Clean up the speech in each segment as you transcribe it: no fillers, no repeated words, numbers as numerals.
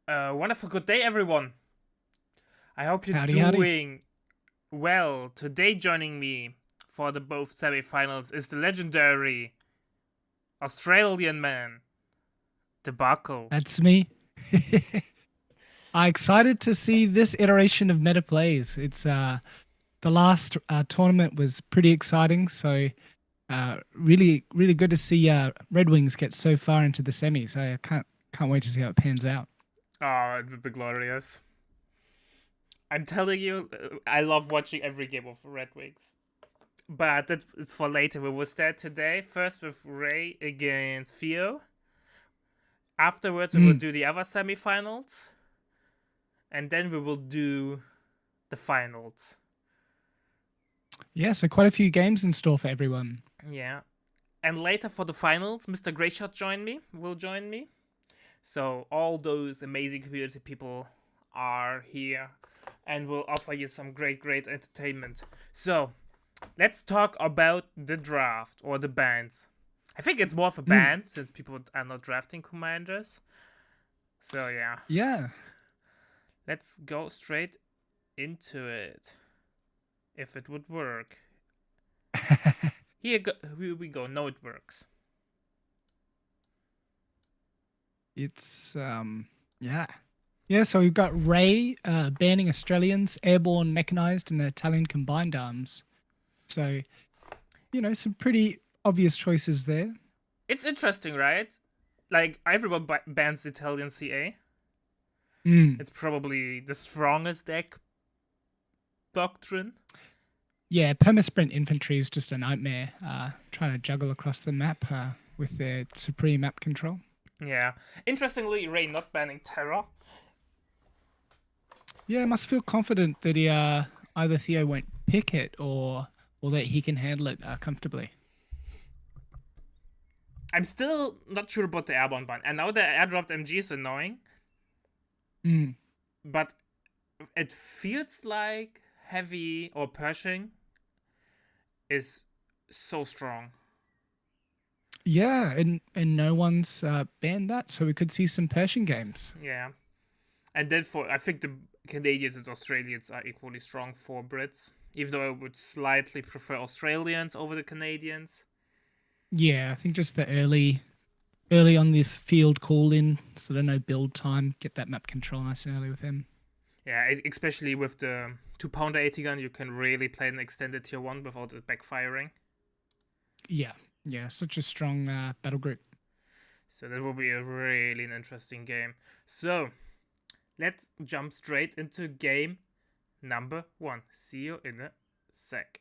Wonderful good day, everyone. I hope you're Howdy, howdy. doing well. Today, joining me for the both semifinals is the legendary Australian man, Debacle. That's me. I'm excited to see this iteration of meta plays. It's the last tournament was pretty exciting, so really good to see Red Wings get so far into the semis. I can't wait to see how it pans out. Oh, it would be glorious. I'm telling you, I love watching every game of Red Wings. But it's for later. We will start today first with Ray against Theo. Afterwards, we will Mm. do the other semifinals. And then we will do the finals. Yeah, so quite a few games in store for everyone. Yeah. And later for the finals, Mr. Greyshot will join me. So all those amazing community people are here and will offer you some great entertainment. So let's talk about the draft or the bans. I think it's more of a Mm. ban since people are not drafting commanders. So yeah, Yeah. let's go straight into it. If it would work. Here we go. No, it works. It's yeah. Yeah, so we've got Ray banning Australians, airborne mechanized and Italian combined arms. So, some pretty obvious choices there. It's interesting, right? Like everyone bans Italian CA. Mm. It's probably the strongest deck doctrine. Yeah, perma-sprint infantry is just a nightmare. Trying to juggle across the map with their supreme map control. Yeah. Interestingly, Ray not banning Terra. Yeah, I must feel confident that he either Theo won't pick it or that he can handle it comfortably. I'm still not sure about the airborne ban. I know the airdropped MG is annoying, Mm. but it feels like heavy or Pershing is so strong. Yeah, and no one's banned that, so we could see some Persian games. Yeah. And then for I think the Canadians and Australians are equally strong for Brits. Even though I would slightly prefer Australians over the Canadians. Yeah, I think just the early on the field call in, so there's no build time. Get that map control nice and early with him. Yeah, especially with the 2-pounder 80 gun, you can really play an extended tier 1 without it backfiring. Yeah, yeah, such a strong battle group. So that will be a really interesting game. So let's jump straight into game number 1. See you in a sec.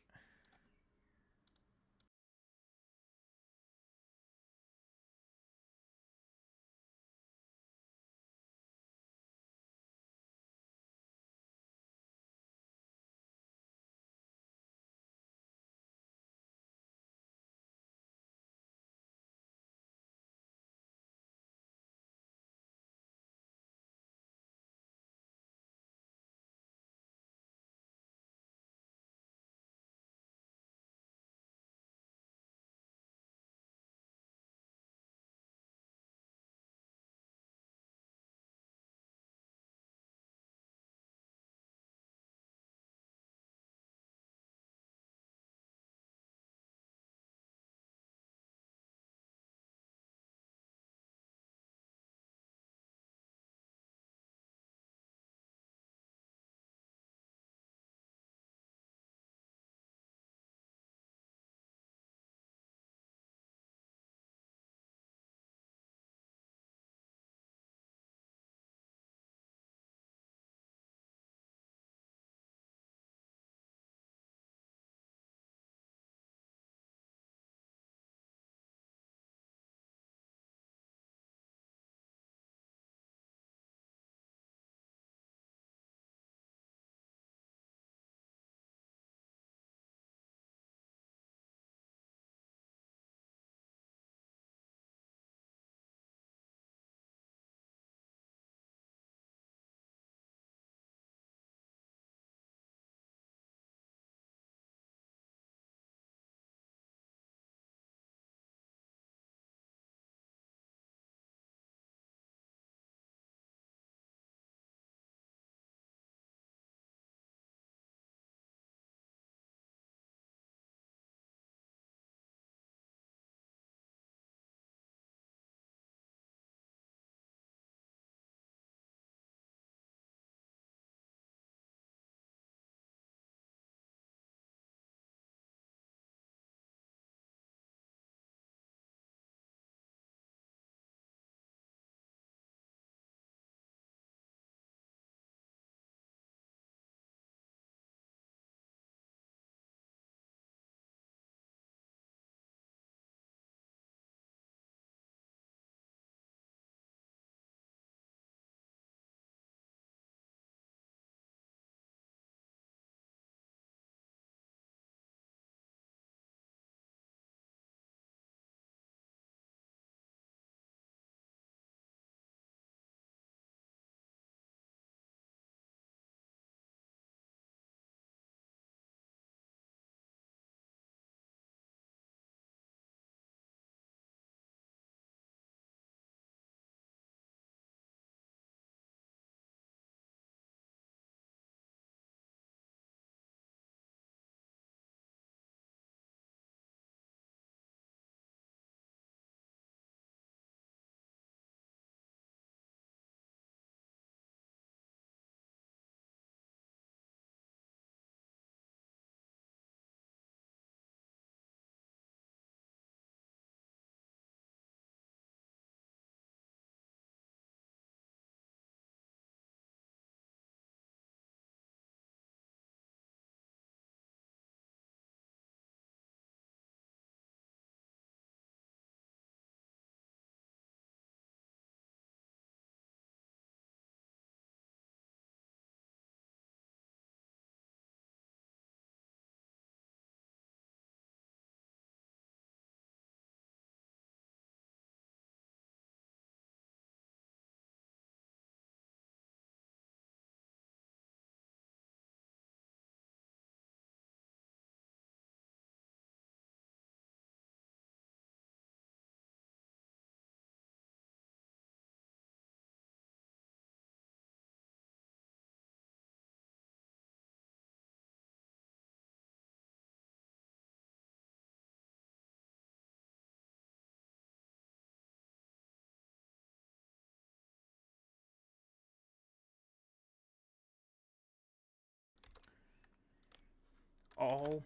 Oh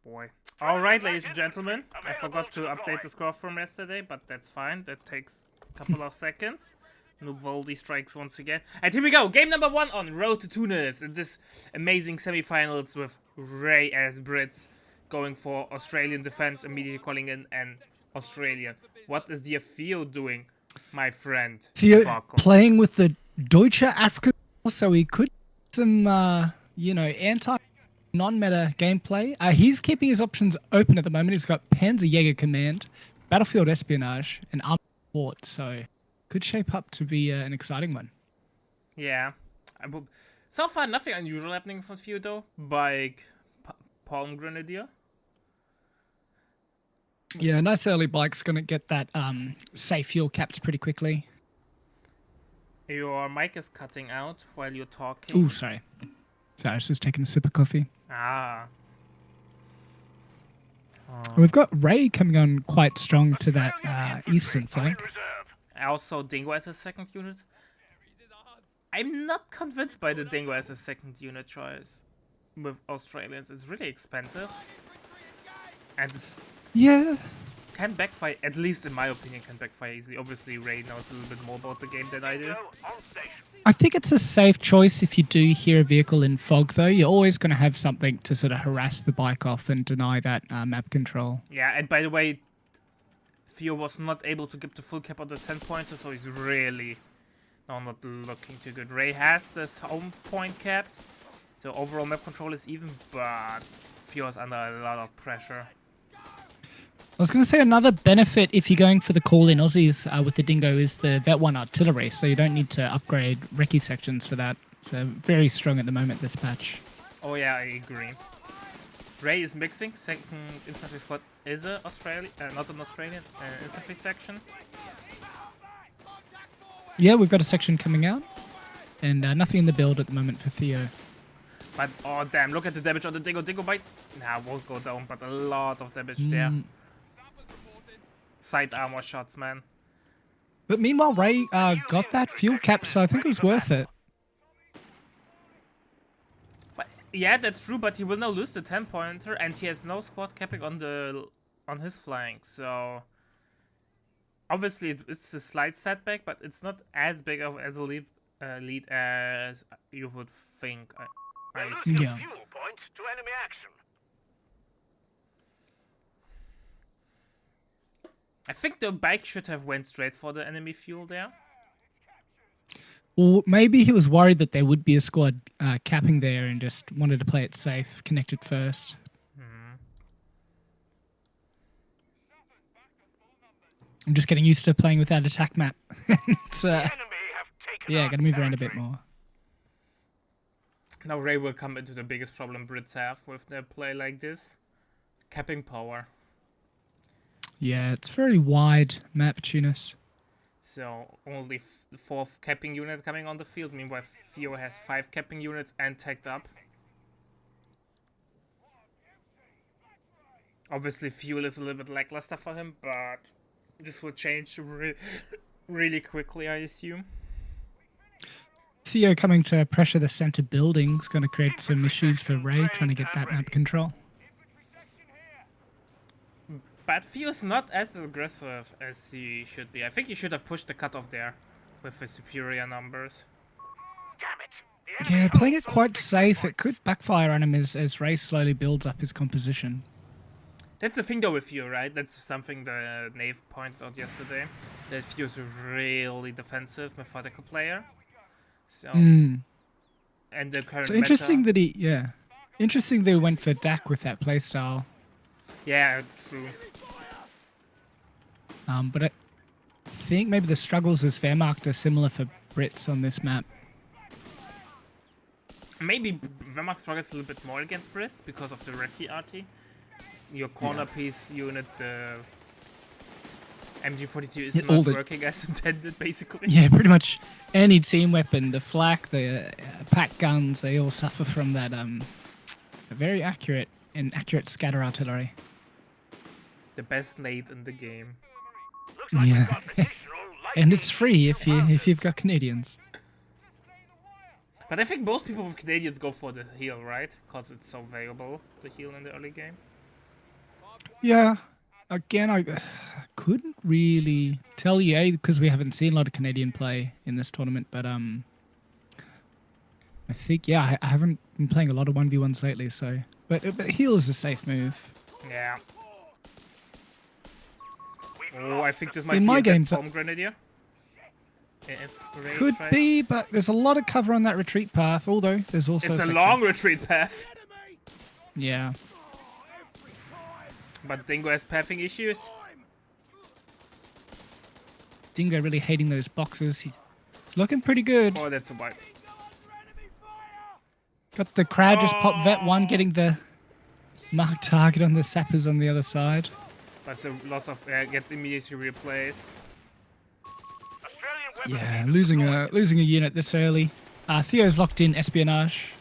boy. Alright, ladies and gentlemen. I forgot to update the score from yesterday, but that's fine. That takes a couple of seconds. Nuvoldi strikes once again. And here we go. Game number 1 on Road to Tunis. In this amazing semi-finals with Ray as Brits going for Australian defense, immediately calling in an Australian. What is the Theo doing, my friend? Theo Buckle? playing with the Deutsche Afrika, so he could some non-meta gameplay. He's keeping his options open at the moment. He's got Panzerjäger Command, Battlefield Espionage, and Armored Support, so could shape up to be an exciting one. Yeah. So far, nothing unusual happening for Theo though. Like Palm Grenadier. Yeah, nice early bike's going to get that safe fuel capped pretty quickly. Your mic is cutting out while you're talking. Oh, sorry. Sorry, I was just taking a sip of coffee. Ah. We've got Ray coming on quite strong to that eastern flank. Also, Dingo as a second unit. I'm not convinced by the Dingo as a second unit choice with Australians. It's really expensive. And Yeah. can backfire, at least in my opinion, can backfire easily. Obviously, Ray knows a little bit more about the game than I do. I think it's a safe choice if you do hear a vehicle in fog, though. You're always going to have something to sort of harass the bike off and deny that map control. Yeah, and by the way, Theo was not able to get the full cap on the 10-pointer, so he's really not looking too good. Ray has this home point capped, so overall map control is even, but Theo's under a lot of pressure. I was going to say another benefit if you're going for the call-in Aussies with the Dingo is the Vet 1 artillery, so you don't need to upgrade recce sections for that. So very strong at the moment, this patch. Oh yeah, I agree. Ray is mixing. Second infantry squad is a Australian, not an Australian infantry section. Yeah, we've got a section coming out, and nothing in the build at the moment for Theo. But oh damn, look at the damage on the Dingo. Dingo bite. Nah, won't go down, but a lot of damage there. Side armor shots, man. But meanwhile, Ray got that fuel cap, so I think it was worth it. But yeah, that's true. But he will now lose the 10-pointer, and he has no squad capping on his flank. So obviously it's a slight setback, but it's not as big of as a lead as you would think. I assume. Yeah. Fuel point to enemy action. I think the bike should have went straight for the enemy fuel there. Or maybe he was worried that there would be a squad capping there and just wanted to play it safe, connect it first. I'm just getting used to playing with that attack map. It's, Enemy have taken yeah, our gotta move around a bit territory. more. Now Ray will come into the biggest problem Brits have with their play like this. Capping power. Yeah, it's very wide map, Tunis. So only the 4th capping unit coming on the field. Meanwhile, Theo has 5 capping units and tagged up. Obviously, fuel is a little bit lackluster for him, but this will change really quickly, I assume. Theo coming to pressure the center building is going to create some issues for Ray trying to get that map control. But Theo's not as aggressive as he should be. I think he should have pushed the cutoff there with his superior numbers. Damn it. The enemy Yeah, playing it holds quite big safe. It points. could backfire on him as Ray slowly builds up his composition. That's the thing though with Theo, right? That's something the Nave pointed out yesterday. That Theo's a really defensive, methodical player. So, and the current So interesting meta, that interesting that he went for Dak with that playstyle. yeah, true. But I think maybe the struggles as Wehrmacht are similar for Brits on this map. Maybe Wehrmacht struggles a little bit more against Brits because of the Recce RT. Your corner piece unit, the MG42 is Yeah, all not the- working as intended, basically. Yeah, pretty much any team weapon, the flak, the pack guns, they all suffer from that very accurate scatter artillery. The best nade in the game. Looks like we've got Yeah. additional And it's lightning free if commandos. you've got Canadians. But I think most people with Canadians go for the heal, right? Because it's so valuable, the heal in the early game. Yeah. Again, I couldn't really tell you, because we haven't seen a lot of Canadian play in this tournament, but I think, yeah, I haven't been playing a lot of 1v1s lately, so... But heal is a safe move. Yeah. Oh, I think this might In be my a dead games, Palm Grenadier. If Ray Could tries- be, but there's a lot of cover on that retreat path, although there's also It's a section- long retreat path. Yeah. But Dingo has pathing issues. Dingo really hating those boxes. It's looking pretty good. Oh, that's a wipe. Got the crowd just pop vet 1, getting the marked target on the sappers on the other side. But the loss of air gets immediately replaced. Australian weapon Yeah, deployed. losing a unit this early. Theo's locked in espionage.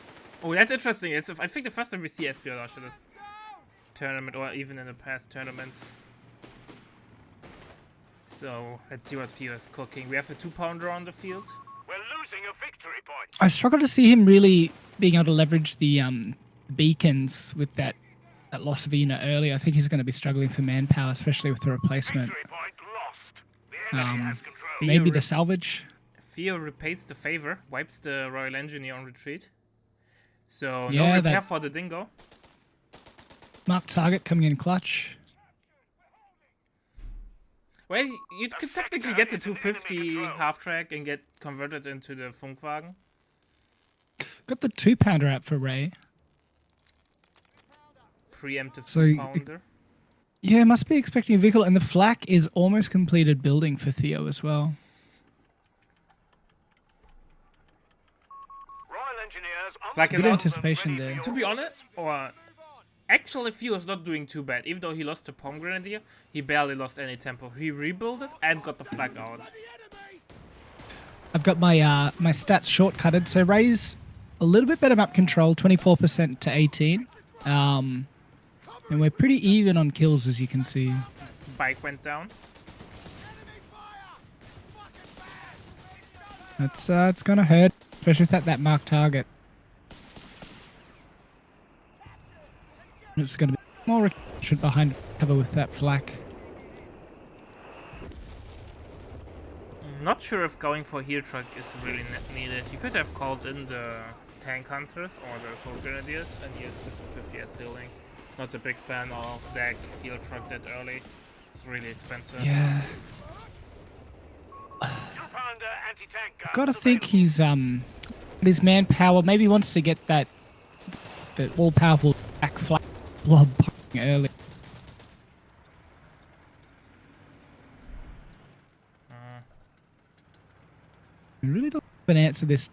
Oh, that's interesting. It's I think the first time we see espionage in this tournament, or even in the past tournaments. So let's see what Theo is cooking. We have a 2-pounder on the field. We're losing a victory point. I struggle to see him really being able to leverage the beacons with that loss of a unit early. I think he's going to be struggling for manpower, especially with the replacement. Victory point lost. The enemy has control. Maybe Theo the salvage. Theo repays the favor, wipes the Royal Engineer on retreat. So Yeah, no repair that- for the Dingo. Marked target coming in clutch. Well, you could technically get the 250 half track and get converted into the Funkwagen. Got the 2-pounder out for Ray. Preemptive So, 2-pounder. Yeah, must be expecting a vehicle, and the flak is almost completed building for Theo as well. Royal Engineers on Like the Good field and anticipation ready for there. your To be orders. honest, or actually Theo's not doing too bad. Even though he lost the Palm Grenadier, he barely lost any tempo. He rebuilt it and got the flag out. I've got my my stats shortcutted, so Ray's a little bit better map control, 24% to 18. And we're pretty even on kills, as you can see. Bike went down. It's gonna hurt, especially with that marked target. It's gonna be more restriction behind cover with that flak. Not sure if going for heal truck is really needed. You could have called in the tank hunters or the soul grenadiers and used the 250 as healing. Not a big fan of deck heal truck that early. It's really expensive. Yeah, 2-pounder anti-tank guns gotta think available. he's his manpower. Maybe he wants to get the all-powerful back flak blob early. I really don't have an answer to this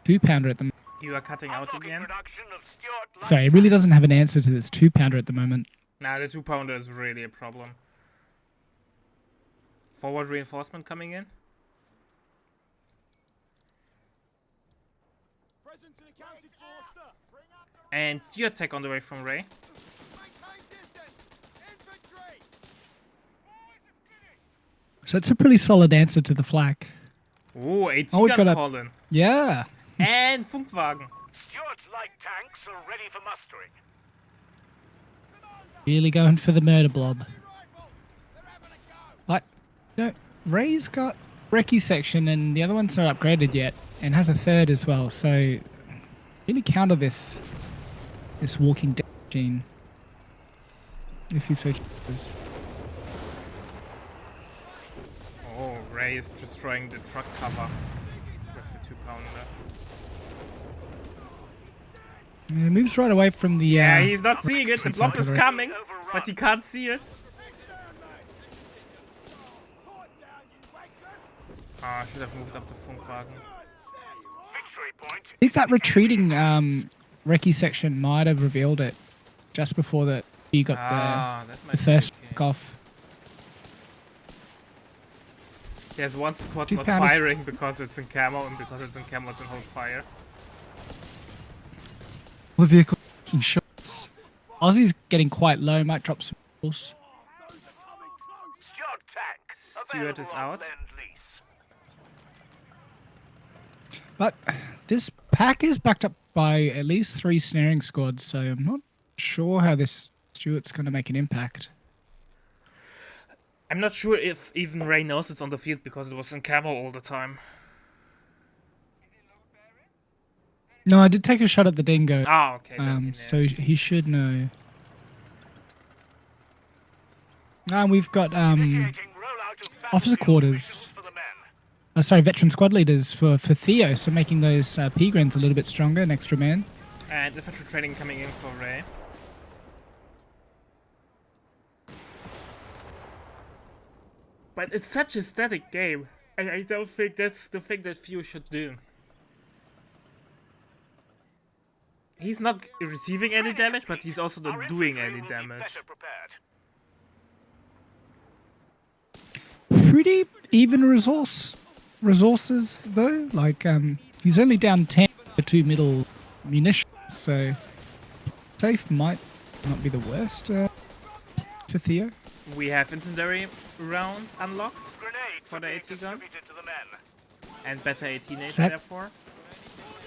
2-pounder at the moment. You are cutting out Unlocking again. production of Stuart Light Sorry, it really doesn't have an answer to this 2-pounder at the moment. Nah, the 2-pounder is really a problem. Forward reinforcement coming in. And sea attack on the way from Ray. So it's a pretty solid answer to the flak. Ooh, 8 Oh, we've gun got a- call in. Yeah. And Funkwagen. Stuart's light tanks are ready for mustering. Really going for the murder blob. Like, Ray's got Recce section and the other one's not upgraded yet and has a third as well. So really counter this walking dead machine. If he so chooses. Oh, Ray is destroying the truck cover with the 2-pounder. Yeah, moves right away from the Yeah, he's not seeing it. The Recce blob is cover. coming, but he can't see it. Ah, I should have moved up the Funkwagen. Victory point. I think that retreating Recce section might have revealed it just before that you got Ah, that might the be first the case. off. There's one squad not 2-pounders. firing because it's in camo, and because it's in camo, it's in hold fire. The vehicle taking shots. Aussie's getting quite low, might drop some balls. Stuart tank. Stuart available is on out. Lend-Lease. But this pack is backed up by at least 3 snaring squads, so I'm not sure how this Stuart's going to make an impact. I'm not sure if even Ray knows it's on the field because it was in camo all the time. No, I did take a shot at the dingo, Ah, okay. then he so knows. he should know. And we've got Initiating rollout of officer battlefield quarters. visuals for the men. Sorry, veteran squad leaders for Theo, so making those P-grens a little bit stronger, an extra man. And infantry training coming in for Ray. But it's such a static game, and I don't think that's the thing that Theo should do. He's not receiving any damage, but he's also Our not doing infantry any will be damage. better prepared. Pretty even resources though. Like he's only down 10 for 2 middle munitions, so safe might not be the worst for Theo. We have incendiary rounds unlocked Grenades For are the being AT gun? distributed to the men. and better AT nades That- therefore.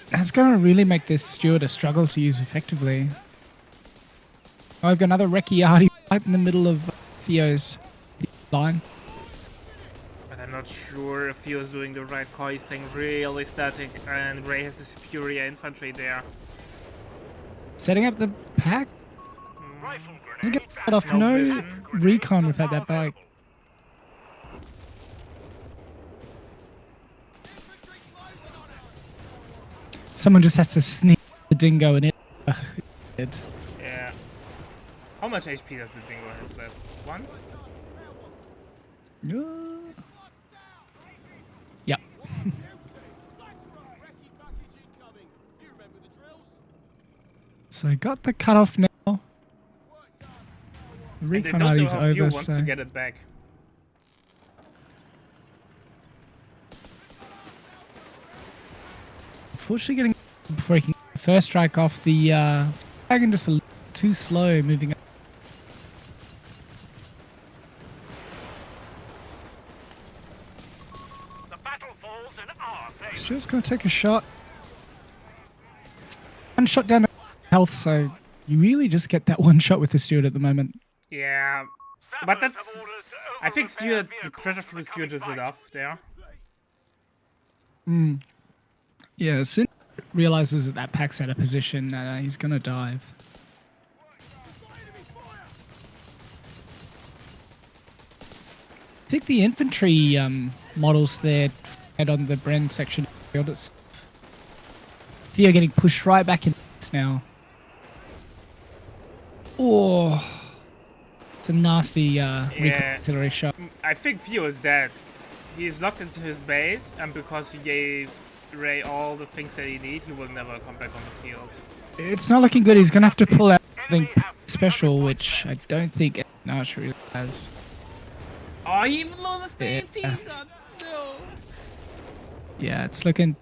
That's going to really make this Stuart a struggle to use effectively. I've got another Recchiati right in the middle of Theo's line. But I'm not sure if Theo's doing the right call. He's playing really static, and Ray has the superior infantry there. Setting up the pack. Rifle Doesn't grenades get cut off. No No vision. recon without that bike. Someone just has to sneak the dingo in it. Yeah. How much HP does the dingo have left? 1? Yep. So got the cutoff now. And they Recon don't know arty's how Theo over, wants so to get it back. unfortunately getting before he can get the first strike off the wagon just a little too slow moving up. The battle falls in our favor. Stuart's gonna take a shot. One shot down to health, so you really just get that one shot with the Stuart at the moment. Yeah. But Sappers that's... have orders to I think over-repair Stuart, the vehicles pressure for from the Stuart coming is fight. enough there. Yeah, as soon as he realizes that pack's out of position, he's gonna dive. I think the infantry models there head on the Bren section field itself. Theo getting pushed right back in now. Oh, it's a nasty recon artillery shot. I think Theo is dead. He is locked into his base, and because he gave Ray all the things that he needs, he will never come back on the field. It's not looking good. He's gonna have to pull out something Enemy have special, which I don't think Archer really has. Oh, he even loses the Yeah. 18 gun! No! Yeah, it's looking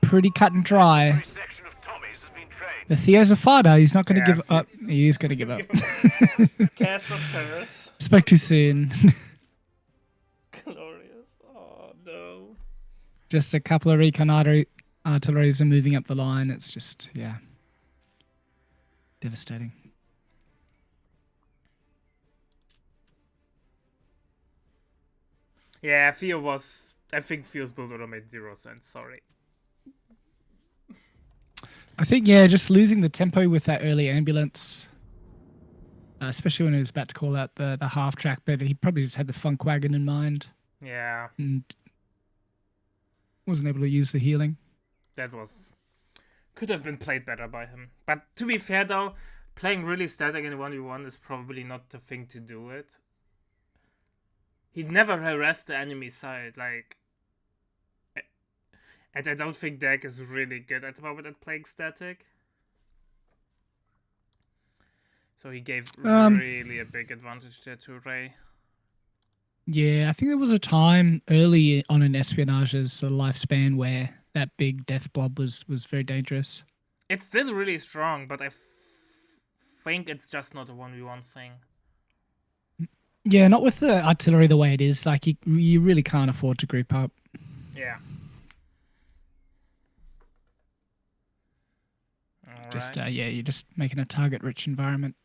pretty cut and dry. Every section of Tommy's has been trained. But Theo's a fighter. He's not going to Yeah, give up. He is going to give up. Cast of Paris. Spoke too soon. Glorious. Oh, no. Just a couple of recon artilleries are moving up the line. It's just, yeah, devastating. Yeah, Theo was... I think Theo's build order made 0 sense, sorry. I think, yeah, just losing the tempo with that early ambulance, especially when he was about to call out the half track, but he probably just had the funk wagon in mind Yeah, and wasn't able to use the healing. that was... Could have been played better by him. But to be fair though, playing really static in 1v1 is probably not the thing to do it. He'd never harass the enemy side, like... And I don't think Dak is really good at the moment at playing static. So he gave really a big advantage there to Ray. Yeah, I think there was a time early on in Espionage's sort of lifespan where that big death blob was very dangerous. It's still really strong, but I think it's just not a 1v1 thing. Yeah, not with the artillery the way it is. Like, you really can't afford to group up. Yeah. Just Alright. yeah, you're just making a target-rich environment.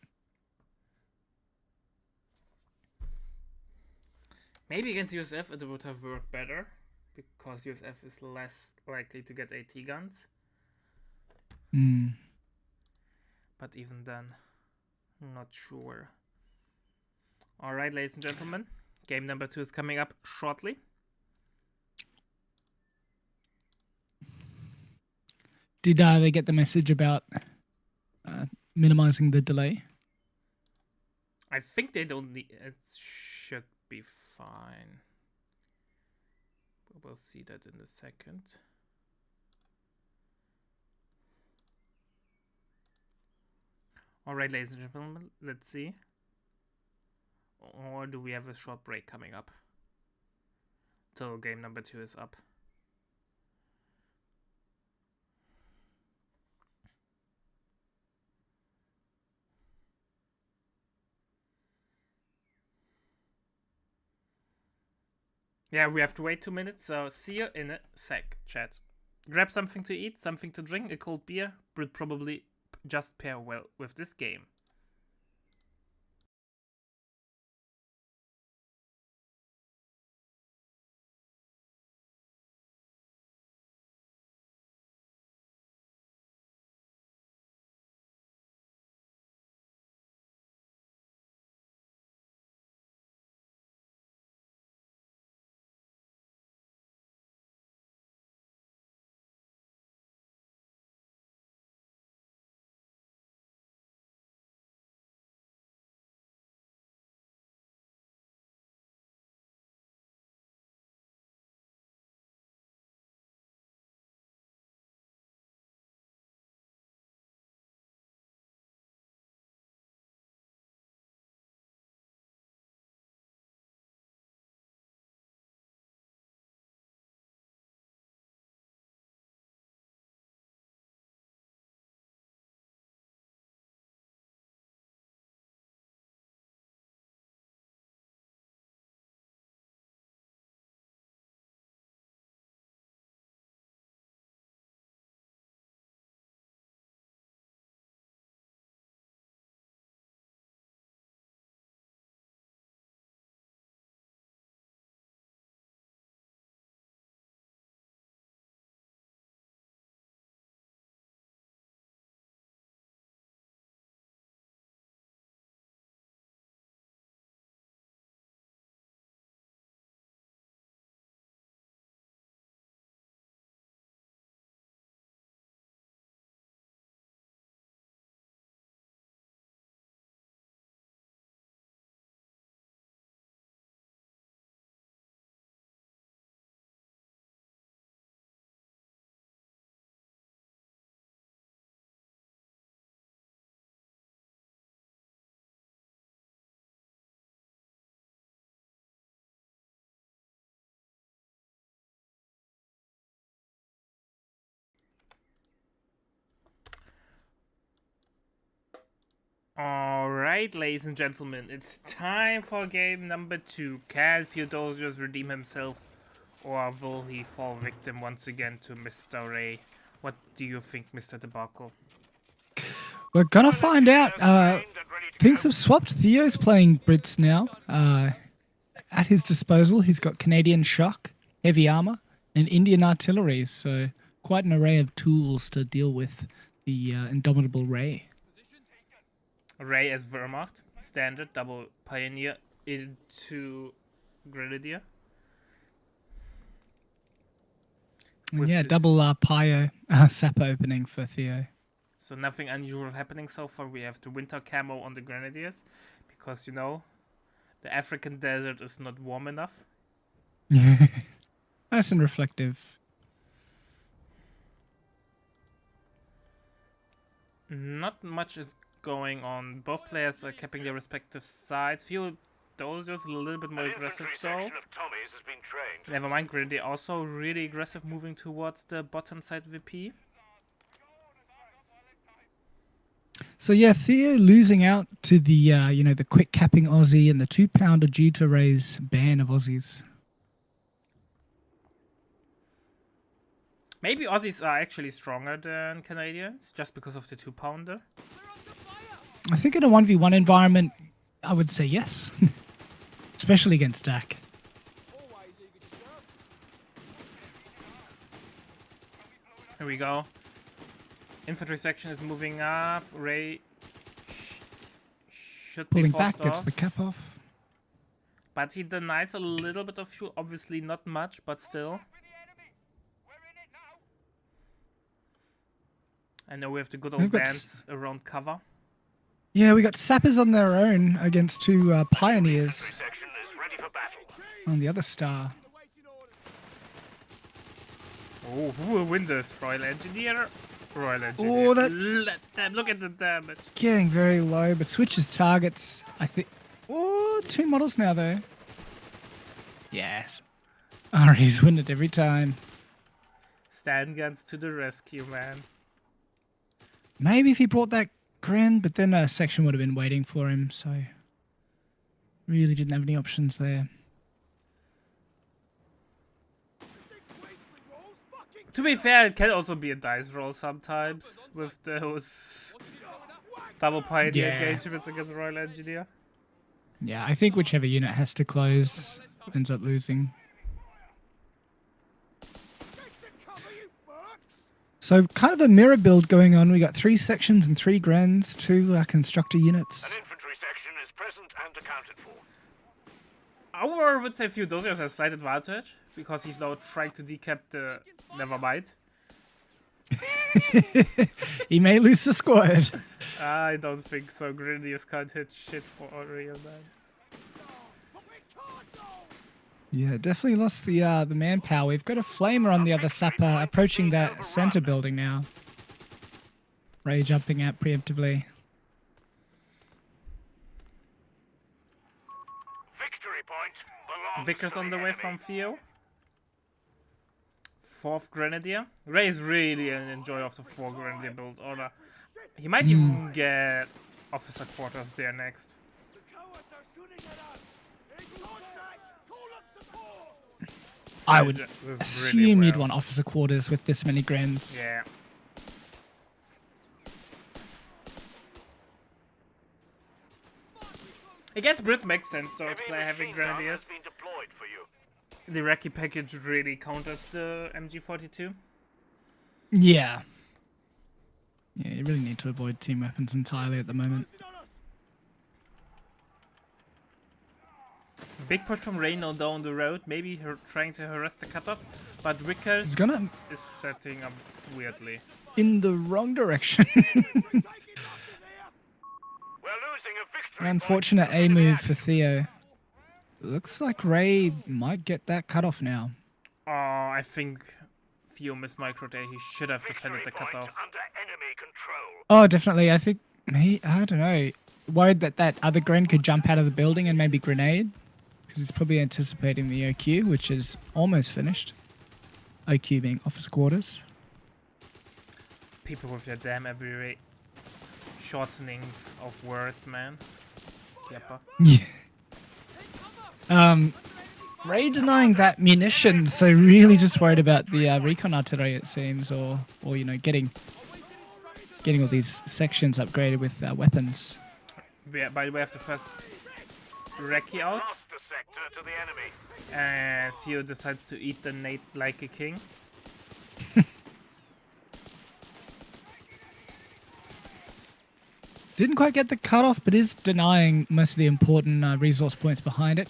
Maybe against USF it would have worked better, because USF is less likely to get AT guns. Mm. But even then, not sure. Alright, ladies and gentlemen, game number 2 is coming up shortly. Did they get the message about minimizing the delay? I think they don't need. It should be fine. We'll see that in a second. Alright, ladies and gentlemen, let's see. Or do we have a short break coming up? Till game number 2 is up. Yeah, we have to wait 2 minutes, so see you in a sec, chat. Grab something to eat, something to drink, a cold beer would probably just pair well with this game. Alright, ladies and gentlemen, it's time for game number 2. Can Theodosius redeem himself, or will he fall victim once again to Mr. Ray? What do you think, Mr. Debacle? We're gonna find out. Things have swapped. Theo's playing Brits now. At his disposal, he's got Canadian shock, heavy armor, and Indian artillery. So quite an array of tools to deal with the indomitable Ray. Ray as Wehrmacht, standard, double pioneer into Grenadier. And With yeah, this- double Pio sap opening for Theo. So nothing unusual happening so far. We have the winter camo on the Grenadiers, because, you know, the African desert is not warm enough. Nice and reflective. Not much is going on. Both players are capping their respective sides. Theodosius a little bit more An aggressive infantry though. section of Tommies has been trained. Never mind, Grenadier also really aggressive, moving towards the bottom side VP. So yeah, Theo losing out to the the quick capping Aussie and the 2-pounder due to Ray's ban of Aussies. Maybe Aussies are actually stronger than Canadians just because of the 2-pounder. I think in a 1v1 environment, I would say yes. Especially against Dak. Here we go. Infantry section is moving up. Ray should be Pulling forced back, gets off. the cap off. But he denies a little bit of fuel. Obviously not much, but still. I know we have the good old We've got dance around cover. Yeah, we got sappers on their own against two pioneers Section is ready for battle. on the other star. Oh, who will win this? Royal Engineer? Royal Engineer. Oh, that- Look at the damage. Getting very low, but switches targets. I think. Oh, 2 models now though. Yes. Ari's win it every time. Stand guns to the rescue, man. Maybe if he brought that Gren, but then a section would have been waiting for him, so really didn't have any options there. To be fair, it can also be a dice roll sometimes with those double pioneer Yeah. engagements against Royal Engineer. Yeah, I think whichever unit has to close ends up losing. So kind of a mirror build going on. We got 3 sections and 3 Grens, 2 constructor units. An infantry section is present and accounted for. Our would say Theodosius has slight advantage because he's now trying to decap the Nevermind. He may lose the squad. I don't think so. Grindius can't hit shit for real, man. Yeah, definitely lost the manpower. We've got a flamer on the other sapper approaching that center building now. Ray jumping out preemptively. Victory point belongs Vickers to on the way enemy. from Theo. 4th Grenadier. Ray is really an enjoyer of the 4 Grenadier build order. He might even get officer quarters there next. I would This is really assume you'd well. want officer quarters with this many Grens. Yeah. Against Brit makes sense though to Heavy play having machine gun has Grenadiers. been deployed for you. The Iraqi package really counters the MG42. Yeah. Yeah, you really need to avoid team weapons entirely at the moment. Big push from Reyno down the road, maybe trying to harass the cutoff, but Vickers He's gonna is setting up weirdly. in the wrong direction. We're losing a victory An unfortunate point. A move for Theo. Looks like Ray might get that cutoff now. Oh, I think Theo missed micro day. He should have defended Victory the point cutoff. under enemy control. Oh, definitely. I think I don't know. Worried that that other Gren could jump out of the building and maybe grenade. Because he's probably anticipating the OQ, which is almost finished. OQ being officer quarters. People with their damn abbreviate shortenings of words, man. Yeppa. Yeah. Ray denying that munition, so really just worried about the recon artillery, it seems, or you know, getting all these sections upgraded with weapons. Yeah, by the way, I have the first Recce out, Lost the sector to the enemy. and Theo decides to eat the nade like a king. Didn't quite get the cutoff, but is denying most of the important resource points behind it.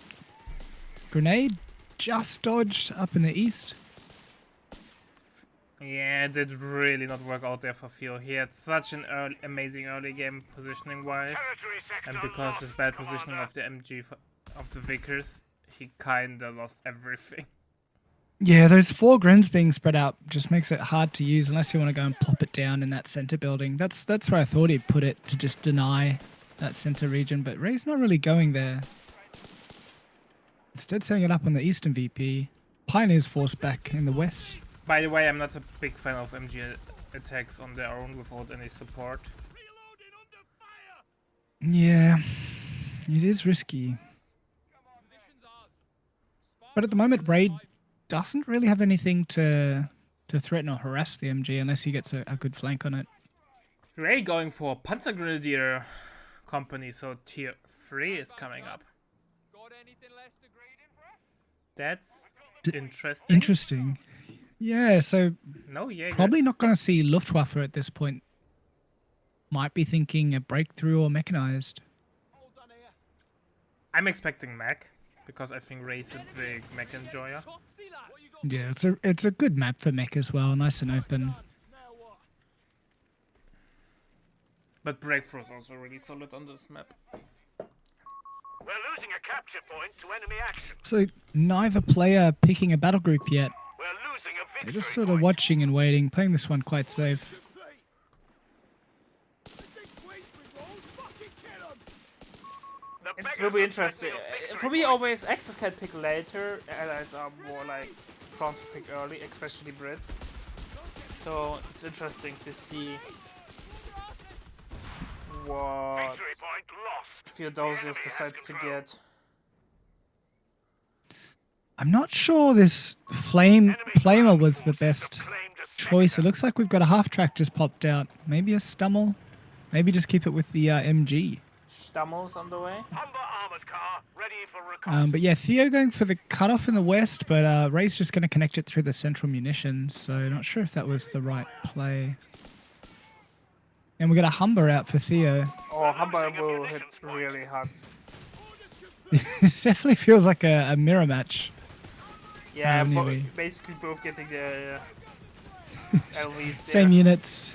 Grenade just dodged up in the east. Yeah, it did really not work out there for Theo. He had such an amazing early game positioning wise, Territory sector and because lost, his bad positioning Commander. of the MG of the Vickers, he kinda lost everything. Yeah, those 4 Grens being spread out just makes it hard to use unless you want to go and plop it down in that center building. That's where I thought he'd put it, to just deny that center region, but Ray's not really going there. Instead setting it up on the eastern VP. Pioneers force back in the west. By the way, I'm not a big fan of MG attacks on their own without any support. Yeah, it is risky. But at the moment, Ray doesn't really have anything to to threaten or harass the MG unless he gets a good flank on it. Ray going for Panzer Grenadier company, so tier 3 is coming up. That's interesting. Interesting. Yeah, so No, yeah. probably not going to see Luftwaffe at this point. Might be thinking a breakthrough or mechanized. I'm expecting mech because I think Ray's a big mech enjoyer. Yeah, it's a good map for mech as well, nice and open. But breakthrough is also really solid on this map. We're losing a capture point to enemy action. So neither player picking a battle group yet. We're losing a They're victory just sort of point. watching and waiting, playing this one quite safe. The It beggars will be are interesting. threatening a victory For me, point. always Axis can pick later, allies are more like prone to pick early, especially Brits. So it's interesting to see what Victory point lost. Theodosius decides to get. I'm not sure this flamer was the best Claimed a choice. It sector. looks like we've got a half track just popped out. Maybe a Stummel. Maybe just keep it with the MG. Stammel's on the way. Humber armored car ready for reconnaissance. But yeah, Theo going for the cutoff in the west, but Ray's just going to connect it through the central munitions. So not sure if that was the right play. And we got a Humber out for Theo. Oh, Humber will hit really hard. This definitely feels like a mirror match. Yeah, Anyway. basically both getting the LVs there. Same units,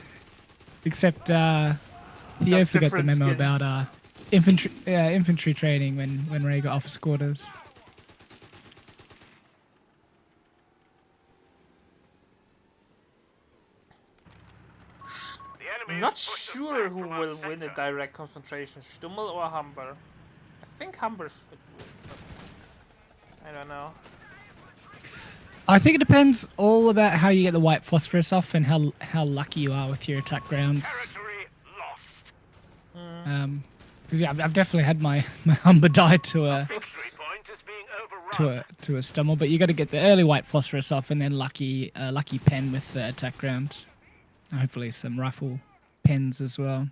except Theo Just forgot the different memo skins. about infantry training when Ray got officer quarters. The enemy I'm not has pushed us sure back who from our will win a sector. direct confrontation, Stummel or Humber. I think Humber should win, but I don't know. I think it depends all about how you get the white phosphorus off and how lucky you are with your attack grounds. Territory lost. Because yeah, I've definitely had my Humber die to a Victory point is being overrun. to a Stummel, but you got to get the early white phosphorus off and then lucky pen with the attack ground. Hopefully some rifle pens as well.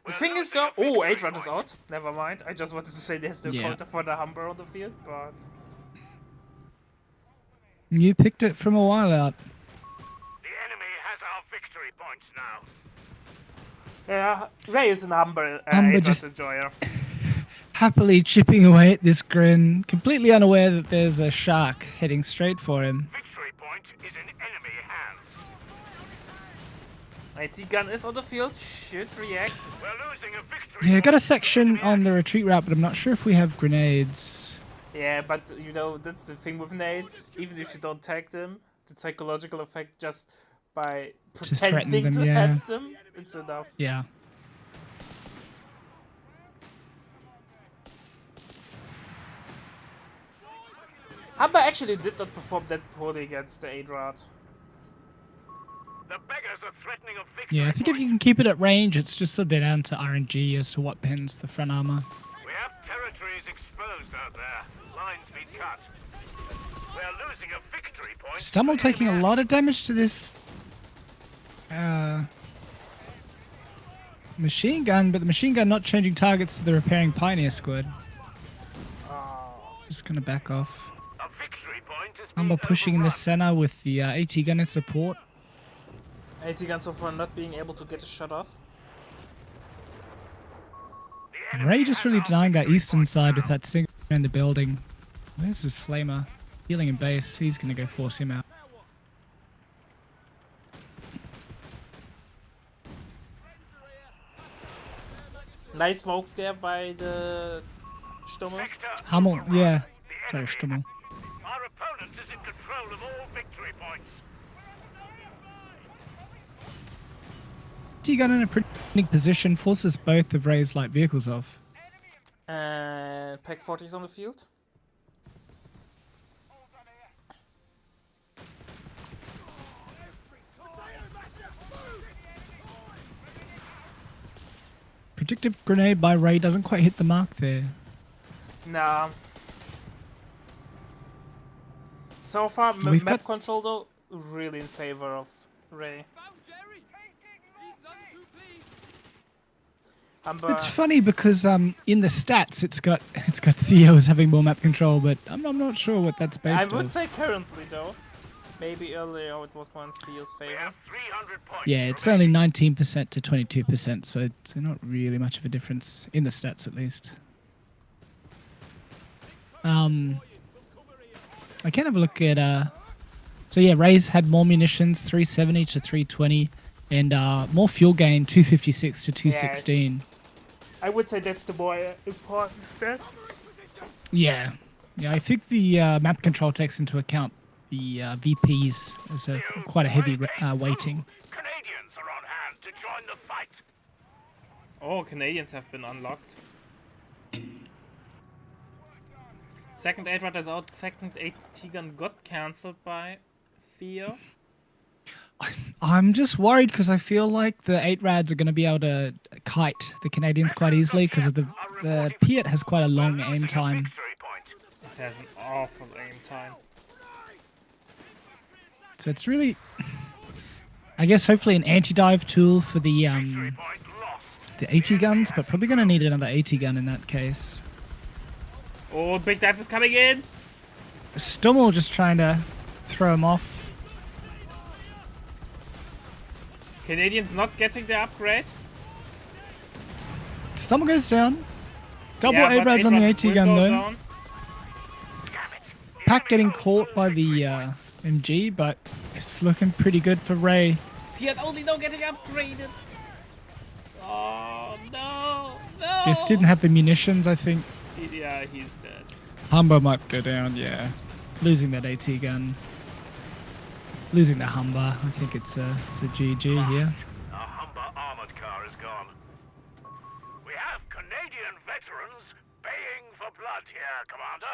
The thing is though, oh, 8 runners out. Never mind. I just wanted to say there's no Yeah. counter for the Humber on the field, but You picked it from a while out. The enemy has our victory points now. yeah, Ray is an Humber, Humber 8 just- enjoyer. Happily chipping away at this grin, completely unaware that there's a shark heading straight for him. Victory point is in enemy hands. IT gun is on the field, should react. We're losing a victory Yeah, got a point. section on the retreat route, but I'm not sure if we have grenades. Yeah, but you know, that's the thing with nades. Even if you don't tag them, the psychological effect just by To threaten pretending them, to yeah. have them, it's enough. Yeah. Humber actually did not perform that poorly against the Adrad. The beggars are threatening a victory Yeah, I think if point. you can keep it at range, it's just a bit down to RNG as to what pens the front armor. We have territories exposed out there. Lines be cut. We're losing a victory point. Stummel taking a lot of damage to this machine gun, but the machine gun not changing targets to the repairing Pioneer squad. Just gonna back off. A victory point is Humber being pushing in the overrun. center with the AT gun in support. AT gun so far not being able to get a shot off. The enemy Ray just has really our denying that victory eastern point side now. with that single in the building. Where's this flamer? Healing in base. He's gonna go force him out. Nice smoke there by the Stummel. Sector Hummel, overrun. yeah. The Sorry, enemy- Stummel. Our opponent is in control of all victory points. AT gun in a pretty unique position forces both of Ray's light vehicles off. And Pack 40 is on the field. Predictive grenade by Ray doesn't quite hit the mark there. Nah. So far, We've map got- control though, really in favor of Ray. Humber, It's funny because in the stats it's got Theo as having more map control, but I'm not sure what that's I based would on. say currently though. Maybe earlier it was more in Theo's We favor. have 300 points. Yeah, it's only 19% to 22%, so it's not really much of a difference in the stats at least. I can have a look at so yeah, Ray's had more munitions, 370 to 320, and more fuel gain, 256 to 216. I would say that's the more important stat. Yeah, I think the map control takes into account the VPs as quite a heavy weighting. Canadians are on hand to join the fight. Oh, Canadians have been unlocked. Second 8 is out. Second 8 gun got cancelled by Theo. I'm just worried because I feel like the 8-rads are going to be able to kite the Canadians quite easily because of the Piat has quite a long aim time. Victory point. This has an awful aim time. So it's really, I guess, hopefully an anti-dive tool for the Victory point lost. the 80 guns, but probably going to need another 80 gun in that case. Oh, big dive is coming in. Stummel just trying to throw him off. Canadians not getting the upgrade. Stummel goes down. Double Yeah, but 8-rads on the Abrad 80 will gun go though. down. Pack getting caught by the MG, but it's looking pretty good for Ray. Piat only now getting upgraded. Oh no, no. Just didn't have the munitions, I think. Yeah, he's dead. Humber might go down, yeah. Losing that AT gun. Losing the Humber. I think it's a GG here. Our Humber armored car is gone. We have Canadian veterans baying for blood here, Commander.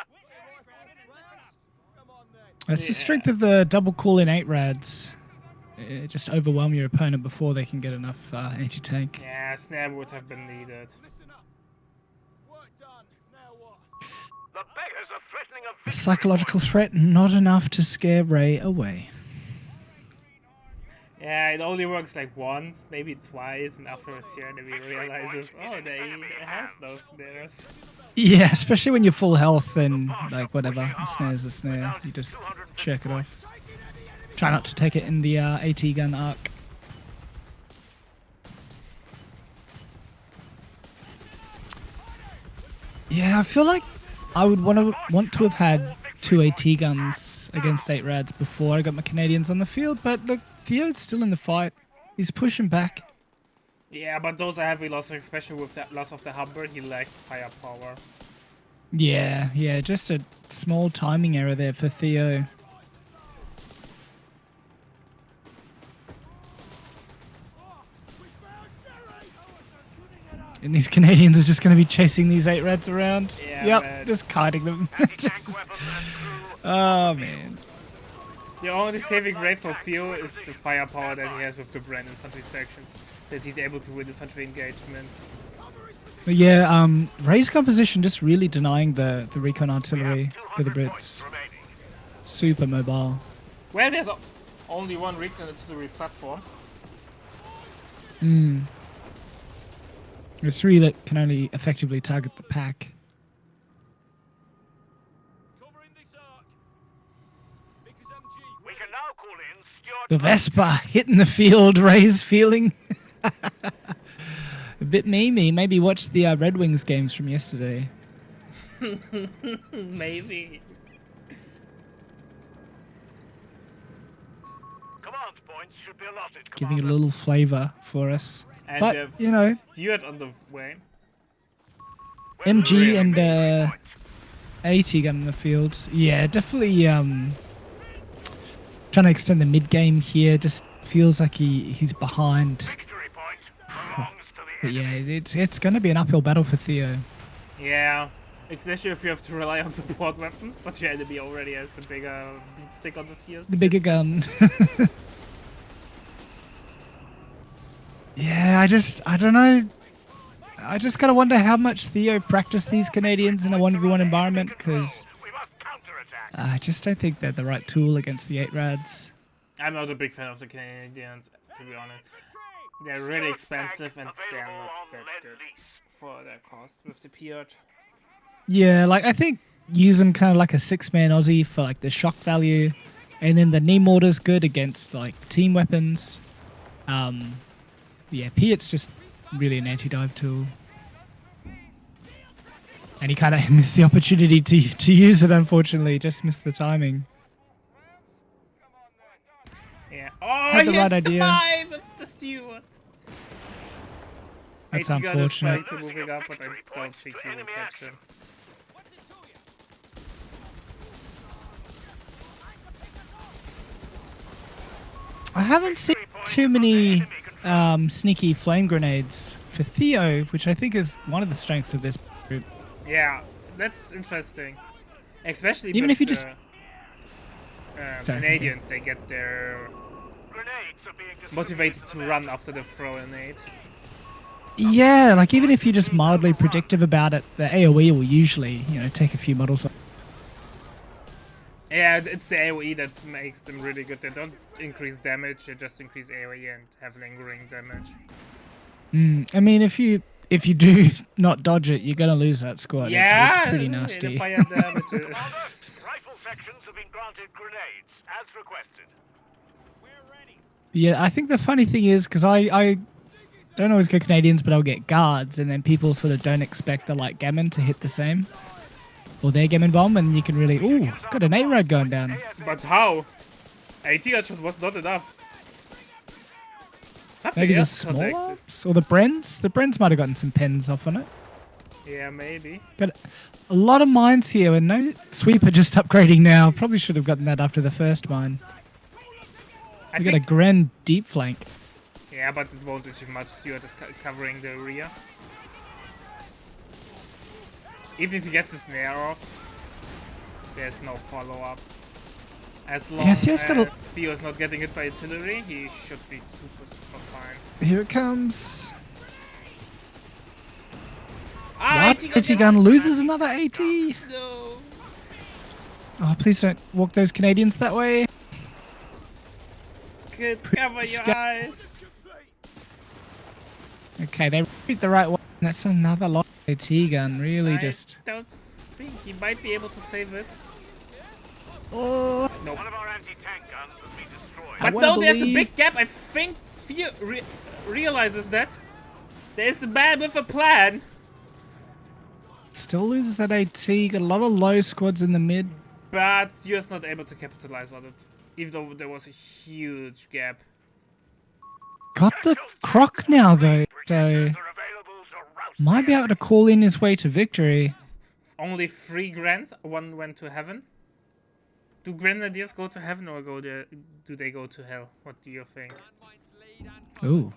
That's the strength of the double cool in 8-rads. Just overwhelm your opponent before they can get enough anti-tank. Yeah, snare would have been needed. The beggars are threatening a A victory psychological threat, not enough to scare Ray away. Yeah, it only works like once, maybe twice, and afterwards your enemy realizes, oh, they has those snares. Yeah, especially when you're full health and like whatever, a snare's a snare. You just jerk it off. Try not to take it in the AT gun arc. Yeah, I feel like I would want to have had 2 AT guns against 8-rads before I got my Canadians on the field, but look, Theo's still in the fight. He's pushing back. Yeah, but those are heavy losses, especially with the loss of the Humber. He lacks firepower. Yeah, just a small timing error there for Theo. And these Canadians are just going to be chasing these 8-rads around. Yeah, yep, man. just kiting them. anti-tank Just- weapons and crew. oh, man. The only saving grace for Theo is the firepower that he has with the Brand infantry sections. That he's able to win infantry engagements. But yeah, Ray's composition just really denying the recon We have artillery for the 200 points Brits. remaining. Super mobile. Well, there's only one recon artillery platform. There's 3 that can only effectively target the pack. We can now call in Stuart. The Vespa hitting the field, Ray's feeling. A bit memey. Maybe watch the Red Wings games from yesterday. Maybe. Command points should be allotted. Giving it a Commander. little flavour for us. And But, we have you know, Stuart on the way. We're MG losing and victory point. 80 gun in the field. Yeah, definitely trying to extend the mid game here. Just feels like he's behind. Victory point belongs to the But enemy. yeah, it's going to be an uphill battle for Theo. Yeah. Especially if you have to rely on support weapons, but your enemy already has the bigger beat stick on the field. The bigger gun. Yeah, I don't know. I just gotta wonder how much Theo practiced these Canadians in a 1v1 environment, because We must counterattack. I just don't think they're the right tool against the 8 rads. I'm not a big fan of the Canadians, to be honest. They're really expensive and they're not that good for their cost with the Piot. Yeah, like I think use them kind of like a 6-man Aussie for like the shock value, and then the knee mortar's good against like team weapons. Yeah, Piot's just really an anti-dive tool. And he kind of missed the opportunity to use it, unfortunately. Just missed the timing. Yeah. Oh, Had the he right hits the idea. 5 of the Stewart. That's He got his unfortunate. strike to move it up, but I don't think he will catch him. I haven't seen too many sneaky flame grenades for Theo, which I think is one of the strengths of this group. Yeah, that's interesting. Especially Even with if you just- Sorry. Canadians, they get their Grenades are being distributed motivated to run after the grenade. Yeah, like even if you're just mildly predictive about it, the AoE will usually, take a few models off. Yeah, it's the AoE that makes them really good. They don't increase damage, they just increase AoE and have lingering damage. I mean, if you do not dodge it, you're gonna lose that squad. Yeah, it's pretty the nasty. fire damage. Rifle sections have been granted grenades, as requested. Yeah, I think the funny thing is because I don't always go Canadians, but I'll get guards, and then people sort of don't expect the light gammon to hit the same, or their gammon bomb, and you can really got an 8-rad going down. But how? 80 shot was not enough. Something Maybe the else small connected. arms or the Brents. The Brents might have gotten some pens off on it. Yeah, maybe. Got a lot of mines here, and no sweeper just upgrading now. Probably should have gotten that after the first mine. I We got a think, Gren deep flank. yeah, but it won't achieve much. Stewart is covering the rear. Even if he gets the snare off, there's no follow-up. As long Theo's as got a- Theo's not getting hit by artillery, he should be super fine. Here it comes. Ah, What? 80 gun loses another 80. No. Oh, please don't walk those Canadians that way. Kids, Pretty cover your sca- eyes. Okay, they beat the right one. That's another lot of AT gun. Really I just. don't think he might be able to save it. Oh. Nope. One of our anti-tank guns has been destroyed. I But wanna no, there's a believe- big gap. I think Theo realizes that. There's a man with a plan. Still loses that AT. Got a lot of low squads in the mid. But Stewart's not able to capitalize on it. Even though there was a huge gap. Got the croc now though, so Projectors are available to rout might be able to call in his way to victory. Only 3 grants. 1 went to heaven. Do grenadiers go to heaven or do they go to hell? What do you think? Ooh.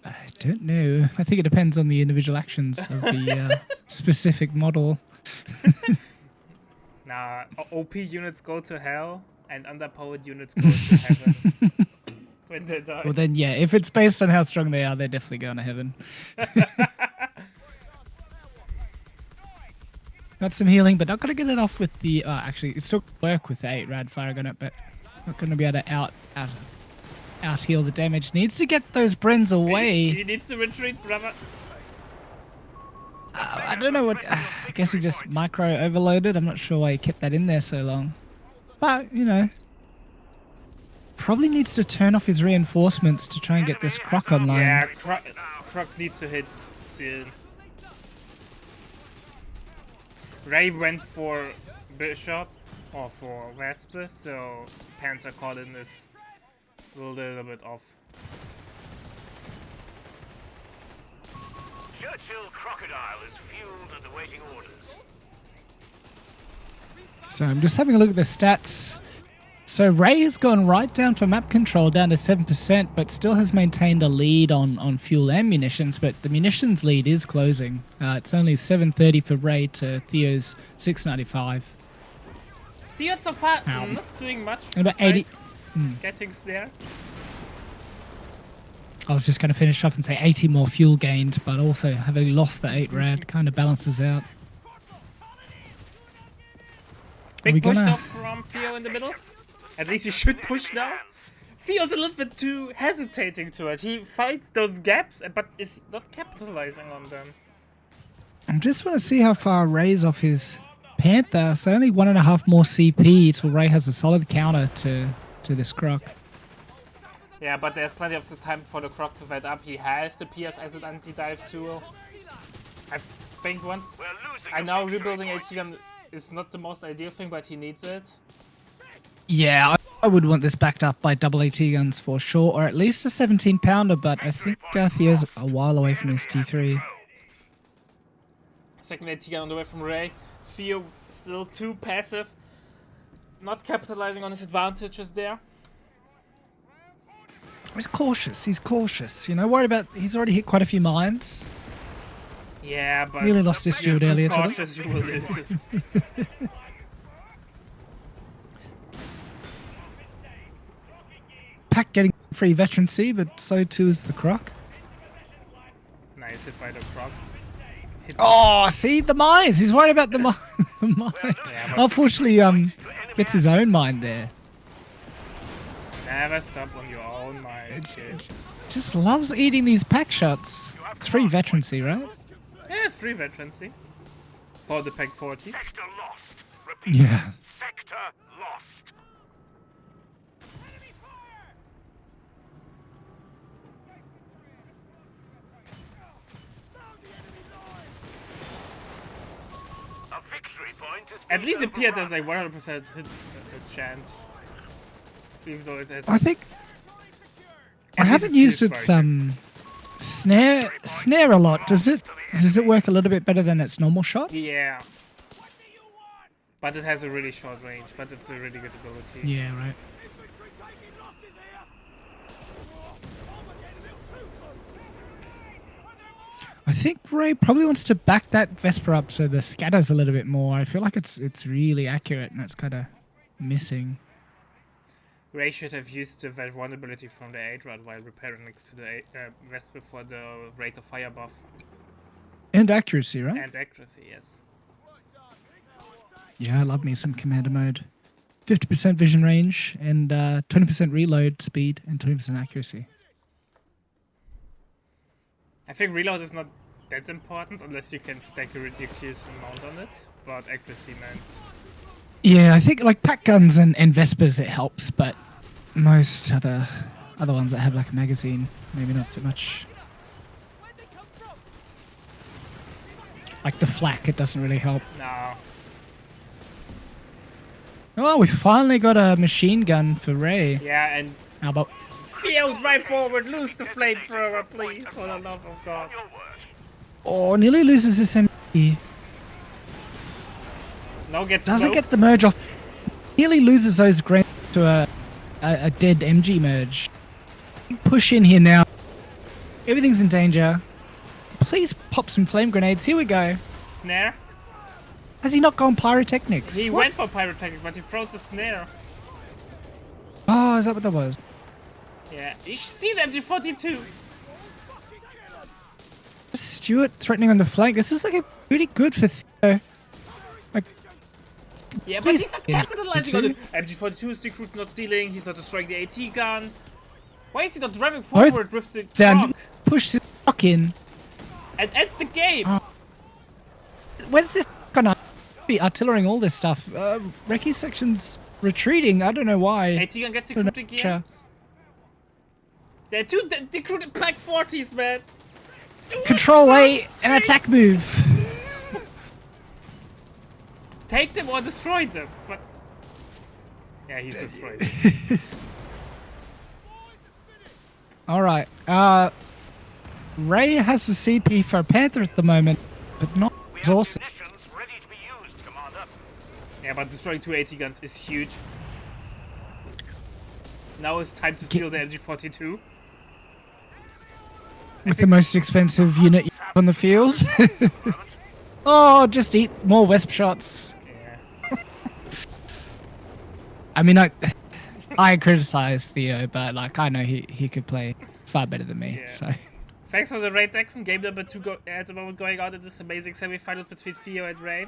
I don't know. I think it depends on the individual actions of the specific model. Nah, OP units go to hell and underpowered units go to heaven. When they die. Well then, yeah, if it's based on how strong they are, they're definitely going to heaven. Got some healing, but not going to get it off with the... actually, it still work with the 8-rad fire gun, but not going to be able to out heal the damage. Needs to get those Brens away. He needs to retreat, brother. I don't know what... I guess he just micro overloaded. I'm not sure why he kept that in there so long. But, probably needs to turn off his reinforcements to try and get this croc online. Yeah, Croc needs to hit soon. Ray went for Bishop or for Vesper, so Panther Colin is a little bit off. Churchill Crocodile is fueled and awaiting orders. So I'm just having a look at the stats. So Ray has gone right down for map control, down to 7%, but still has maintained a lead on fuel and munitions, but the munitions lead is closing. It's only 730 for Ray to Theo's 695. Stewart's so far Ow. not doing much. And about besides 80 Getting there. I was just going to finish off and say 80 more fuel gained, but also having lost the 8 rad kind of balances out. Big we push gonna- though from Theo in the middle. At least he should push now. Theo's a little bit too hesitating to it. He fights those gaps, but is not capitalizing on them. I just want to see how far Ray's off his Panther. So only 1.5 more CP till Ray has a solid counter to this Croc. Yeah, but there's plenty of the time for the Croc to vet up. He has the PF as an anti-dive tool. I think once... We're losing I a know victory rebuilding point. AT gun is not the most ideal thing, but he needs it. Yeah, I would want this backed up by double AT guns for sure, or at least a 17 pounder, but I think Theo's a while away from his T3. Second AT gun on the way from Ray. Theo still too passive. Not capitalizing on his advantages there. He's cautious, you know, worried about, he's already hit quite a few mines. Yeah, but... Nearly lost his you're steward too earlier today. cautious, you will lose it. Pack getting free veterancy, but so too is the Croc. Nice hit by the Croc. Hit Oh, see, the mines! He's worried about the, the mines. Yeah, but- Unfortunately, gets his own mine there. Never stop on your own mind, kids. Just loves eating these pack shots. It's free veterancy, right? Yeah, it's free veterancy. For the Pack 40. Sector lost. Repeat. Yeah. Sector lost. A victory point is At least it appeared overrun. as like 100% hit chance. Even though it has... I think I At least haven't it used feels its striking. snare a lot. Does it work a little bit better than its normal shot? Yeah. But it has a really short range, but it's a really good ability. Yeah, right. I think Ray probably wants to back that Vesper up so the scatter's a little bit more. I feel like it's really accurate and it's kind of missing. Ray should have used the vulnerability from the 8 rod while repairing next to the Vesper for the rate of fire buff. And accuracy, right? And accuracy, yes. Yeah, I love me some commander mode. 50% vision range and 20% reload speed and 20% accuracy. I think reload is not that important unless you can stack a ridiculous amount on it, but accuracy, man. Yeah, I think like pack guns and Vespers it helps, but most other ones that have like a magazine, maybe not so much. Like the flak, it doesn't really help. No. Oh, we finally got a machine gun for Ray. Yeah, and How about Theo, drive forward, lose the flamethrower, please, for the love of God. Your work. oh, nearly loses his MP. No, get Doesn't smoked. get the merge off. Nearly loses those grenades to a dead MG merge. Push in here now. Everything's in danger. Please pop some flame grenades. Here we go. Snare. Has he not gone pyrotechnics? He What? went for pyrotechnic, but he froze the snare. Oh, is that what that was? Yeah, you should see the MG42. Stuart threatening on the flank. This is like a pretty good for Theo. Like, Yeah, but Please, he's not yeah, capitalizing on you it. MG42 is Decruit not dealing, he's not destroying the AT gun. Why is he not driving Why is- forward with the down, Croc push this rock in. and end the game? Oh. Where's this gonna be artillerying all this stuff? Recce section's retreating. I don't know why. AT gun gets I don't know. Decruit again. There are two Decruited Pack 40s, man. Control A, an attack move. Take them or destroy them, but... Yeah, he's destroyed. All right. Ray has the CP for a Panther at the moment, but not We have exhausted. munitions ready to be used, Commander. Yeah, but destroying two AT guns is huge. Now it's time to steal the MG42. With the most expensive unit on the field. Oh, just eat more Wesp shots. Yeah. I mean, I criticize Theo, but like I know he could play far better than me. Yeah. So Thanks for the raid, Dexon. Game number 2 at the moment going on in this amazing semi-final between Theo and Ray.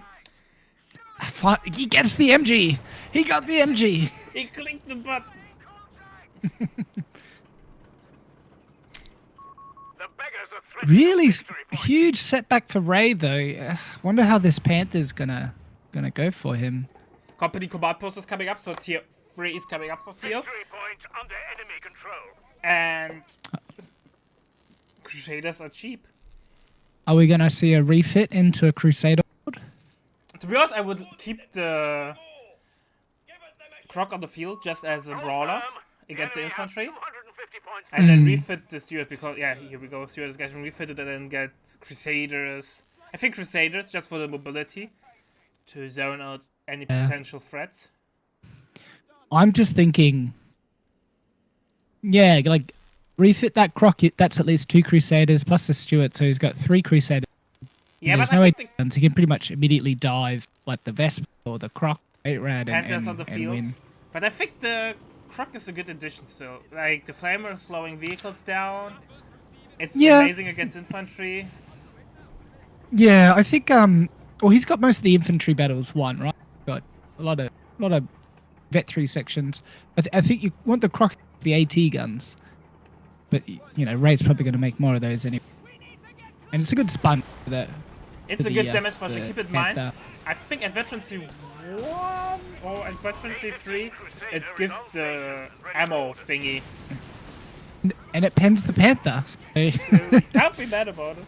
He gets the MG. He got the MG. He clicked the button. The beggars are threatening Really victory point. huge setback for Ray though. Wonder how this Panther's gonna go for him. Company command post is coming up, so tier 3 is coming up for Theo. Victory point under enemy control. And Crusaders are cheap. Are we gonna see a refit into a Crusader? To be honest, I would keep the Croc on the field just as a brawler against the infantry. 250 points. And then refit the Stuart because, yeah, here we go. Stuart is getting refitted and then get Crusaders. I think Crusaders just for the mobility to zone out any Yeah. potential threats. I'm just thinking, yeah, like refit that Croc. That's at least 2 Crusaders plus the Stuart, so he's got 3 Crusaders. Yeah, There's but no I way think he can pretty much immediately dive like the Vespa or the Croc, 8 Rad, Panthers on the and field. win. But I think the Croc is a good addition still. Like, the Flamer is slowing vehicles down. It's Yeah. amazing against infantry. Yeah, I think well, he's got most of the infantry battles won, right? Got a lot of Vet 3 sections. I think you want the Croc, the AT guns, but you know Ray's probably going to make more of those anyway. And it's a good spun for that. It's for a the, good damage, but the keep in mind, Panther. I think at Veterancy 1 or at Veterancy 3, it gives the ammo thingy. And it pens the Panther. So Can't be mad about it.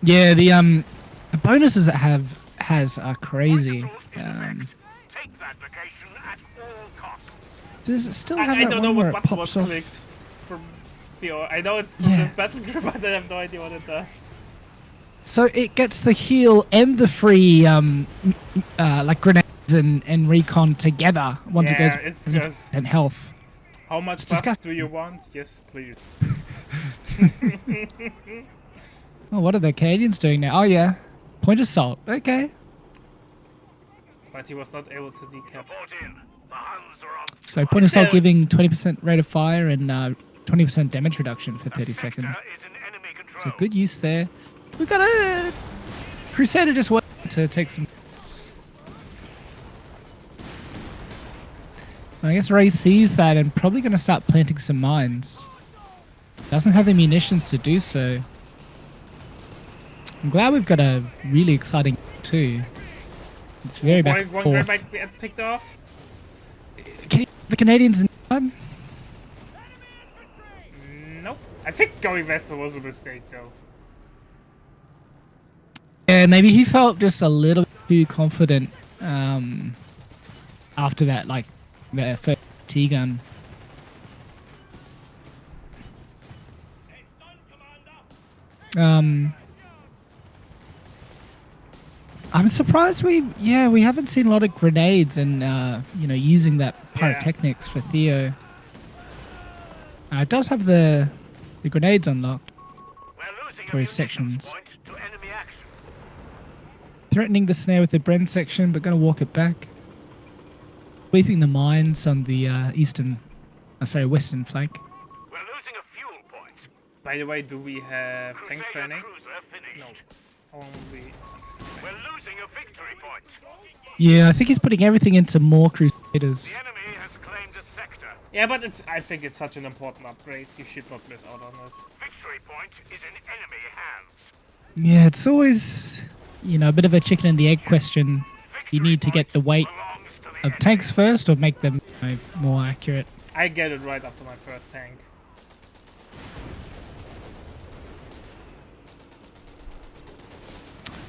yeah, the bonuses it has are crazy. Take that location at all costs. Does it still have I that don't know one where what it button was pops off? clicked from Theo. I know it's from Yeah. this battle group, but I have no idea what it does. So it gets the heal and the free like grenades and recon together once Yeah, it it's goes just- and health. How much It's buff disgusting. do you want? Yes, please. Oh, what are the Canadians doing now? Oh yeah, point assault. Okay. But he was not able to decap. Report in. The Huns are on. So point assault So- giving 20% rate of fire and 20% damage reduction for 30 seconds. Sector is in enemy control. So good use there. We got a Crusader just waiting to take some. I guess Ray sees that and probably going to start planting some mines. Doesn't have the munitions to do so. I'm glad we've got a really exciting too. It's very back and One forth. might be picked off. The Canadians in time? Nope. I think going Vespa was a mistake, though. Yeah, maybe he felt just a little too confident after that, like the first T-gun. I'm surprised we haven't seen a lot of grenades and using that pyrotechnics for Theo. It does have the grenades unlocked. We're losing a For his munitions sections. point to enemy action. Threatening the snare with the Bren section, but going to walk it back. Sweeping the mines on the western flank. We're losing a fuel point. By the way, do we have tank Crusader training? cruiser finished. No. Only. We're losing a victory point. Yeah, I think he's putting everything into more Crusaders. The enemy has claimed a sector. Yeah, but I think it's such an important upgrade. You should not miss out on it. Victory point is in enemy hands. Yeah, it's always, a bit of a chicken and the egg question. You need to get the weight Belongs to the of enemy. tanks first or make them more accurate. I get it right after my first tank.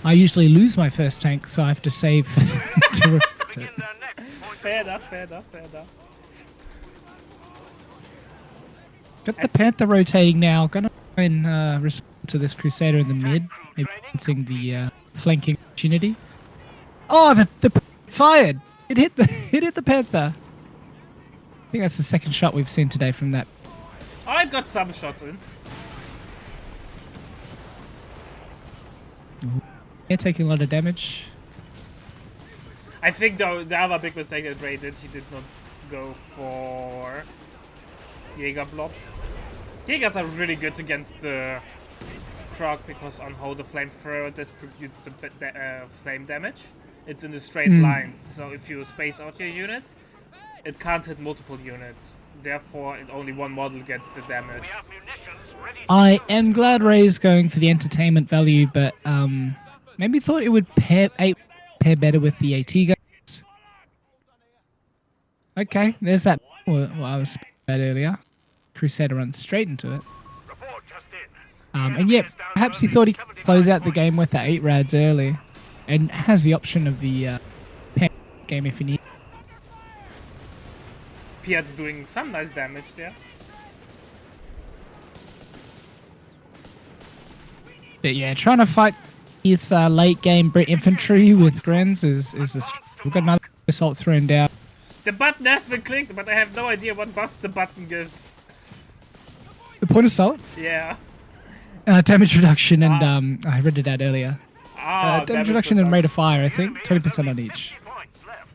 I usually lose my first tank, so I have to save to replace it. Begin their next point Fair enough, fair enough, fair enough. Got the Panther rotating now. Gonna try and respond to this Crusader in the mid, maybe balancing the flanking opportunity. Oh, the fired! It hit the Panther. I think that's the second shot we've seen today from that. I got some shots in. Yeah, taking a lot of damage. I think though the other big mistake that Ray did, he did not go for Jäger blob. Jägers are really good against the proc because on how the flamethrower distributes the flame damage. It's in a straight line, so if you space out your units, it can't hit multiple units. Therefore, only one model gets the damage. We have munitions ready to I am glad Ray's going for the entertainment value, but maybe thought it would pair better with the AT guns. Okay, there's that. What I was speaking about earlier. Crusader runs straight into it. report just in. And yeah, perhaps he thought he could close out the game with the 8 rads early, and has the option of the game if he needs. Piat's doing some nice damage there. But yeah, trying to fight his late game Brit infantry with Grens is the. We've got another assault thrown down. The button has been clicked, but I have no idea what buffs the button gives. The point assault, Yeah. damage reduction, and I read it out earlier. Ah, Damage reduction and rate of fire, I think, 20% on each. 50 points left.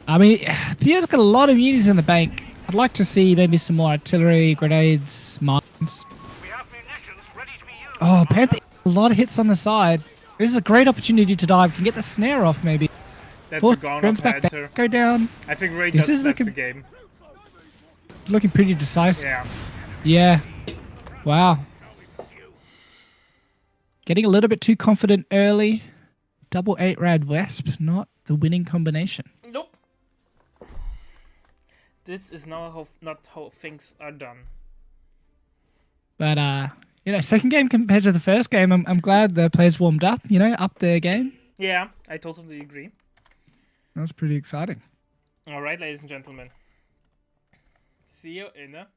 I mean, Theo's got a lot of unis in the bank. I'd like to see maybe some more artillery, grenades, mines. We have munitions ready to be used. Oh, Panther, a lot of hits on the side. This is a great opportunity to dive. Can get the snare off, maybe. That's Force a gone Grens off back Panther. down, go down. I think Ray This just is left looking- the game. Looking pretty decisive. Yeah. Yeah. Wow. Getting a little bit too confident early. Double 8 rad Wesp, not the winning combination. Nope. This is not how things are done. But second game compared to the first game, I'm glad the players warmed up, up their game. Yeah, I totally agree. That's pretty exciting. All right, ladies and gentlemen. See you in a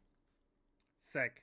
sec.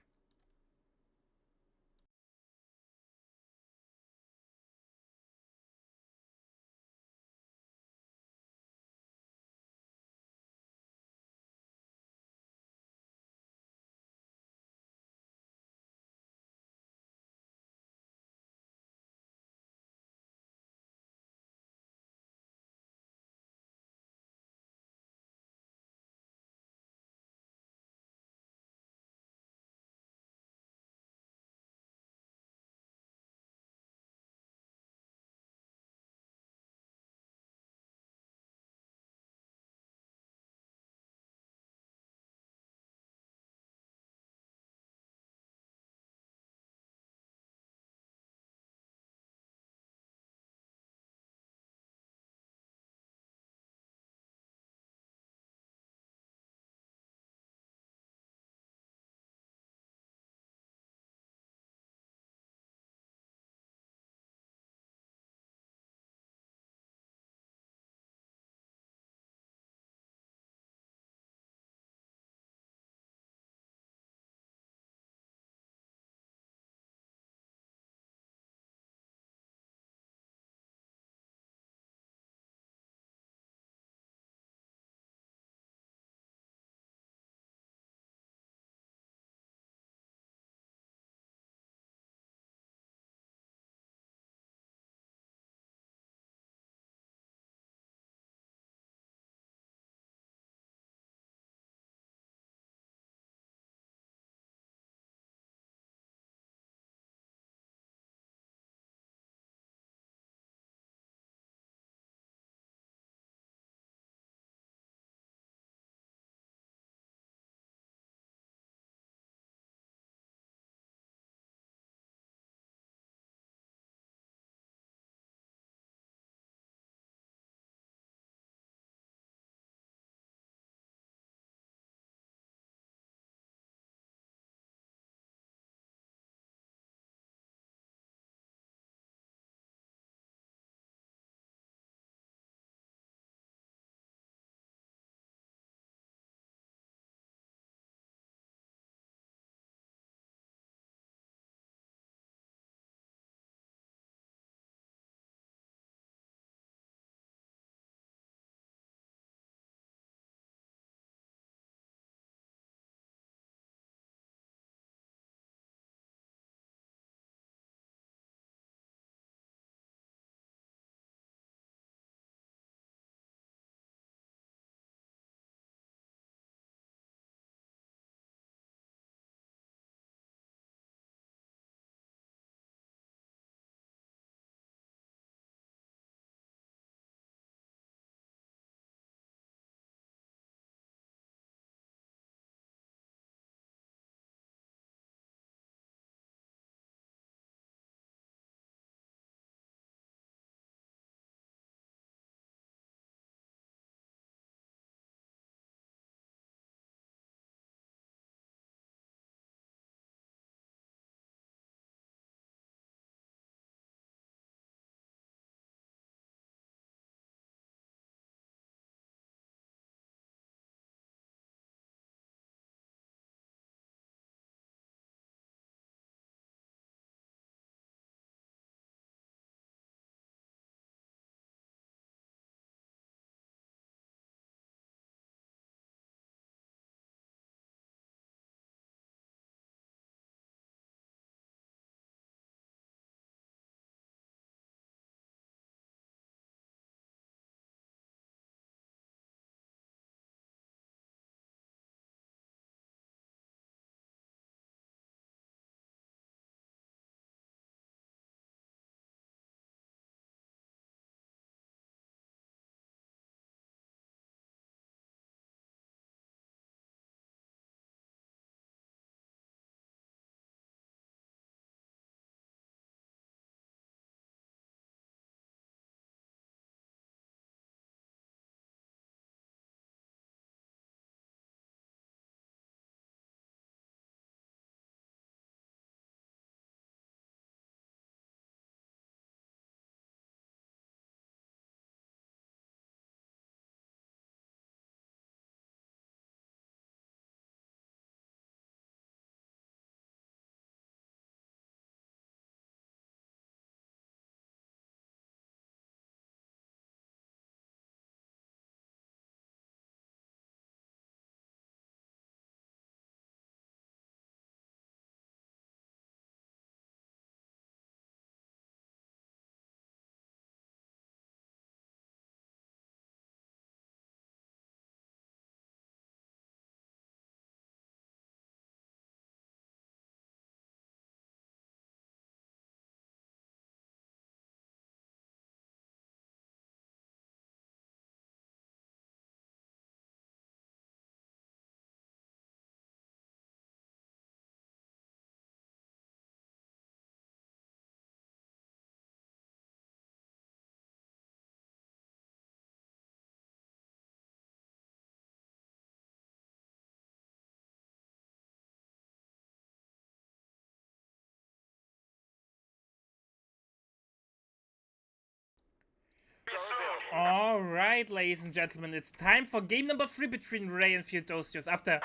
All right, ladies and gentlemen, it's time for game number 3 between Ray and Theodosius. After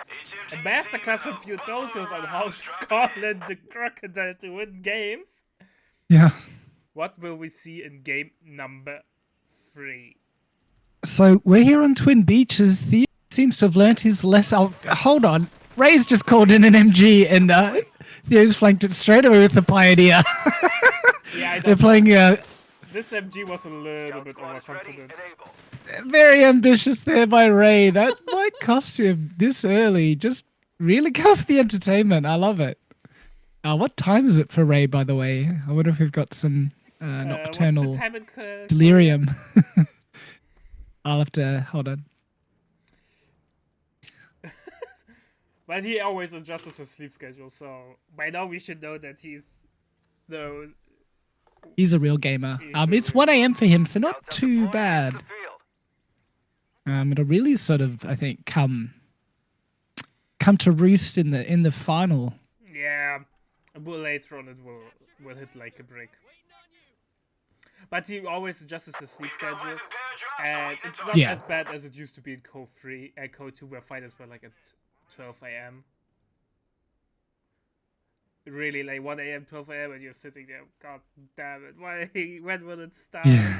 a masterclass from Theodosius on how to call in the crocodile to win games, Yeah. what will we see in game number 3? So we're here on Twin Beaches. Theo seems to have learnt his lesson. Oh, hold on. Ray's just called in an MG and Theo's flanked it straight away with the Pioneer. Yeah, I They're don't playing This MG was a little bit overconfident. very ambitious there by Ray. That might cost him this early. Just really go for the entertainment. I love it. What time is it for Ray, by the way? I wonder if we've got some nocturnal What's the time in delirium. I'll have to hold on. But he always adjusts his sleep schedule, so by now we should know that he's He's a real gamer. He's It's a 1 a.m. for him, so not too bad. It'll really sort of, I think, come to roost in the final. yeah. But later on it will hit like a brick. But he always adjusts his sleep schedule, and it's not Yeah. as bad as it used to be in Code 3 and Code 2, where fighters were like at 12 a.m. Really, like 1 a.m., 12 a.m., and you're sitting there. God damn it! When will it start? Yeah.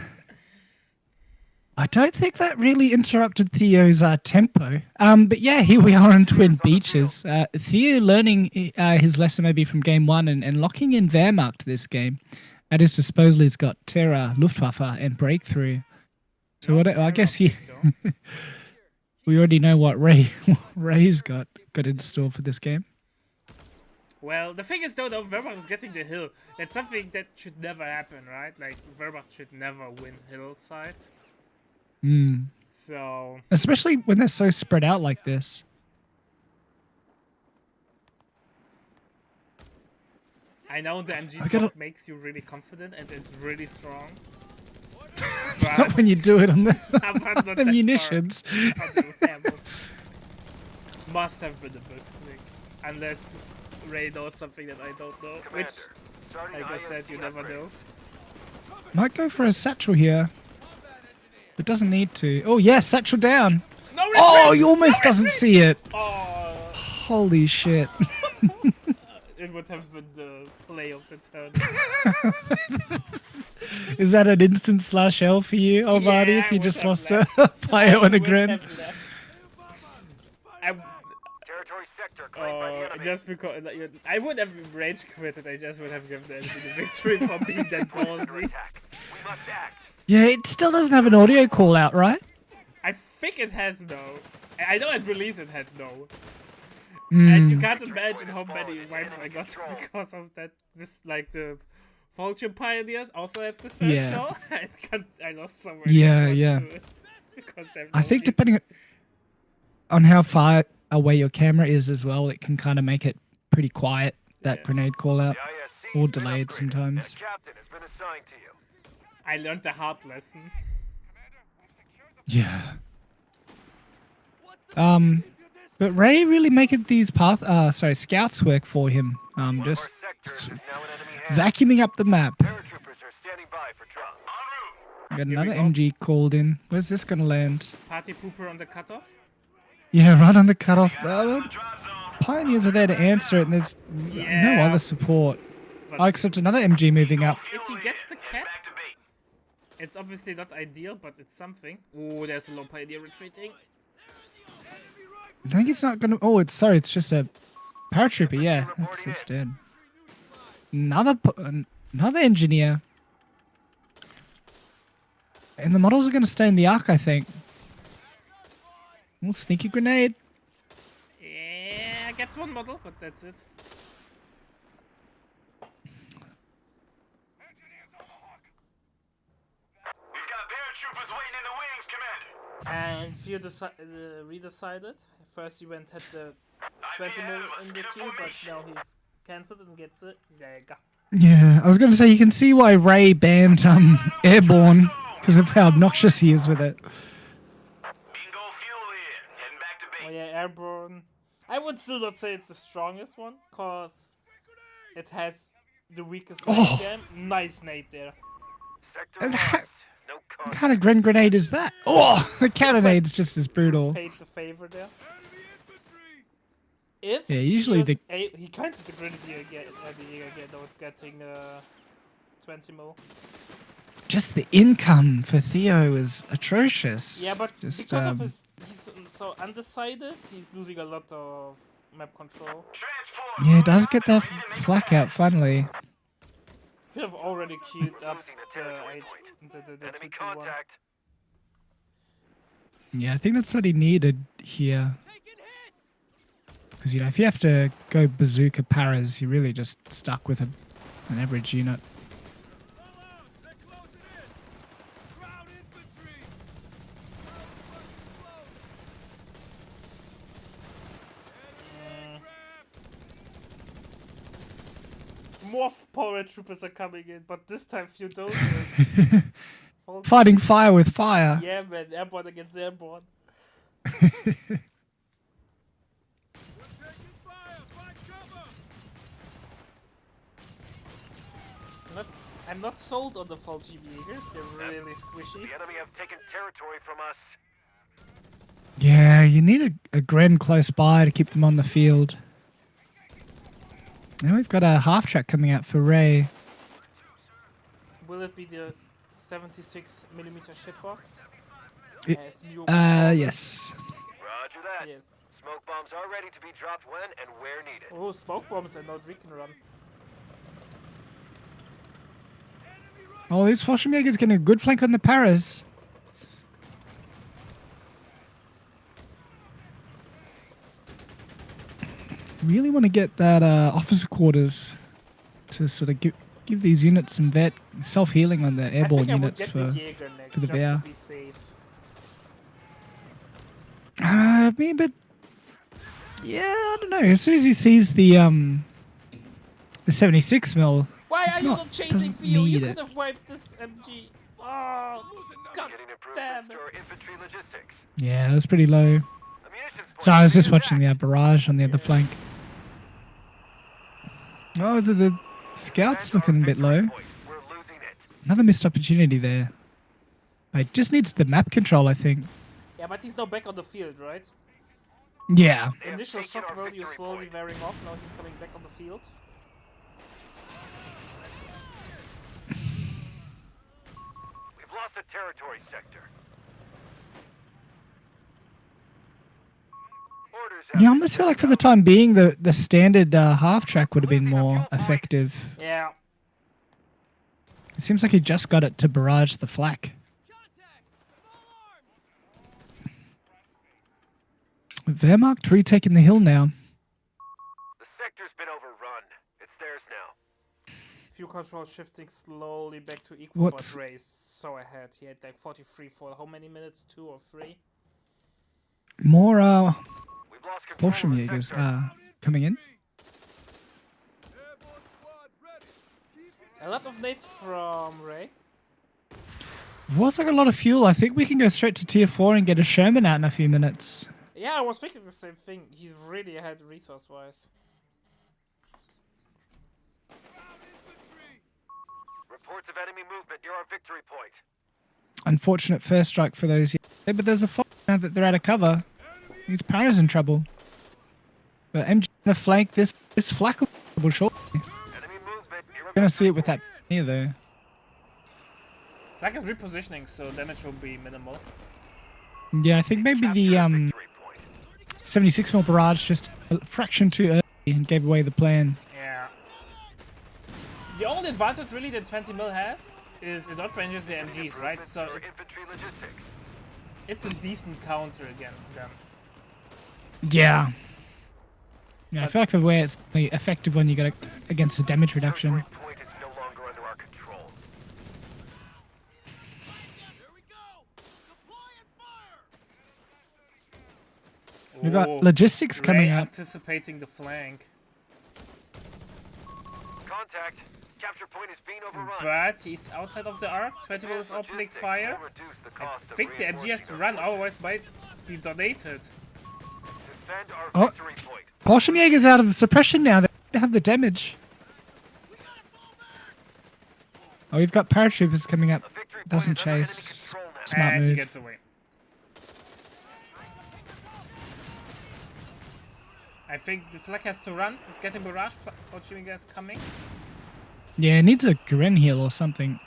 I don't think that really interrupted Theo's tempo. But yeah, here we are on Twin Beaches. Theo learning his lesson maybe from game 1 and locking in Wehrmacht this game. At his disposal, he's got Terra, Luftwaffe, and Breakthrough. So what? I guess we already know what Ray's got in store for this game. Well, the thing is though, Wehrmacht is getting the hill. That's something that should never happen, right? Like, Wehrmacht should never win hillside. So... Especially when they're so spread out like this. I know the MG gotta- drop makes you really confident and it's really strong. Not when you do it on the I'm not that the munitions. Must have been the best thing. Unless Ray knows something that I don't know. Which, like I said, you never know. Might go for a satchel here. But doesn't need to. Oh, yeah, satchel down. No retreat! Oh, he almost doesn't see it. Oh, Holy shit. it would have been the play of the turn. Is that an instant /L for you, Alvadi, Yeah, if you I just would lost have a Pio and a Would Grin? have left. Territory sector claimed by the enemy. Just because I would have rage quitted, I just would have given the enemy the victory for being that Under ballsy. attack. We must act. Yeah, it still doesn't have an audio call out, right? I think it has no. I know at release it had no. And you can't imagine how many wipes I got because of that. Just like the Vulture Pioneers also have the search Yeah. show. I lost so much. Yeah, because yeah. of it. Because they have I no think music. depending on how far away your camera is as well, it can kind of make it pretty quiet, that Yeah. grenade call out. The ISC Or has been delayed upgraded, sometimes. and a captain has been assigned to you. I learned the hard lesson. Yeah. But Ray really making these scouts work for him. One of Just our sectors is now in enemy hands. vacuuming up the map. Paratroopers are standing by for drop. En route. Got we another go. MG called in. Where's this gonna land? Party pooper on the cutoff. Yeah, right on the cutoff. Drop zone. Pioneers are there to answer it, and there's no Yeah. other support. But Oh, except another MG moving up. if he gets the cap, Back to bait. it's obviously not ideal, but it's something. Oh, there's a low pioneer retreating. I think it's not gonna. Oh, it's just a paratrooper. Yeah, it's dead. Another engineer. And the models are gonna stay in the arc, I think. Little sneaky grenade. Yeah, gets one model, but that's it. We've got paratroopers waiting in the wings, Commander. And Fear redecided. First he went had the 20 mil in the queue, but now he's cancelled and gets it. Jäger. Yeah, I was gonna say you can see why Ray banned Airborne because of how obnoxious he is with it. Bingo fuel in. Heading back to Oh bait. yeah, airborne. I would still not say it's the strongest one, cause it has the weakest Oh. game. Nice nade there. Sector And lost. ha- No What contact. kind of Gren grenade is that? Oh, the cannonade's just as brutal. Paid the favor there. If Yeah, usually he kinds of the grenadier again, though it's getting 20 mil. Just the income for Theo is atrocious. Yeah, but just, because of he's so undecided, he's losing a lot of map control. Transport. Yeah, he does get that flak out finally. Could have already queued up Losing the the territory H, point. the Enemy 2-2-1. contact. Yeah, I think that's what he needed here. Because, you know, if you have to go bazooka paras, you're really just stuck with an average unit. More power troopers are coming in, but this time Theodosius. Fighting fire with fire. Yeah, man, airborne against airborne. I'm not sold on the full GB Eagers, they're really squishy. The enemy have taken territory from us. Yeah, you need a Gren close by to keep them on the field. Now we've got a half track coming out for Ray. Will it be the 76mm shitbox? It- As Mew calls it? Yes. Roger that. Yes. Smoke bombs are ready to be dropped when and where needed. Oh, smoke bombs and not recon run. Oh, this Foshamieger's getting a good flank on the paras. Really want to get that officer quarters to sort of give these units some self-healing on the airborne I units think I would for... get the Jaeger next, for the just VR. to be safe. I mean, but yeah, I don't know. As soon as he sees the 76 mil, Why It's are you not- not chasing doesn't Theo? You need could it. have wiped this MG. Oh, god Getting damn improvements to our it. infantry logistics. yeah, that's pretty low. A munitions point So I was is just being watching the attacked. barrage on the other Yeah. flank. Oh, the scout's Defend our looking a bit victory low. point. We're losing it. Another missed opportunity there. It just needs the map control, I think. Yeah, but he's now back on the field, right? Yeah. They have Initial taken shock our value victory slowly point. wearing off. Now he's coming back on the field. We've lost a territory sector. Orders have Yeah, I been almost feel sent like for the out. time being, the standard half track would have been Losing a more fuel point. effective. Yeah. It seems like he just got it to barrage the flak. Wehrmacht retaking the hill now. The sector's been overrun. It's theirs now. Fuel control shifting slowly back to equal, What's- but Ray's so ahead. He had like 43 for how many minutes? 2 or 3? More We've lost control of the Fallschirmjägers sector. coming in. A lot of nades from Ray. We've also got a lot of fuel. I think we can go straight to tier 4 and get a Sherman out in a few minutes. Yeah, I was thinking the same thing. He's really ahead resource-wise. Reports of enemy movement near our victory point. Unfortunate first strike for those. Yeah, but there's a fight now that they're out of cover. These Paras in trouble. But MG on the flank, this flak will be trouble short. Enemy movement near our Gonna see it victory with that point. near though. Flag is repositioning, so damage will be minimal. Yeah, I think maybe Capture the a victory point. 76 mil barrage just a fraction too early and gave away the plan. Yeah. The only advantage really that 20 mil has is it outranges the Getting MGs, right? improvements So to our infantry logistics. it's a decent counter against them. Yeah. Yeah, I feel like the way it's only effective when you got against the damage reduction. Territory point is no longer under our control. We've got Oh, logistics coming Ray up. anticipating the flank. Contact. Capture point is being overrun. But he's outside of the arc. 20 mil is Advanced opening logistics fire. will reduce the I cost of think the MG has to reinforcing run, our otherwise might be donated. Defend our Oh. victory point. Fallschirmjäger's out of suppression now. They have the damage. Oh, we've got paratroopers coming up. A victory doesn't point is under enemy chase. control now. Smart and he move. gets away. I think the flag has to run. It's getting barrage. Fortunately, guys coming. Yeah, it needs a Gren heal or something.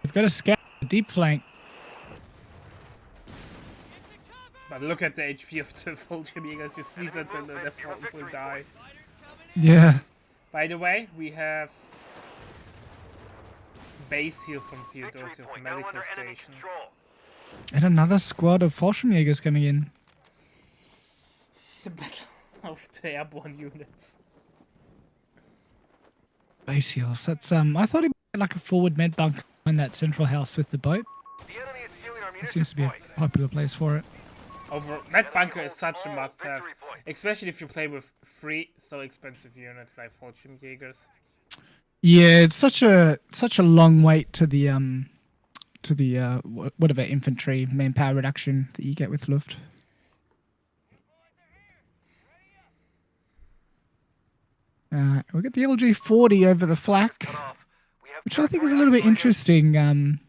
We've got a scout, a deep flank. But look at the HP of the Vulture guys. You see that the front will die. Yeah. By the way, we have base heal from Victory Theodosius point now medical under enemy station. control. And another squad of Fallschirmjägers coming in. The battle of the airborne units. Base heals. That's I thought he'd be like a forward med bunk in that central house with the boat. The enemy is stealing our It munitions seems to be a point. popular place for it. Over Med Bunker is such a All must-have, victory points. especially if you play with 3 so expensive units like Fallschirmjägers. Yeah, it's such a long wait to the whatever infantry manpower reduction that you get with Luft. We got the LG-40 over the flak, Cut off. We have which I think is a territory little bit occupied. interesting.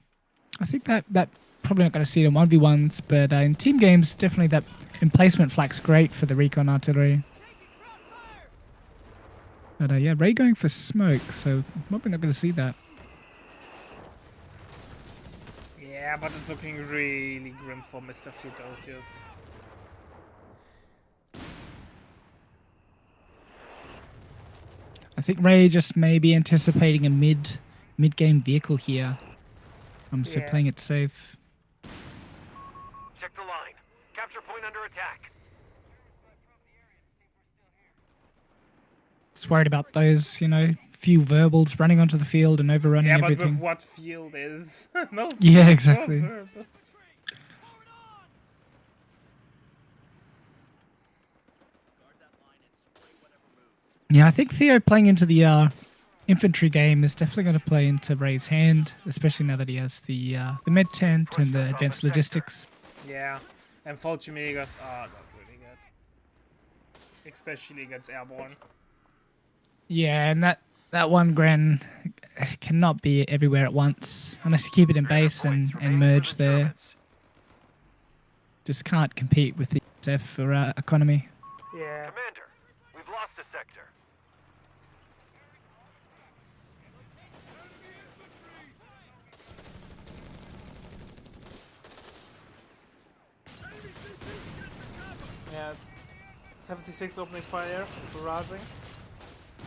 I think that probably not going to see it in 1v1s, but in team games, definitely that emplacement flak's great for the recon artillery. But yeah, Ray going for smoke, so probably not going to see that. Yeah, but it's looking really grim for Mr. Theodosius. I think Ray just may be anticipating a mid-game vehicle here. So Yeah. playing it safe. Check the line. Capture point under attack. Just worried about those, few verbals running onto the field and overrunning Yeah, but everything. with what field is? No Yeah, field, no exactly. verbals. Yeah, I think Theo playing into the infantry game is definitely going to play into Ray's hand, especially now that he has the med tent and the advanced logistics. Yeah, and Fallschirmjägers are not really good. Especially against airborne. Yeah, and that one Gren cannot be everywhere at once unless you keep it in base and merge there. Just can't compete with the SF for economy. Yeah. Commander, we've lost a sector. Yeah. 76 opening fire, barraging.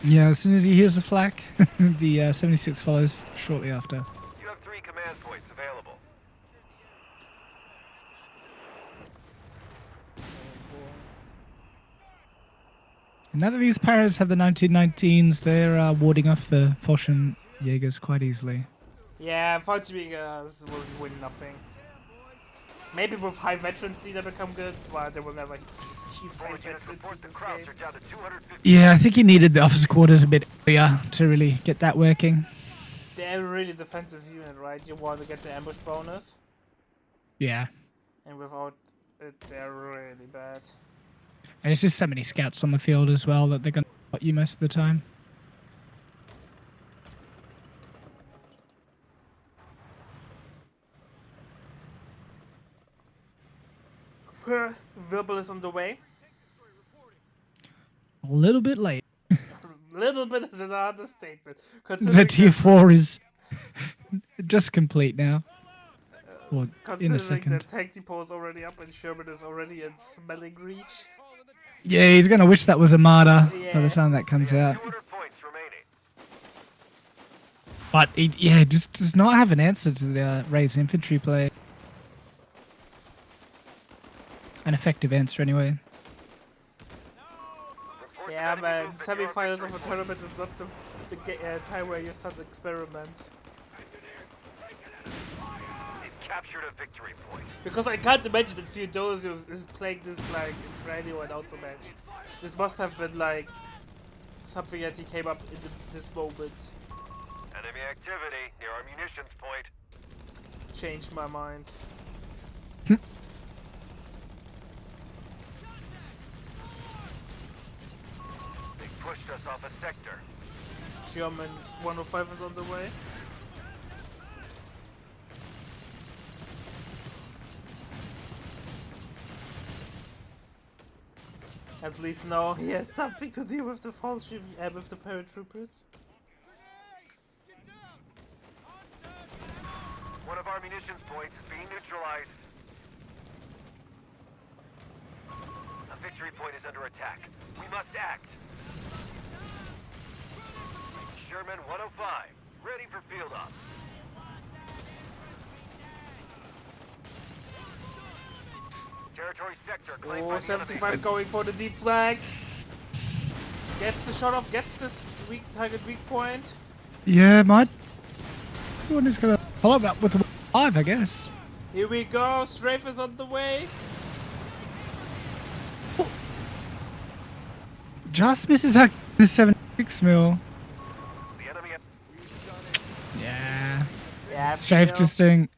Yeah, as soon as he hears the flak, the 76 follows shortly after. You have 3 command points available. Now that these paras have the 1919s, they're warding off the Fallschirm Jaegers quite easily. Yeah, Fallschirmjägers will win nothing. Maybe with high veterancy they become good, but they will never achieve high Forward units veterancy report the this Krauts game. are down to 250. Yeah, I think he needed the officer quarters a bit earlier to really get that working. They're a really defensive unit, right? You want to get the ambush bonus, Yeah. and without it, they're really bad. And it's just so many scouts on the field as well that they're going to spot you most of the time. First, Verbal is on the way. A little bit late. Little bit is an understatement. The Considering tier 4 is just complete now. Or in a considering the second. tank depot is already up and Sherman is already in smelling reach. Yeah, he's going to wish that was a martyr by Yeah. the time that comes We have out. 200 points remaining. But he just does not have an answer to the Ray's infantry play. An effective answer, anyway. Report Yeah, enemy man, movement near our semi-finals of victory a point. tournament is not the time where you start experiments. They've captured a victory point. Because I can't imagine that Theodosius is playing this like in training or an auto match. This must have been like something that he came up in this moment. Enemy activity near our munitions point. Changed my mind. They pushed us off a sector. German 105 is on the way. At least now he has something to do with the Fallschirm, with the paratroopers. One of our munitions points is being neutralized. A victory point is under attack. We must act. Sherman 105, ready for field ops. Territory sector claimed Oh, by the enemy. 75 going for the deep flank. Gets the shot off, gets this weak target weak point. Yeah, might. One is gonna follow up with a 5, I guess. Here we go, Strafe is on the way. Just misses her the 76 mil. The enemy. Yeah. Yeah, Strafe Theo. just doing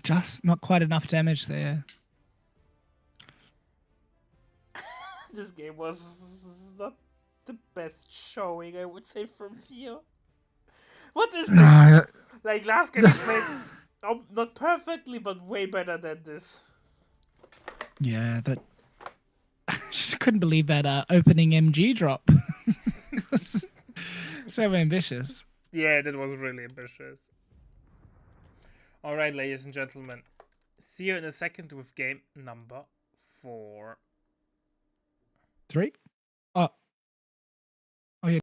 just not quite enough damage there. This game was not the best showing, I would say, from Theo. What is this? No, Like last game he played not perfectly, but way better than this. yeah, that. Just couldn't believe that opening MG drop. It was so ambitious. Yeah, that was really ambitious. Alright, ladies and gentlemen. See you in a second with game number 4. 3? Oh. Oh, yeah.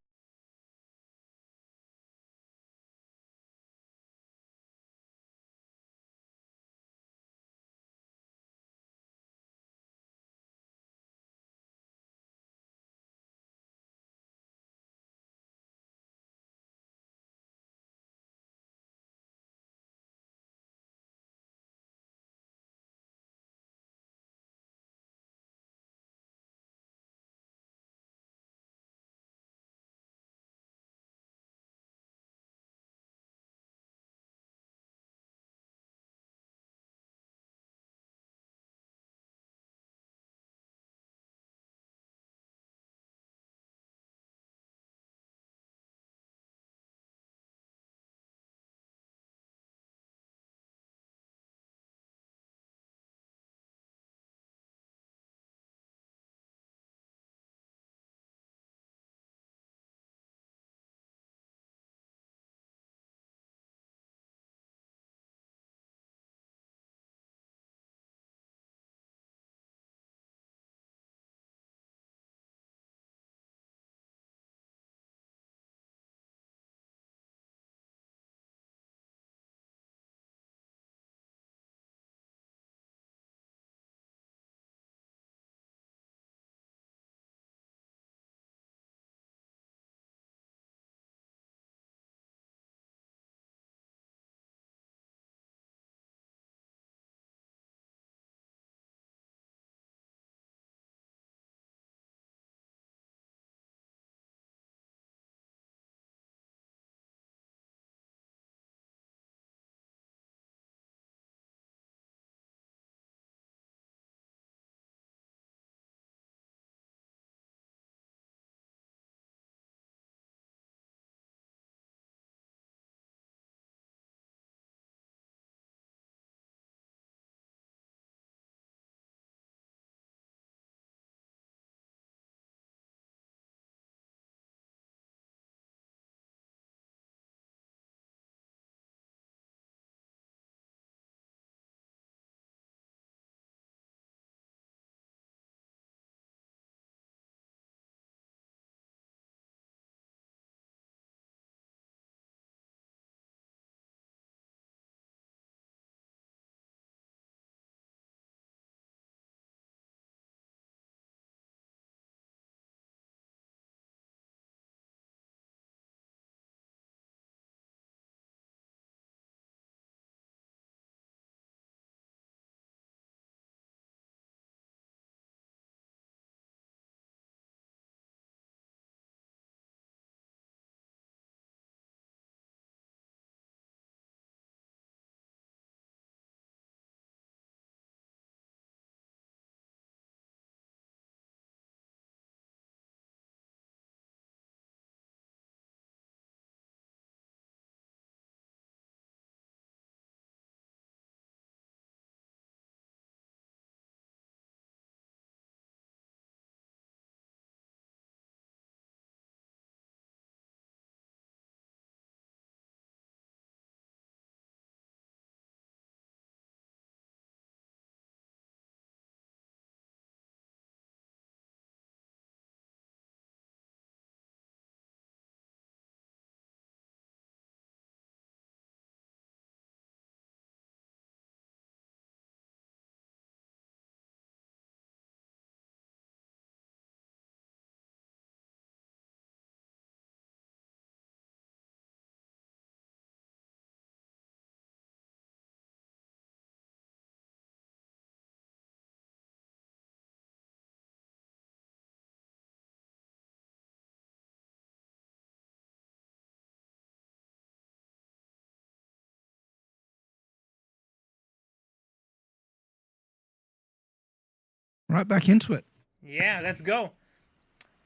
Right back into it. Yeah, let's go.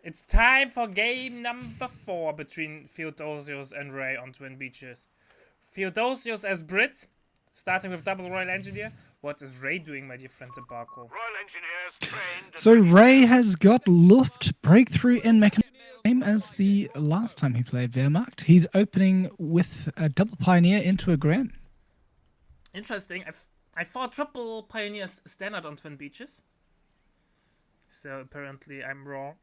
It's time for game number 4 between Theodosius and Ray on Twin Beaches. Theodosius as Brit, starting with double Royal Engineer. What is Ray doing, my dear friend Debacle? Royal Engineers trained and So ready to Ray has got Luft breakthrough in mechanism, same as the last time he played Wehrmacht. He's opening with a double Pioneer into a Gren. Interesting. I fought triple Pioneers standard on Twin Beaches. So apparently I'm wrong.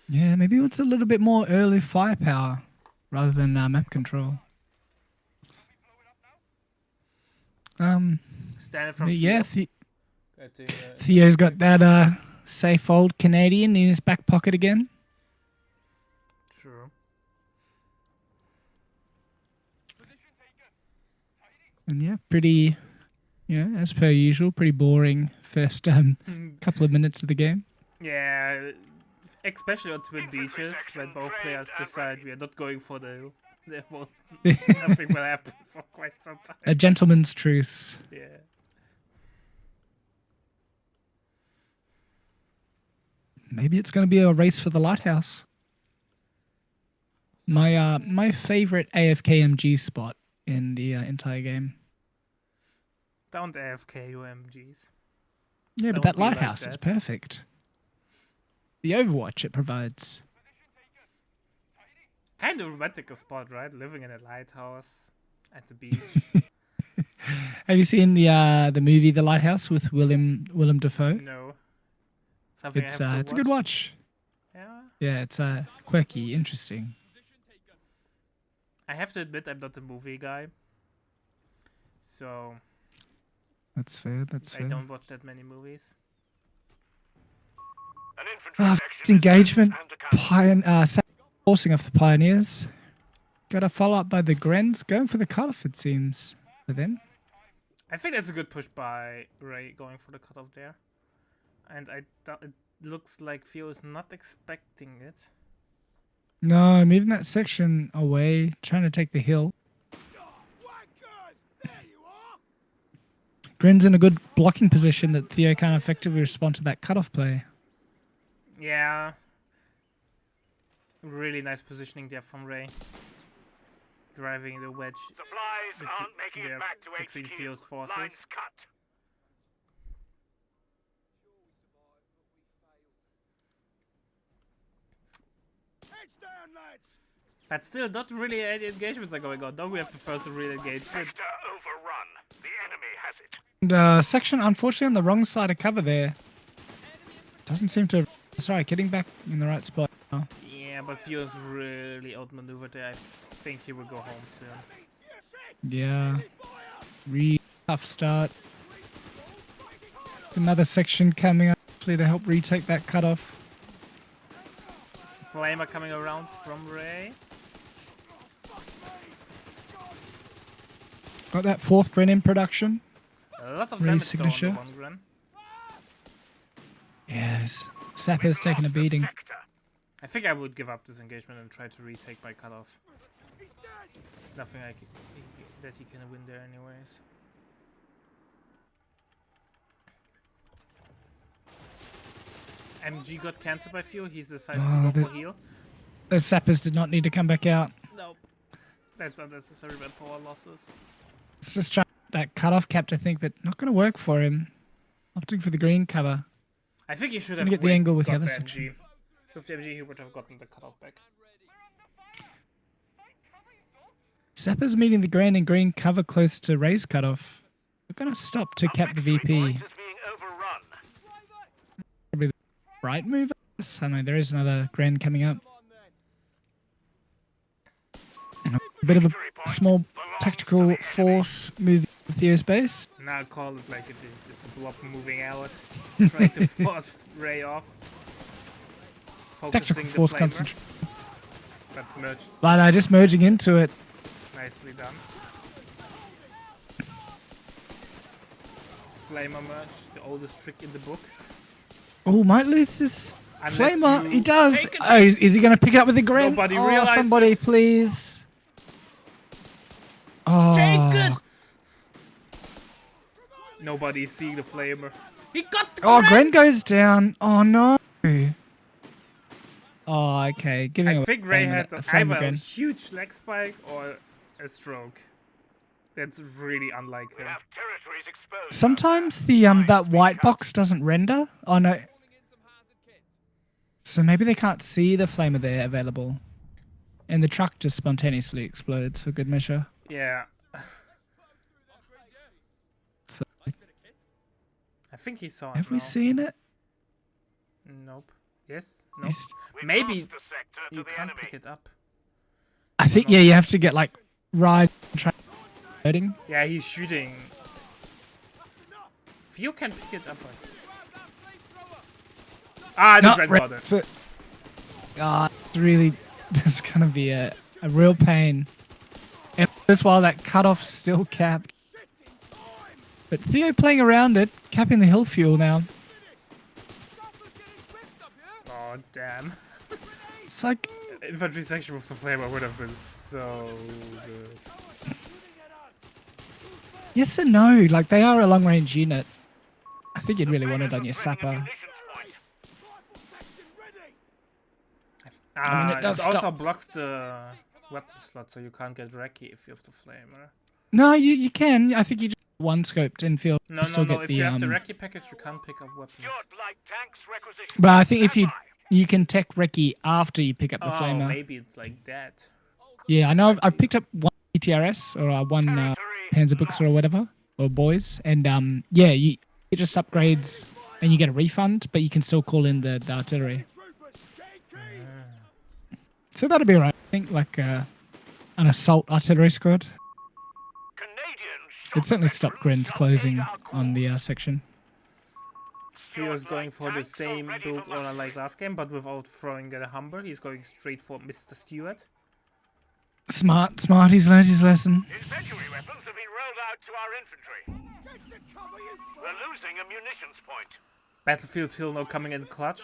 Yeah, maybe it's a little bit more early firepower rather than map control. Standard from But yeah, Theo. Theo's got that safe old Canadian in his back pocket again. True. And yeah, pretty, yeah, as per usual, pretty boring first couple of minutes of the game. Yeah, especially on Twin Beaches, when both players decide we are not going for the hill. There won't, nothing will happen for quite some time. A gentleman's truce. Yeah. Maybe it's going to be a race for the lighthouse. My favorite AFKMG spot in the entire game. Don't AFK UMGs. Yeah, but Don't that be like lighthouse is that. perfect. The Overwatch it provides. Kind of romantic a spot, right? Living in a lighthouse at the beach. Have you seen the movie The Lighthouse with Willem Dafoe? No. Something It's I have to it's a good watch. Yeah. Yeah, it's quirky, interesting. I have to admit I'm not a movie guy. So That's fair. That's I fair. don't watch that many movies. an infantry Ah, section it's engagement. is and Forcing off the Pioneers. Got a follow up by the Grens. Going for the cutoff, it seems, for them. I think that's a good push by Ray going for the cutoff there. And it looks like Theo is not expecting it. No, moving that section away, trying to take the hill. Gren's in a good blocking position that Theo can't effectively respond to that cutoff play. Yeah. Really nice positioning there from Ray. Driving the wedge supplies aren't making there it back to between HQ. Theo's forces. Lines cut. But still, not really any engagements are going on. Now we have the first real engagement. Sector overrun. The enemy has it. And section, unfortunately, on the wrong side of cover there. Doesn't seem to. Sorry, getting back in the right spot now. Yeah, but Theo's really outmaneuvered there. I think he will go home soon. Yeah. Really tough start. Another section coming up, hopefully to help retake that cutoff. Flamer coming around from Ray. Got that fourth Gren in production. A lot of Ray's damage though on signature. the one Gren. Yes. Sapper's taking a beating. Sector. I think I would give up this engagement and try to retake my cutoff. Nothing that he can win there anyways. MG got cancelled by Theo. He's decided Oh, to go the- for heal. The Sappers did not need to come back out. Nope. That's unnecessary bad power losses. It's just trying that cutoff capped, I think, but not going to work for him. Opting for the green cover. I think he should Gonna have get the angle with the got other the section. MG. With the MG, he would have gotten the cutoff back. Sappers meeting the Gren in green cover close to Ray's cutoff. We're going to stop to cap the Victory VP. point is being overrun. Probably the right move. I know there is another Gren coming up. A bit of a Victory point small belongs to tactical the force move with Theo's base. Now call it like it is. It's a blob moving out. Trying to force Ray off. Tactical Focusing the force flamer, concentration. but merged. But just merging into it. Nicely done. Flamer merge, the oldest trick in the book. Oh, might lose this Unless Flamer. you He does. take it. Oh, is he going to pick it up with the Gren? Nobody oh, realized somebody, it. please. Oh, Take it! Nobody's seeing the flamer. He got the Oh, Gren! Gren goes down. Oh no. Oh, okay. Giving I away think Ray flame had a flame either a again. huge leg spike or a stroke. That's really unlike We him. have territories exposed. out Sometimes there. the Mines that being white cut. box doesn't render. Oh no. So maybe they can't see the flamer there available. And the truck just spontaneously explodes for good measure. Yeah. So I think he saw it have we now. seen it? Nope. Yes? Nope. He's- We've Maybe lost the sector to you the can't enemy. pick it up. I think yeah, you have to get like ride trading. Yeah, he's shooting. Theo can pick it up. Ah, the Gren got it. It's it's really it's gonna be a real pain. And this while that cutoff still capped. But Theo playing around it, capping the hill fuel now. Oh, damn. It's like Infantry section with the flamer would have been so good. yes and no, like they are a long range unit. I think you'd really want it on your sapper. Munitions point. Ah, mean, it does also stop- blocks the weapon slot, so you can't get Reki if you have the flamer. No, you can. I think you just one scoped and feel No, still no, no. get If the you have the Reki package, you can't pick up weapons. Stuart light tanks requisitioned. But I think if you Standby. you can tech Reki after you pick up the Oh, flamer. maybe it's like that. Yeah, I know. I've picked up one ETRS or one Territory Panzerbuchs or whatever, or boys, and yeah, it just upgrades and you get a refund, but you can still call in the artillery. So that'll be right. I think like an assault artillery squad. Canadians It certainly stopped Gren's closing shot on the section. Theo's going for the same build order like last game, but without throwing the Humber. He's going straight for Mr. Stewart. Smart. He's learned his lesson. Incendiary weapons have been rolled out to our infantry. We're losing a munitions point. Battlefield Hill now coming in clutch.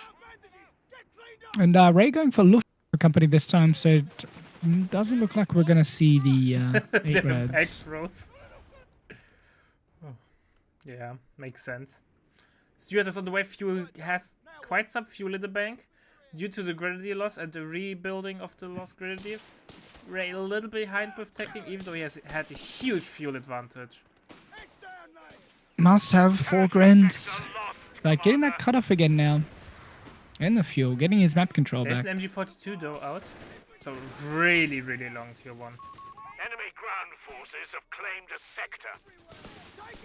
And Ray going for Luftwaffe company this time, so it doesn't look like we're gonna see the 8 The impact rads. throws. Oh. Yeah, makes sense. Stewart is on the way. Fuel has quite some fuel in the bank. Due to the grenadier loss and the rebuilding of the lost grenadier, Ray a little behind with technique, even though he has had a huge fuel advantage. Must have 4 Grens. Lost. Like getting that cut off again now. And the fuel, getting his map control There's back. an MG42 though out. So really, really long tier 1. Enemy ground forces have claimed a sector.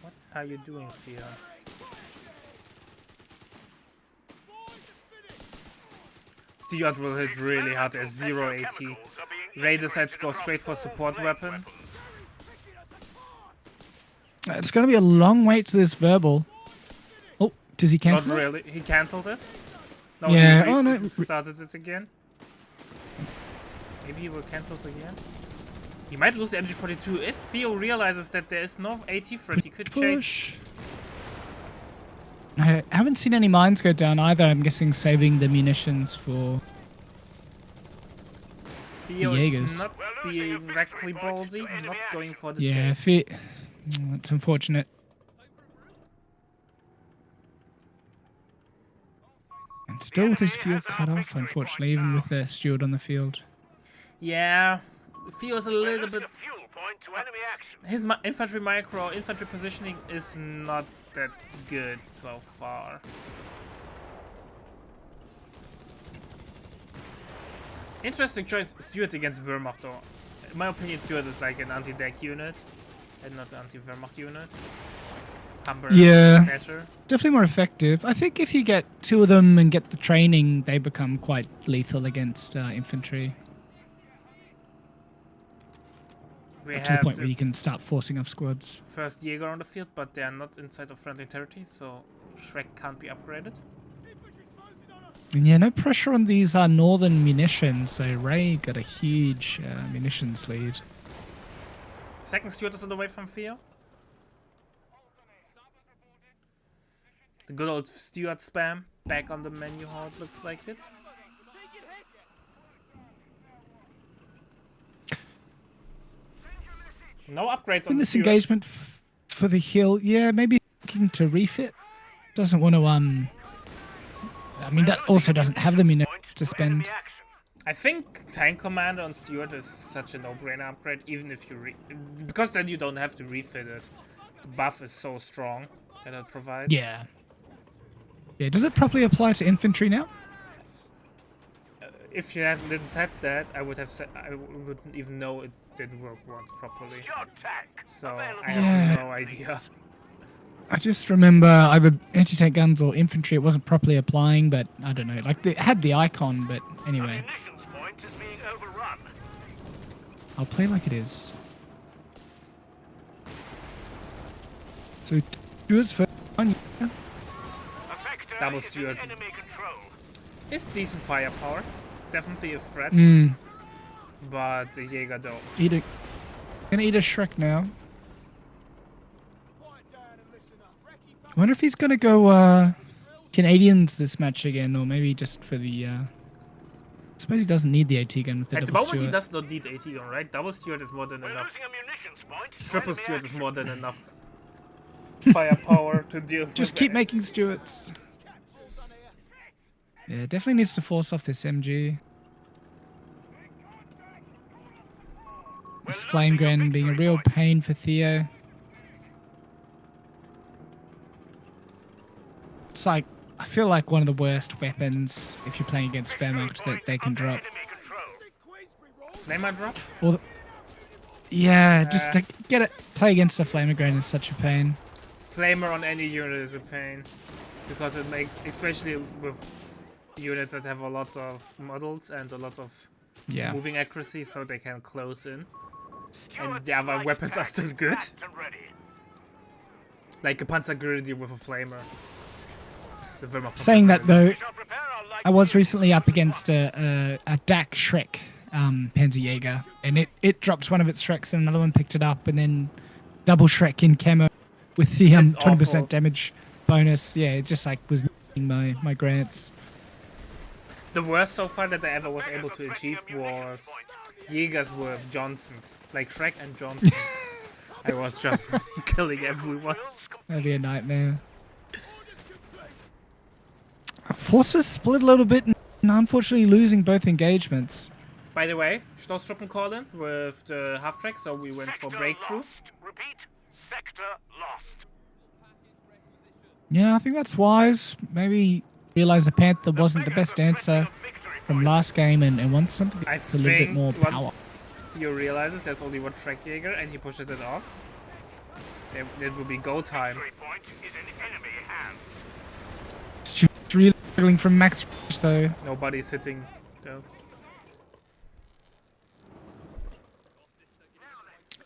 What are you doing, Theo? Stewart will hit really hard as 0 AT. Ray decides to go straight for support weapon. It's gonna be a long wait to this verbal. Oh, does he Not cancel it? really. He cancelled it. No, Yeah, he oh, no, started it again. Maybe he will cancel it again. He might lose the MG42 if Theo realizes that there is no AT threat. He could chase. Push. I haven't seen any mines go down either. I'm guessing saving the munitions for. Theo Jaegers. is not being recklessly ballsy, not going for the Yeah, chase. it's unfortunate. And still with his fuel cut off, unfortunately, even with the steward on the field. Yeah, Theo is a little Losing bit. a fuel point to enemy action. His infantry positioning is not that good so far. Interesting choice, Stewart against Wehrmacht though. In my opinion, Stewart is like an anti-deck unit and not an anti-Wehrmacht unit. Humber Yeah. better. Definitely more effective. I think if you get 2 of them and get the training, they become quite lethal against infantry. We To the have point where the you can start forcing off squads. first Jaeger on the field, but they are not inside of friendly territory, so Shrek can't be upgraded. And yeah, no pressure on these northern munitions, so Ray got a huge munitions lead. Second Stewart is on the way from Theo. The good old Stewart spam back on the menu, how it looks like it. No upgrades on In the this Stewart. engagement for the hill, yeah, maybe looking to refit. Doesn't want to I mean, that also doesn't have the minutes to spend. I think Tank Commander on Stewart is such a no-brainer upgrade, even if you because then you don't have to refit it. The buff is so strong that it provides. Yeah. Yeah. Does it properly apply to infantry now? If you hadn't said that, I would have said I wouldn't even know it didn't work once properly. So I have Yeah. no idea. I just remember either anti-tank guns or infantry. It wasn't properly applying, but I don't know. Like it had the icon, but anyway. I'll play like it is. So Stewart's first one. Yeah. Double Stewart. It's decent firepower. Definitely a threat. But the Jaeger don't. Gonna eat a Shrek now. I wonder if he's gonna go Canadians this match again, or maybe just for the. I suppose he doesn't need the AT gun with the At the double moment, he Stewart. does not need AT gun, right? Double Stewart is more than enough. Triple Stewart is more than enough firepower to deal with. Just keep making Stewarts. Yeah, definitely needs to force off this MG. This Flame Gren being a real pain for Theo. It's like, I feel like one of the worst weapons if you're playing against Wehrmacht that they can drop. Flamer drop? Or yeah, just to get it, play against the Flamer Gren is such a pain. Flamer on any unit is a pain. Because it makes, especially with units that have a lot of models and a lot of moving accuracy, so they can close in. And the other weapons are still good. Like a Panzergrenadier with a Flamer. The Wehrmacht Saying that though, Panzergrenadier. I was recently up against a DAC Shrek Panzerjäger, and it dropped one of its Shreks and another one picked it up, and then double Shrek in camo with the It's 20% awful. damage bonus. Yeah, it just like was missing my grants. The worst so far that I ever was able to achieve was Jaegers with Johnsons. Like Shrek and Johnsons. I was just killing everyone. That'd be a nightmare. Forces split a little bit, and unfortunately losing both engagements. By the way, Stoßtruppen call in with the half track, so we went for breakthrough. Repeat, sector lost. Yeah, I think that's wise. Maybe realize the Panther wasn't the best answer from last game and wants something I with a little bit think more power. once you realizes there's only one track Jaeger and he pushes it off, it will be go time. Victory point is in enemy hands. It's really struggling from max range though. Nobody's hitting though.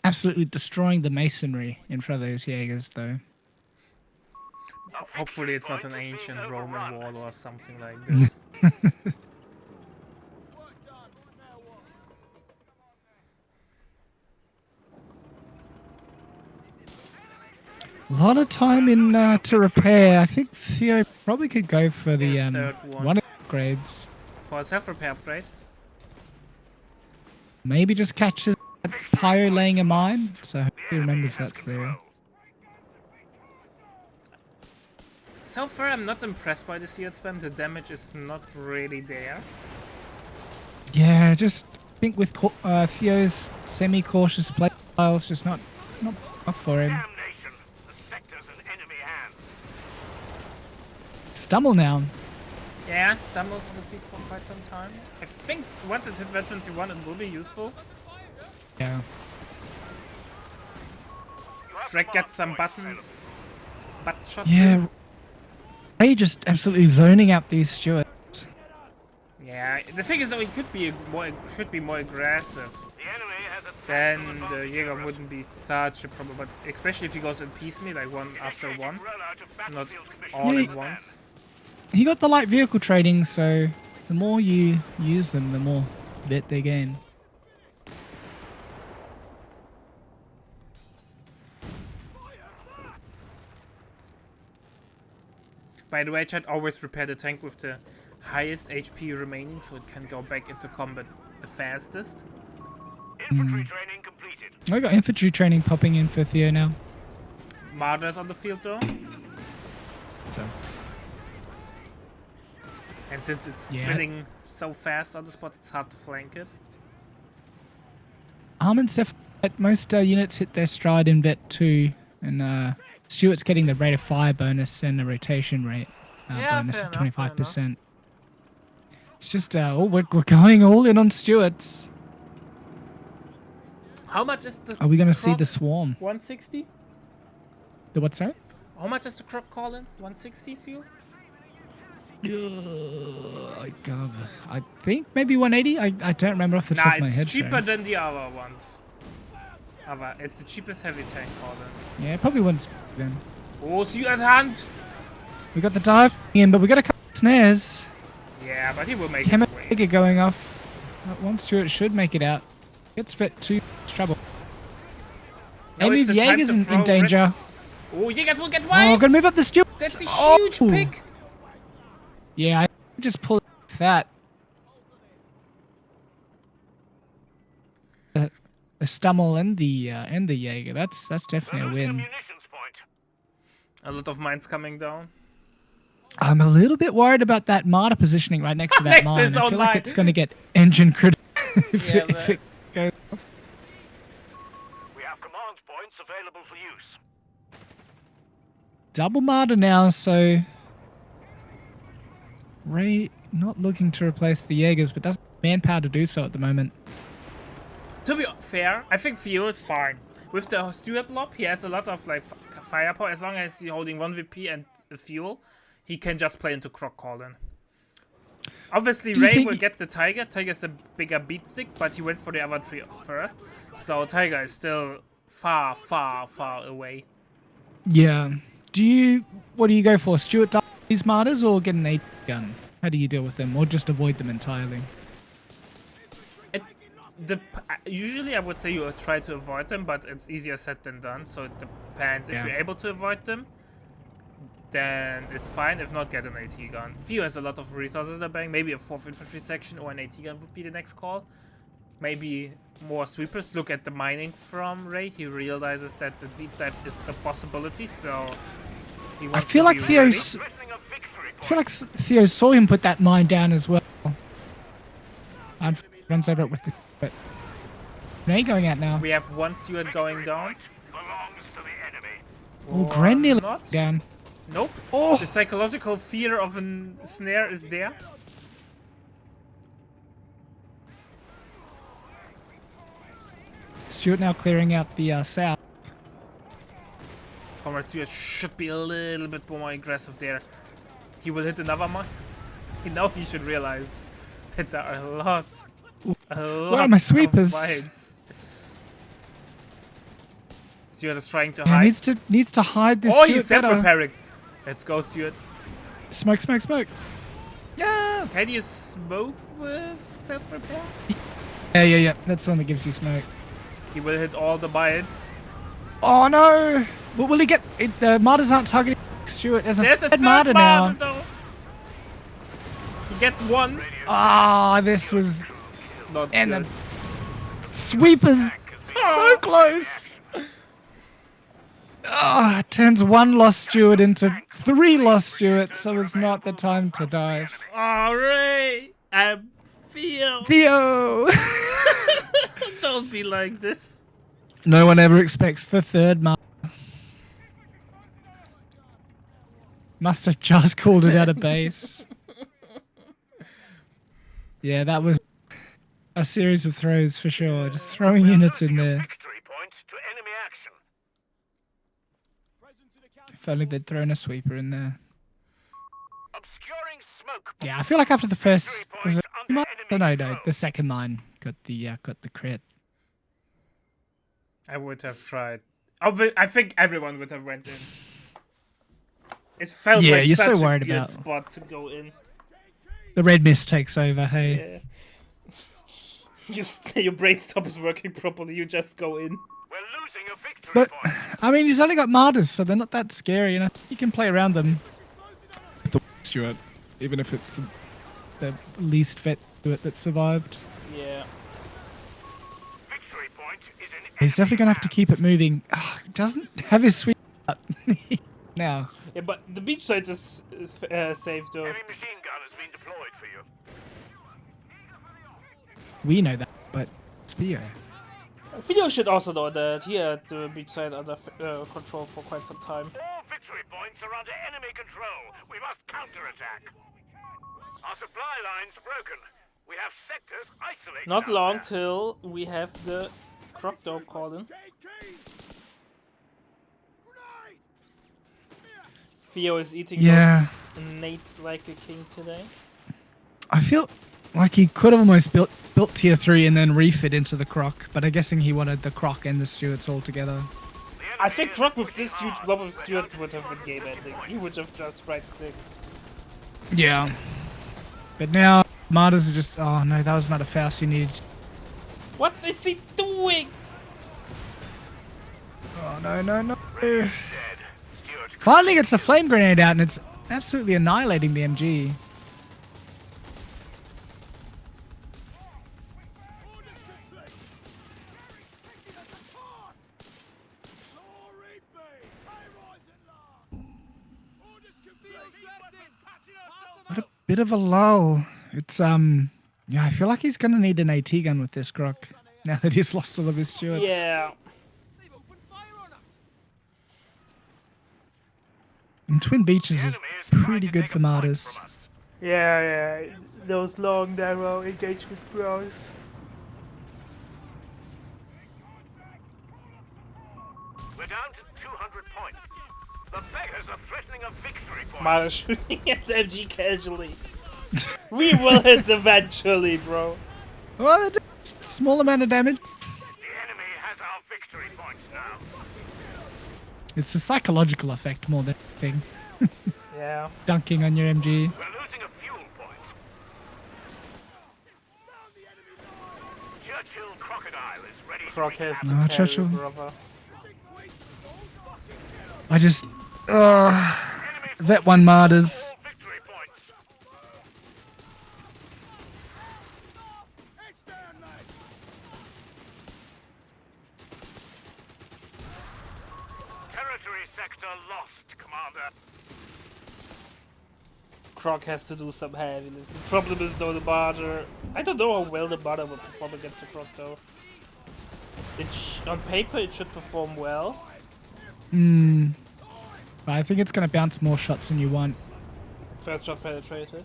Absolutely destroying the masonry in front of those Jaegers though. Hopefully it's not an ancient Roman wall or something like this. A lot of time in to repair. I think Theo probably could go for the third one. one of the upgrades. For a self-repair upgrade. Maybe just catches that Pyro laying a mine, so I hope he remembers that's there. So far I'm not impressed by the Seared spam, the damage is not really there. Yeah, just think with Theo's semi-cautious play style, it's just not enough for him. Damnation, the sector's in enemy hands. Stumble now. Yeah, stumbles on the feet for quite some time. I think once it's hit Veterans you 1 it will be useful. Yeah. Shrek gets some butt shots. Yeah. Ray just absolutely zoning out these Stewards. Yeah, the thing is though he should be more aggressive. The enemy has a Then the Jaeger wouldn't be such a problem, but especially if he goes in piecemeal, like one after one, not all Yeah, at once. He got the light vehicle trading, so the more you use them, the more bit they gain. By the way, chat, always repair the tank with the highest HP remaining so it can go back into combat the fastest. infantry training completed. I got infantry training popping in for Theo now. Marder's on the field though. So And since it's Yeah. splitting so fast on the spot, it's hard to flank it. Armand's definitely most units hit their stride in Vet 2, and Stuart's getting the rate of fire bonus and the rotation rate Yeah, bonus fair of enough, fair 25%. It's just we're going all in on Stuart's. How much is the Are we going to see Croc? the swarm? 160? The what's that? How much is the Croc calling? 160 fuel? I think maybe 180. I don't remember off the top Nah, of my it's head. cheaper sorry. than the other ones. It's the cheapest heavy tank calling. Yeah, probably wouldn't. Then Oh, see at hand! we got the dive in, but we got a couple of snares. Yeah, but he will make Camera it. figure going off. One Stuart should make it out. Gets Vet 2 trouble. Now Amy it's the time Jaeger's to in throw danger. Brits. Oh, Jaegers will get Oh, wide! gonna move up the Stuart. That's a Oh! huge pick! Yeah, I just pulled that. The Stummel and the Jaeger. That's We're definitely a losing a win. munitions point. A lot of mines coming down. I'm a little bit worried about that martyr positioning right next to that Next to mine. its I own feel like mine. it's gonna get engine crit if, Yeah, if it goes. We have command points available for use. Double martyr now, so Ray not looking to replace the Jaegers, but doesn't have manpower to do so at the moment. To be fair, I think Theo is fine. With the Stuart blob, he has a lot of like firepower. As long as he's holding 1 VP and a fuel, he can just play into Croc Calling. Obviously, Do you Ray think will get the Tiger. Tiger's a bigger beat stick, but he went for the other three first. So Tiger is still far, far, far away. Yeah. What do you go for? Stuart die these martyrs or get an AT gun? How do you deal with them, or just avoid them entirely? Usually I would say you try to avoid them, but it's easier said than done, so it depends. If Yeah. you're able to avoid them, then it's fine. If not, get an AT gun. Theo has a lot of resources in the bank. Maybe a 4th infantry section or an AT gun would be the next call. Maybe more sweepers. Look at the mining from Ray. He realizes that the deep dive is a possibility, so he I wants feel to like be Theo's. ready. Threatening a victory I feel point. like Theo saw him put that mine down as well. And runs over it with the. But Ray going out now. We have one Stuart going Victory down. point belongs to the enemy. Oh, Or Grand nearly not. down. Nope. Oh, The psychological fear of a snare is there. Stuart now clearing out the south. Comrade Stuart should be a little bit more aggressive there. He will hit another mine. Now he should realize that there are a lot are my of sweepers? mines. Stuart is trying to Yeah, hide. needs to hide this. Oh, Stuart he's better. self-repairing. Let's go, Stuart. Smoke, smoke, smoke. Yeah. Can you smoke with self-repair? Yeah. That's the one that gives you smoke. He will hit all the mines. Oh no! What will he get? The martyrs aren't targeting Stuart. There's a There's a third third martyr now. martyr though. He gets one. Ah, this was Not and good. the sweepers so close. Ah, turns one lost Stuart into 3 lost Stuart, so it's not the time to dive. Oh, Ray! I feel. Theo! Don't be like this. No one ever expects the third martyr. Must have just called it out of base. Yeah, that was a series of throws for sure. Just throwing units in there. Victory point to enemy action. If only they'd thrown a sweeper in there. Obscuring smoke. Yeah, I feel like after the first, was it Under mine? Oh, enemy no, control. the second mine got the crit. I would have tried. I think everyone would have went in. It felt Yeah, like you're such so a worried good about- spot to go in. The red mist takes over. Hey, Yeah. Your brain stops working properly. You just go in. We're losing a victory but point. I mean, he's only got martyrs, so they're not that scary. You know, you can play around them. The Stuart, even if it's the least vet Stuart that survived. Yeah. Victory point is in He's definitely gonna have to keep it moving. Ah, he doesn't have his sweet now. Yeah, but the beach side is safe though. Heavy machine gun has been deployed for you. We know that, but Theo. Theo should also know that he had the beach side under control for quite some time. All victory points are under enemy control. We must counterattack. Our supply lines broken. We have sectors isolated. Not out long there. till we have the Croc Dome called in. Theo is eating Yeah. those nades like a king today. I feel like he could have almost built tier 3 and then refit into the Croc, but I'm guessing he wanted the Croc and the Stewards all together. The I enemy think is Croc with pushing this huge hard. blob of We're Stewards done would have been game ending. He would have just right clicked. Yeah. But now, Martyrs are just... Oh no, that was not a Faust you needed. What is he doing? Oh no, no, no. Dead. Stewart, Finally gets a flame grenade out and it's absolutely annihilating the MG. What a bit of a lull. It's yeah, I feel like he's gonna need an AT gun with this Croc now that he's lost all of his Stewards. Yeah. And Twin Beaches the is enemy is trying pretty to good take for a point Martyrs. from us. Yeah. Those long, narrow engagement bros. We're down to 200 points. The beggars are threatening a victory point. Mara shooting at the MG casually. We will hit eventually, bro. Well, they do a small amount of damage. The enemy has our victory points now. It's a psychological effect more than anything. Yeah. Dunking on your MG. We're losing a fuel point. Churchill Crocodile is ready Croc to has recap. to No, carry, Churchill. brother. I just... Enemy Vet 1 Martyrs. all victory points. Territory sector lost, Commander. Croc has to do some heavy lifting. The problem is though the Martyr... I don't know how well the Martyr will perform against the Croc though. On paper it should perform well. But I think it's going to bounce more shots than you want. First shot penetrated.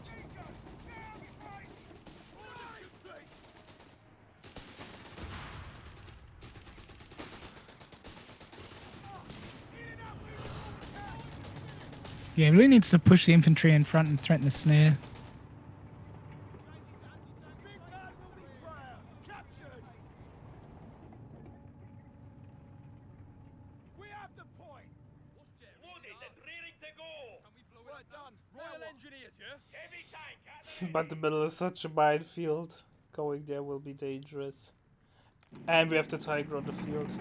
Yeah, it really needs to push the infantry in front and threaten the snare. But the middle is such a minefield. Going there will be dangerous. And we have the Tiger on the field.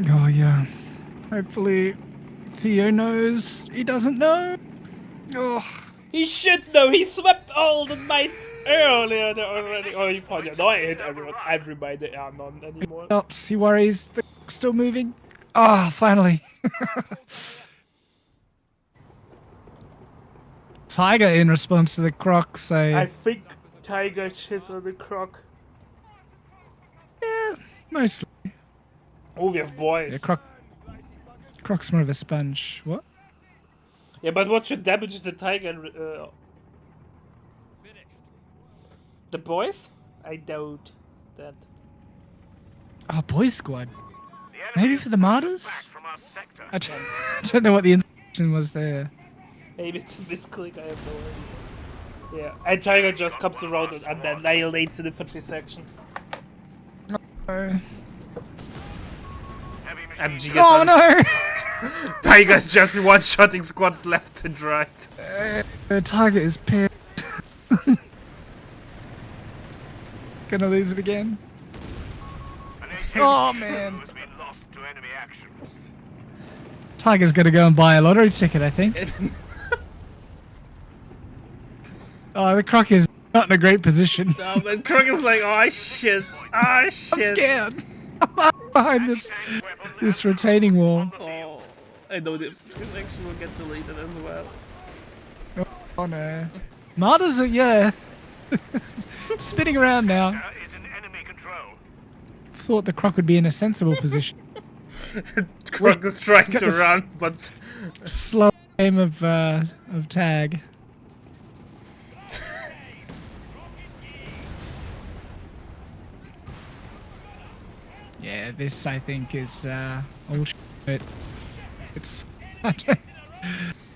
Oh, yeah. Hopefully Theo knows. He doesn't know. Oh, He should know! He swept all the knights earlier there already. Oh, he found it. No, I hit everybody. They are none anymore. stops. He worries. They're still moving. Ah, finally. Tiger in response to the Croc, so... I think Tiger shits on the Croc. yeah, mostly. Oh, we have boys. Yeah, Croc's more of a sponge. What? Yeah, but what should damage the Tiger? The boys? I doubt that. Oh, Boys Squad. The enemy Maybe is for the back Martyrs? from our sector. I don't know what the intention was there. Maybe it's a misclick, I have no idea. Yeah, and Tiger just comes around and annihilates the infantry section. Oh, Heavy machine MG gets oh on. no! Tiger's just one-shotting squads left and right. The target is pissed. Gonna lose it again. An Oh, HM2 man. has been lost to enemy action. Tiger's gonna go and buy a lottery ticket, I think. Oh, the Croc is not in a great position. No, but Croc is like, oh shit, oh shit. I'm scared. behind this retaining wall. Oh, I know this actually will get deleted as well. Oh no. Martyrs are spinning around now. Is in enemy control. Thought the croc would be in a sensible position. Croc is trying got to this- run, but Slow game of tag. Yeah, this I think is all shit. It's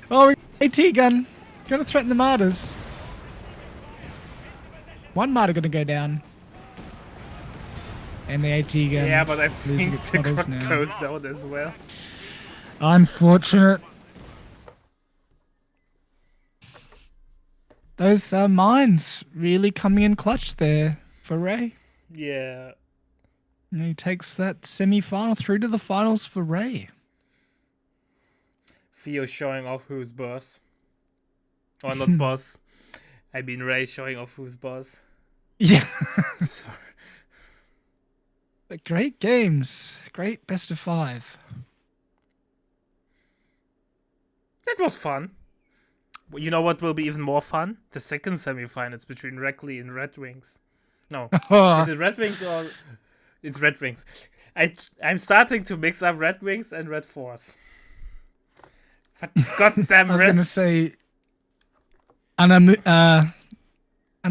oh, AT gun gonna threaten the martyrs. One martyr gonna go down, and the AT gun. yeah, but I losing think its the models Croc now. goes down as well. Unfortunate. Those mines really coming in clutch there for Ray. Yeah. And he takes that semi-final through to the finals for Ray. Theo showing off who's boss. Or not boss. I mean Ray showing off who's boss. Yeah. Sorry. But great games. Great best of 5. That was fun. You know what will be even more fun? The second semi-finals between Reckley and Red Wings. No. Is it Red Wings or... It's Red Wings. I'm starting to mix up Red Wings and Red Force. But goddamn I was going to Reds. say an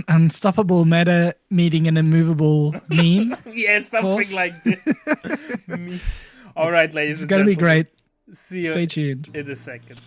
unstoppable meta meeting an immovable meme. Yeah, something Force. like this. Alright, ladies It's and going to be gentlemen. great. See you Stay tuned. in a second.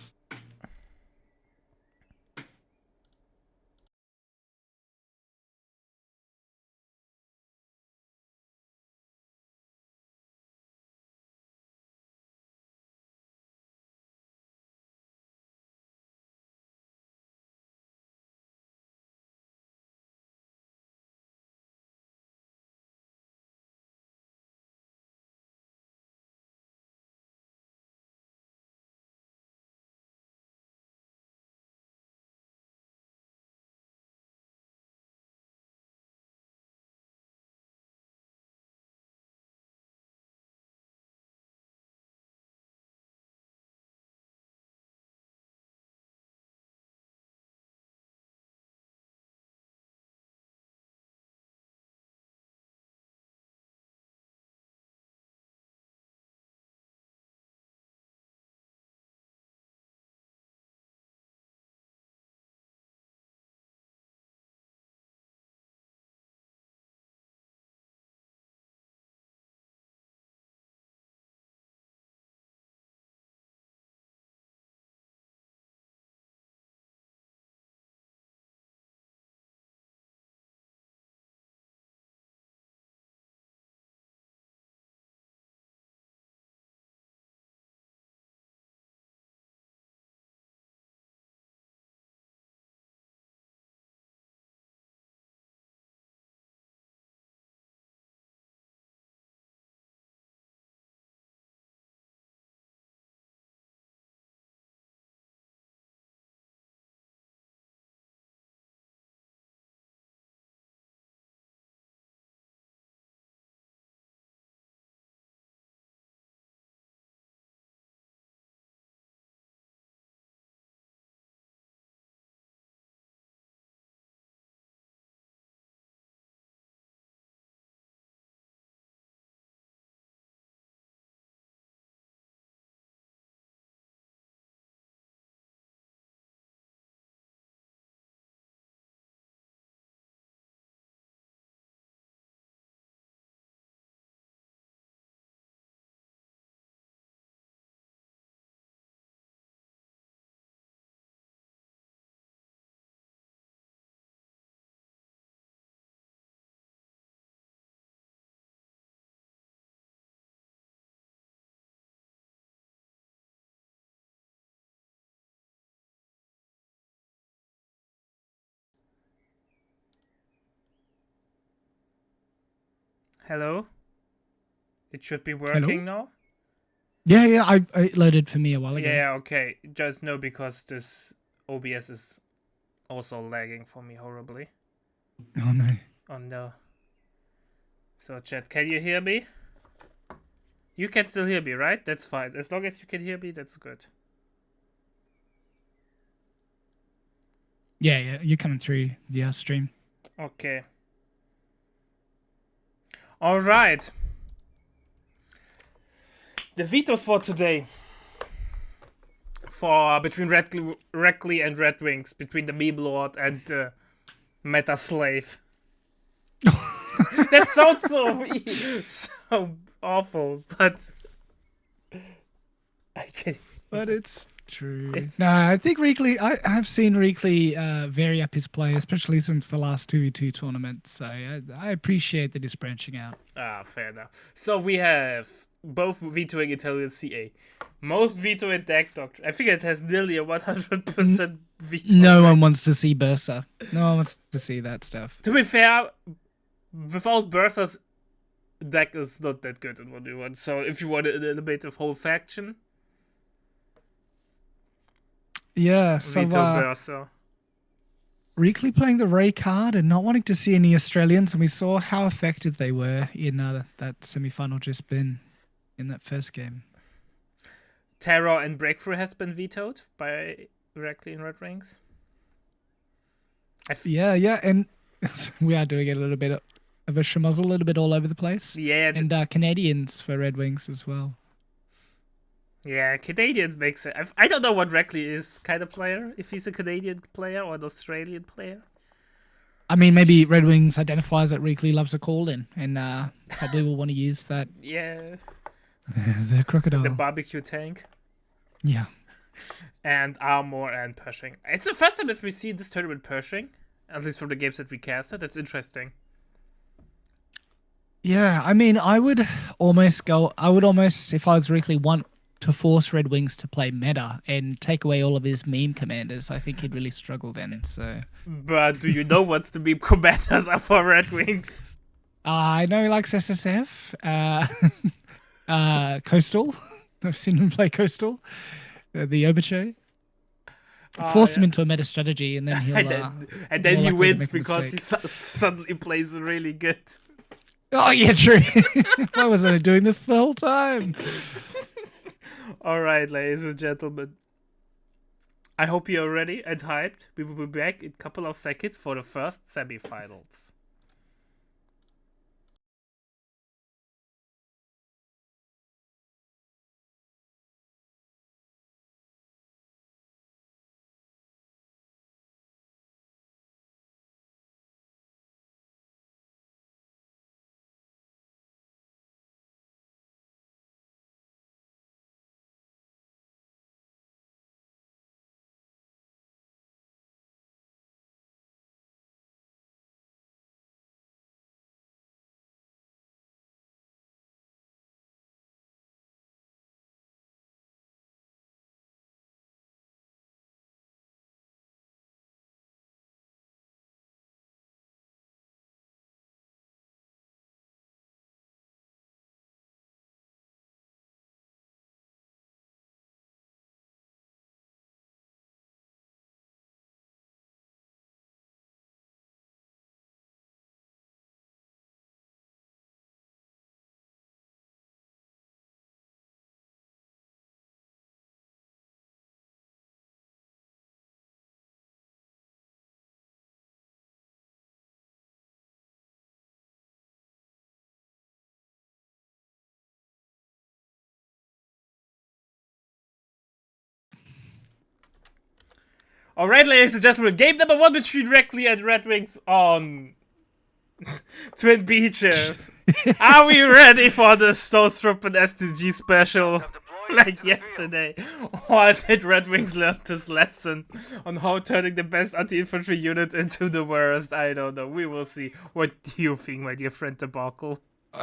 Hello? It should be working now? Yeah, I it loaded for me a while ago. Yeah, okay. Just know because this OBS is also lagging for me horribly. Oh no. Oh no. So chat, can you hear me? You can still hear me, right? That's fine. As long as you can hear me, that's good. Yeah, you're coming through the stream. Okay. All right. The vetoes for today. For between Reckley and Red Wings, between the Meme Lord and Meta Slave. That sounds so awful, but I can. But it's true. It's- No, I think Reekley. I've seen Reekley vary up his play, especially since the last 2v2 tournament. So I appreciate that he's branching out. Fair enough. So we have both vetoing Italian CA. Most veto in deck doctrine. I think it has nearly a 100% veto. No one wants to see Bursa. No one wants to see that stuff. To be fair, without Bertha's deck is not that good in 1v1. So if you want to eliminate a whole faction, Yeah, so veto Bertha. Reekley playing the Ray card and not wanting to see any Australians, and we saw how effective they were in that semi-final just been in that first game. Terror and Breakthrough has been vetoed by Reckley and Red Wings. Yeah, and we are doing a little bit of a schmuzzle, a little bit all over the place. Yeah, And Canadians for Red Wings as well. yeah, Canadians makes it. I don't know what Reckley is kind of player. If he's a Canadian player or an Australian player. I mean, maybe Red Wings identifies that Reekley loves a call-in and probably will want to use that Yeah, the crocodile. the barbecue tank Yeah. and armor and Pershing. It's the first time that we see this tournament Pershing, at least from the games that we casted. That's interesting. Yeah, I mean, I would almost, if I was Reekley, want to force Red Wings to play meta and take away all of his meme commanders. I think he'd really struggle then. So But do you know what the meme commanders are for Red Wings? I know he likes SSF, Coastal. I've seen him play Coastal, the Obache. Force him into a meta strategy, and then he'll. And then more he likely to wins make a because he mistake. suddenly plays really good. Oh yeah, true. Why wasn't I doing this the whole time? All right, ladies and gentlemen. I hope you're ready and hyped. We will be back in a couple of seconds for the first semifinals. Alright, ladies and gentlemen, game number 1 between Reckley and Red Wings on Twin Beaches. Are we ready for the Snowstrup and STG special like yesterday? Or did Red Wings learn this lesson on how turning the best anti-infantry unit into the worst? I don't know. We will see. What do you think, my dear friend Debacle?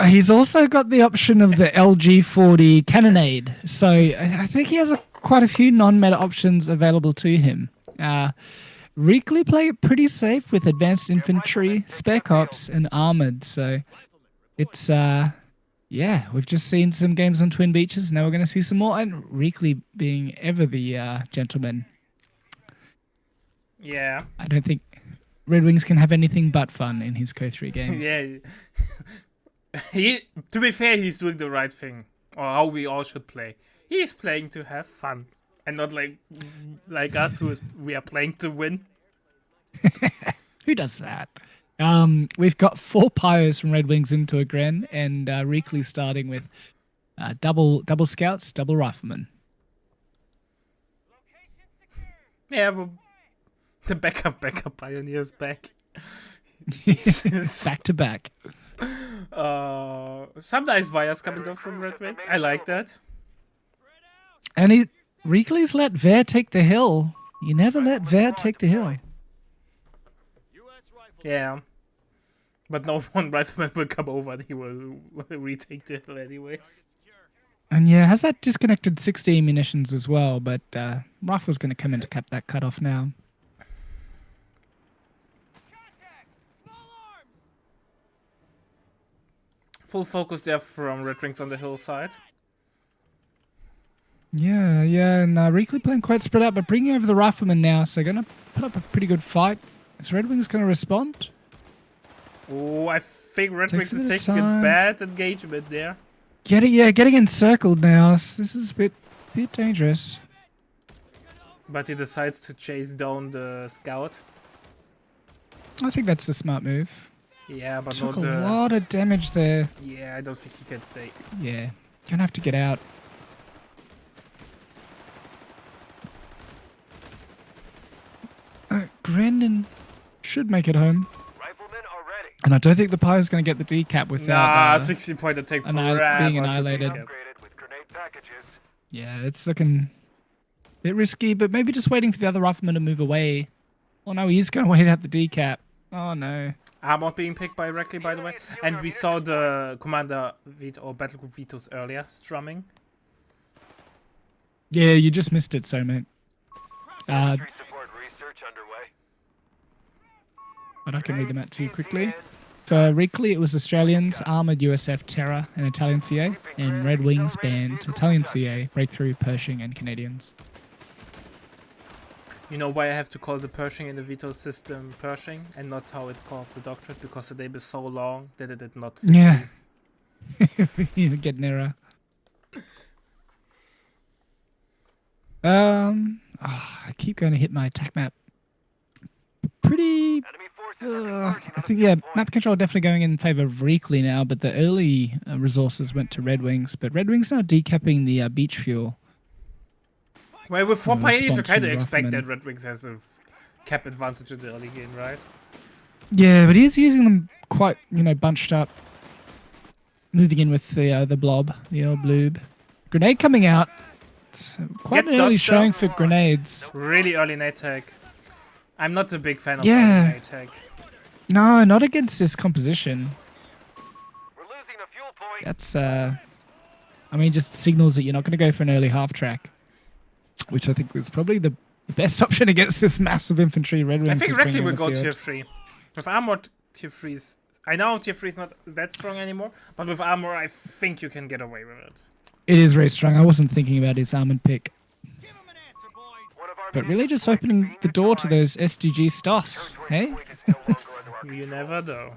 He's also got the option of the LG40 cannonade, so I think he has quite a few non-meta options available to him. Reekley play it pretty safe with advanced infantry, spec ops, and armored. So it's yeah, we've just seen some games on Twin Beaches. Now we're going to see some more, and Reekley being ever the gentleman. Yeah. I don't think Red Wings can have anything but fun in his Co3 games. Yeah. To be fair, he's doing the right thing. or how we all should play. He is playing to have fun, and not like us, we are playing to win. Who does that? We've got 4 pyros from Red Wings into a Gren, and Reekley starting with double scouts, double riflemen. Yeah, but the backup pioneers back. Back to back. Some nice wires coming off from Red Wings. I like that. And Reekley's let Ver take the hill. You never let Ver take the hill. Yeah. But no one rifleman will come over and he will retake the hill anyways. And yeah, has that disconnected 16 munitions as well, but Rifle's going to come in to cap that cutoff now. Full focus there from Red Wings on the hillside. Yeah, and Reekley playing quite spread out, but bringing over the Rifleman now, so going to put up a pretty good fight. Is Red Wings going to respond? Oh, I think Red Takes Wings a is bit of taking a time. bad engagement there. Getting encircled now. This is a bit dangerous. But he decides to chase down the scout. I think that's the smart move. Yeah, but Took not a the... lot of damage there. Yeah, I don't think he can stay. Yeah, gonna have to get out. Grandin should make it home. Riflemen are ready. And I don't think the Pyro's going to get the decap Nah, without 60 point attack being forever to annihilated. take it. Upgraded with grenade packages. Yeah, it's looking a bit risky, but maybe just waiting for the other Rifleman to move away. Oh no, he's going to wait out the decap. Oh no. Armor being picked by Reckley, by the way. And we saw the Commander Vito or Battlegroup Vitos earlier strumming. Yeah, you just missed it, so mate. Infantry support research underway. But I can read them out to you quickly. For Reekley, it was Australians, Armoured USF Terror, and Italian CA, and Red Wings Band, Italian CA, Breakthrough, Pershing, and Canadians. You know why I have to call the Pershing in the Vito system Pershing and not how it's called the Doctorate? Because the name is so long that it did not fit. Yeah. You get an error. I keep going to hit my attack map. Pretty. Enemy forces are converging I on think the yeah, point. map control definitely going in favor of Reekley now, but the early resources went to Red Wings. But Red Wings now decapping the beach fuel. Well, with 4 In pioneers, you response kind to of the expect Riflemen. that Red Wings has a cap advantage in the early game, right? Yeah, but he's using them quite, bunched up. Moving in with the blob, the old bloob. Grenade coming out. It's quite Gets an early dodged showing up. for grenades. Really early night tag. I'm not a big fan of Yeah. early night tag. No, not against this composition. We're losing a fuel point. That's just signals that you're not going to go for an early half track, which I think was probably the best option against this massive infantry Red Wings. I think is bringing Reckley on will the go field. tier 3. With armor, tier 3's... I know tier 3 is not that strong anymore, but with armor, I think you can get away with it. It is very strong. I wasn't thinking about his armored pick, One of our but really just opening the door to those SDG STOS. Hey? You never know.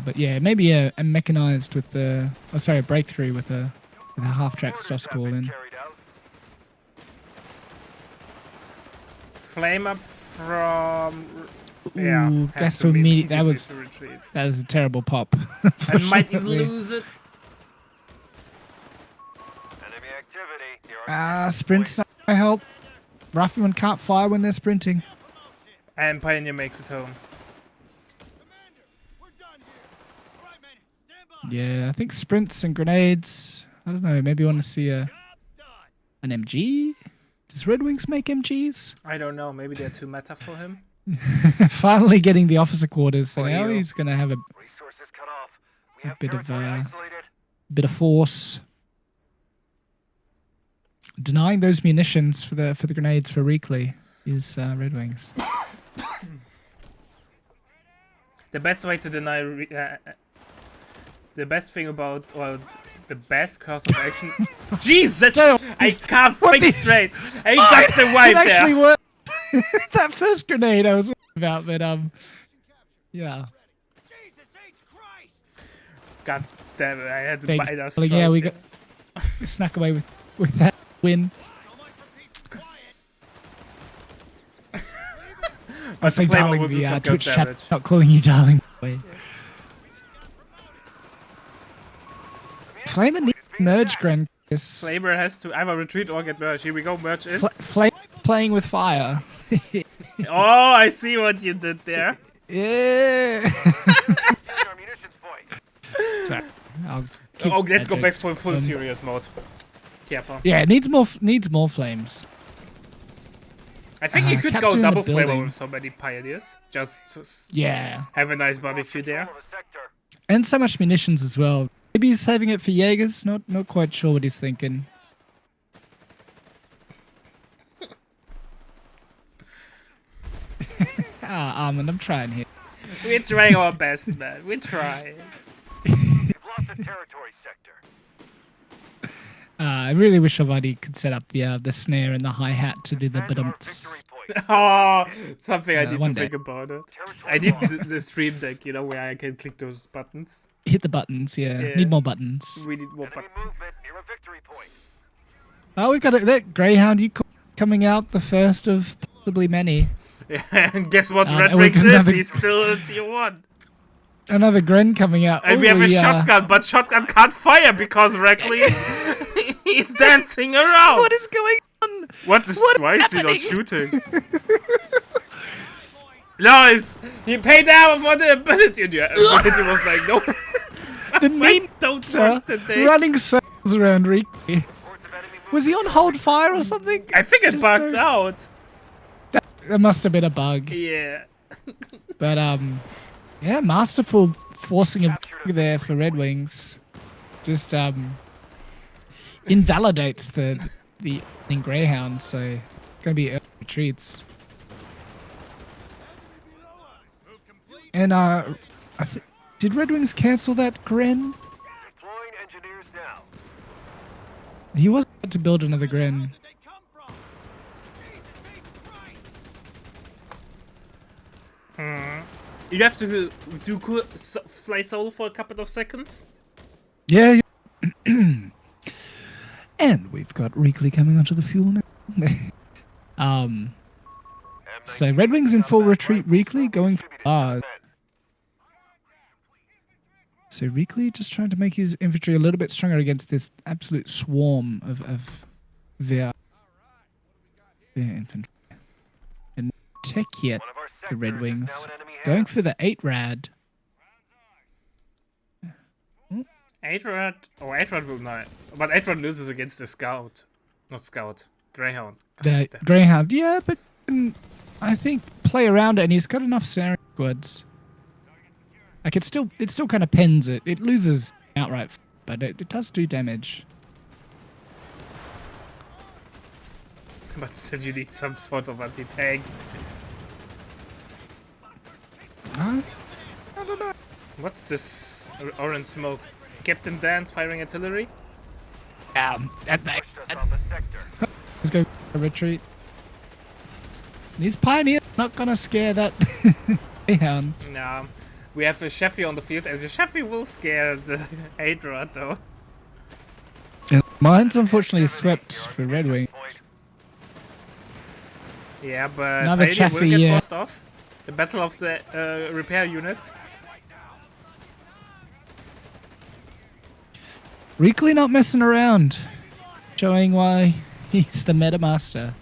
But yeah, maybe a mechanized with the... a breakthrough with a half track STOS call in. Flame up from... Ooh, has gas to to be- immediate. That needs was to retreat. that was a terrible pop. I might even Unfortunately. lose it. Enemy activity. Sprints not gonna help. Riflemen can't fire when they're sprinting. And Pioneer makes it home. Yeah, I think sprints and grenades. I don't know. Maybe you want to see an MG. Does Red Wings make MGs? I don't know, maybe they're too meta for him. Finally getting the officer quarters, so For now you. he's gonna have a Resources cut off. We A have bit of, territory isolated. bit of force. Denying those munitions for the grenades for Reekley is Red Wings. The best way to deny... the best thing about... Or the best course of action... Jesus! I can't What think is- straight! I got the wipe It actually there! worked. that first grenade I was worried about, but yeah. God damn it! I had to Thanks, buy that. darling. Yeah, we snuck away with that win. I say Flavor darling, will do the some good Twitch chat damage. not calling you darling. Flamer needs merge Gren. Yes. Flavor has to either retreat or get merged. Here we go, merge in. Flame playing with fire. Oh, I see what you did there. Yeah. Our munitions point. Sorry, I'll keep Oh, let's that go joke. back for full Um, serious mode. Kappa. Yeah, it needs more flames. I think you could go capturing the double flavor building. with so many pioneers. Just to Yeah, have a nice barbecue there. Control of the sector. and so much munitions as well. Maybe he's saving it for Jaegers. Not quite sure what he's thinking. Armand, I'm trying here. We're trying our best, man. We're trying. We've lost the territory sector. I really wish Avadi could set up the snare and the hi hat to do the Defend our badumts. victory point. Oh, something I need to one day. think about it. Territory I need lost. the stream deck, you know, where I can click those buttons. Hit the buttons, yeah. Yeah. Need more buttons. We need more Enemy buttons. movement near a victory point. Oh, we've got that Greyhound coming out, the first of possibly many. Yeah, and guess what? Red and we Wings can is? have a- He's still in tier 1. Another Gren coming out. And we have a Ooh, shotgun, but shotgun can't fire because Reckley he's dancing around. What is going on? Why is he not happening? shooting? Nice! He paid out for the ability. And the ability was like, no. The meme Don't sir, work today. running circles around Ricky. Hordes of enemy Was he on hold fire or something? I think it Just bugged don't- out. That must have been a bug. Yeah. But yeah, masterful forcing of there for Red Wings. Just invalidates the in Greyhound, so gonna be early retreats. And did Red Wings cancel that Gren? deploying engineers now. He was about to build another Gren. You have to do fly solo for a couple of seconds. Yeah. And we've got Reekley coming onto the fuel now. So Red Wings in full retreat. Reekley going for bars. So Reekley just trying to make his infantry a little bit stronger against this absolute swarm of their infantry. And tech yet One of our the Red sectors is Wings now in enemy going hands. for the 8 rad. 8-Rad. Oh, 8-Rad will not. But 8-Rad loses against the Scout. Not Scout. Greyhound. The Greyhound, yeah, but I think play around it, and he's got enough snaring squads. Like it still kind of pens it. It loses outright, but it does do damage. But still you need some sort of anti-tank. I don't know. What's this orange smoke? Is Captain Dan firing artillery? At that, Pushed us off a sector. let's go retreat. These pioneers not gonna scare that Greyhound. No. We have a Sheffy on the field, and the Sheffy will scare the 8-Rad though. Mine's unfortunately swept for Red Wing. Point. Yeah, but Another Pioneer will Chaffee, get yeah. forced off. The battle of the repair units. Reekley not messing around, showing why he's the meta master.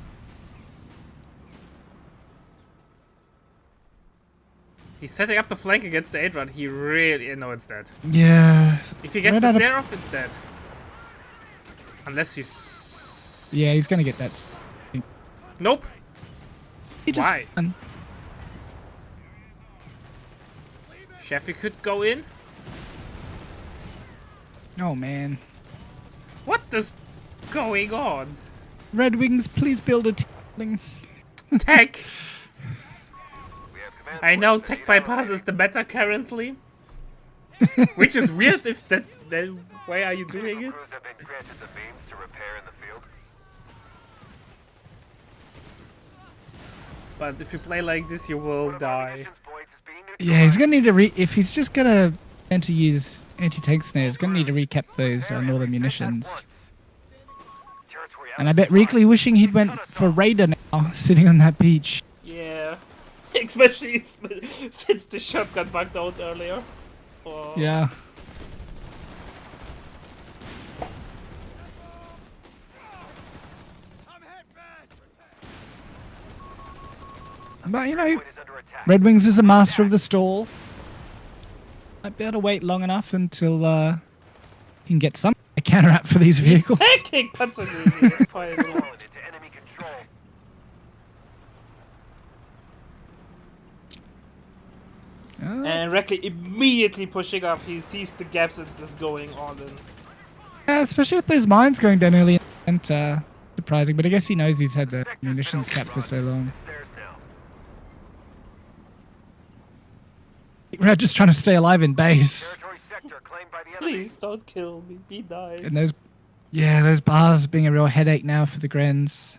He's setting up the flank against the 8-Rad. He really... No, it's dead. Yeah. If he gets Red the out of- snare off, it's dead. Unless he's... Yeah, he's gonna get that. Nope. He just Why? Sheffy could go in. Oh man. What is going on? Red Wings, please build a team. Tech. We have command I know points tech being bypass allocated. is the meta currently. Which is weird if that... Then why are you doing Vehicle it? crews have been granted the beams to repair in the field. but if you play like this, you will One of our die. munitions points is being Yeah, he's neutralized. gonna need to if he's just gonna tend to use anti-tank snare, he's gonna need to recap those Prepare and northern refit at munitions. once. Territory And I bet outside. Reekley wishing he'd went for Raider now, sitting on that beach. Yeah, especially since the shotgun bugged out earlier. Oh. Yeah. But you know, Point is under attack. Red Wings is a master of the stall. Might be able to wait long enough until he can get some counter up for these He's vehicles. taking Panzergrenadier finally. Fallen into enemy control. And Reckley immediately pushing up. He sees the gaps and just going all in. Yeah, especially with those mines going down early and surprising. But I guess he knows he's had the Sector's been munitions capped for so long. It's theirs now. We're just trying to stay alive in base. Territory sector claimed by the enemy. Please don't kill me. Be nice. And those bars being a real headache now for the Grens.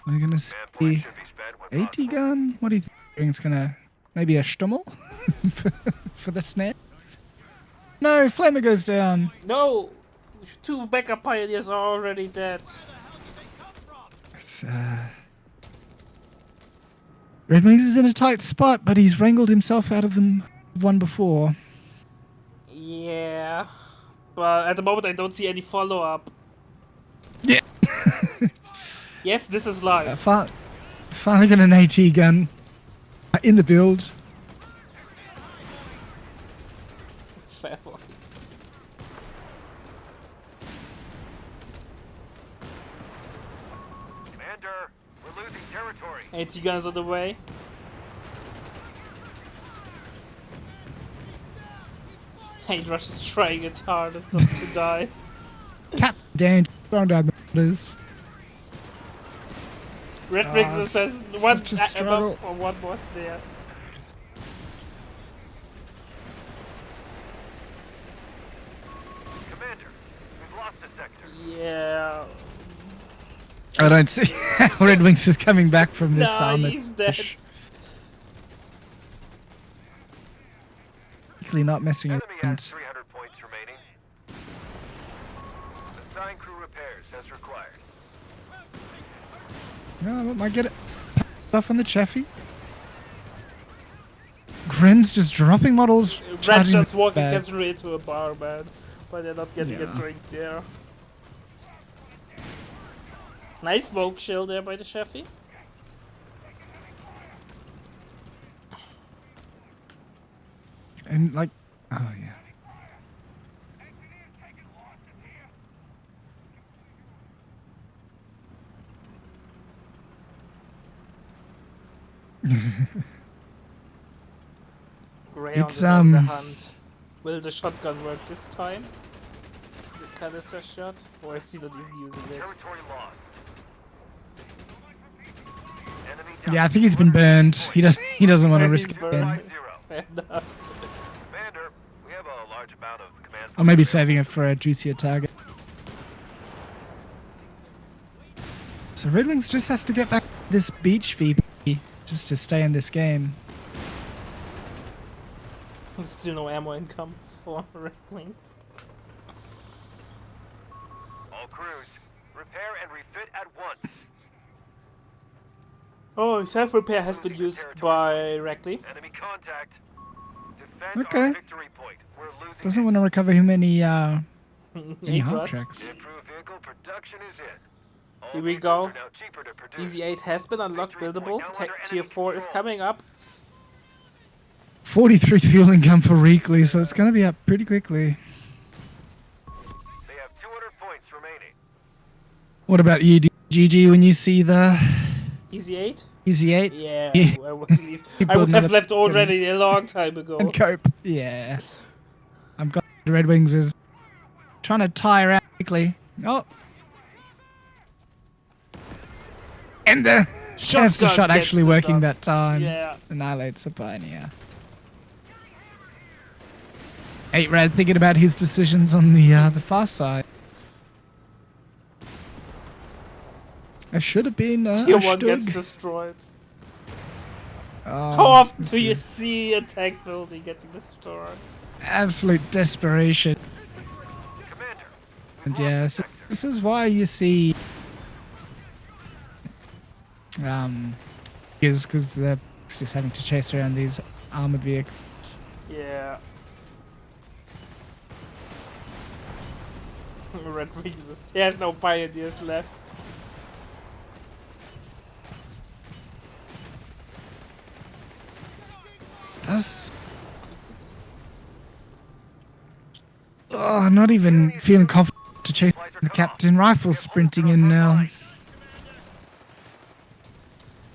We're gonna Man see point should be spent when 80 gun. What do you think? It's gonna maybe a Stummel for the snare. No, Flamer goes down. No! 2 backup pioneers are already dead. It's, Red Wings is in a tight spot, but he's wrangled himself out of them one before. Yeah. But at the moment I don't see any follow-up. Yeah. Yes, this is live. Finally got an AT gun in the build. Fair point. Commander, we're losing territory. AT-guns on the way. Hate Rush is trying its hardest not to die. Cap down, thrown down the borders. Red Oh, Brixton it's says such one a struggle. above or one was there. Commander, we've lost a sector. Yeah. I don't see how Red Wings is coming back from this Nah, armored he's dead. push. Particularly not messing Enemy has around. 300 points remaining. Assign crew repairs as required. No, I might get it. Stuff on the Chaffee. Gren's just dropping models. Red charging just the walking bag. gets rid into a bar, man. But they're not getting a Yeah. drink there. Nice smoke shield there by the Cheffy. And like, oh yeah. Grey on It's, the other hand. Will the shotgun work this time? The canister shot? Or is he not even using it? Territory lost. Enemy Yeah, I think he's been burned. He doesn't want to risk it He's burned. again. 5-0. Fair enough. Commander, we have a large amount of command. Or maybe saving it for a juicier target. So Red Wings just has to get back this beach VP just to stay in this game. Still no ammo income for Red Wings. All crews, repair and refit at once. Oh, self-repair has been used by Reckley. Enemy contact. Defend Okay. our victory point. We're losing. Doesn't want to recover him any half H-Rods. tracks. The improved vehicle production is in. All Here we vehicles go. are now cheaper to produce. Easy 8 has been unlocked, Victory buildable. point now Tech under tier enemy 4 is control. coming up. 43 fuel income for Reekley, so it's going to be up pretty quickly. They have 200 points remaining. What about you, GG, when you see the Easy 8? Easy 8 Yeah, Yeah. I would leave. Keep I would building have it up. left already a long time ago. and cope? Yeah. I'm glad the Red Wings is trying to tire out quickly. Oh, And the canister shot gets actually the working job. that time. Yeah. Annihilates the Pioneer. 8-Rad thinking about his decisions on the far side. I should have been Tier 1 gets Ashtug. destroyed. Oh, How often this do you is see a tank building getting destroyed? absolute desperation. Commander, And yeah, so this is why you see is because they're just having to chase around these armored vehicles. Yeah. Red Wings is, he has no pioneers left. That's not even feeling confident to chase the captain. Rifle sprinting in now.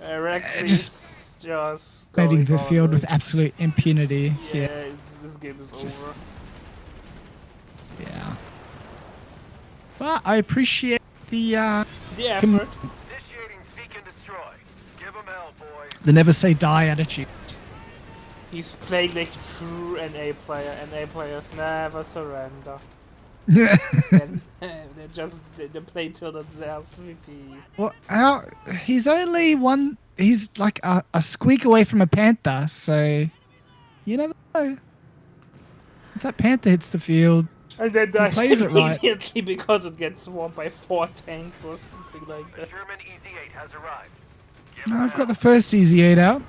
Red Wings just just Invading going the on field with- with absolute impunity. Yeah, Yeah, this game is Just- over. yeah. But I appreciate the The effort. initiating seek and destroy. Give them hell, boys. never say die attitude. He's played like true NA player. NA players never surrender. And they play till the last VP. Well, he's only one. He's like a squeak away from a panther, so you never know. If that panther hits the field, And then dies plays it right. immediately because it gets swamped by 4 tanks or something like The that. Sherman EZ-8 has arrived. Give 'em I've got hell. the first Easy 8 out.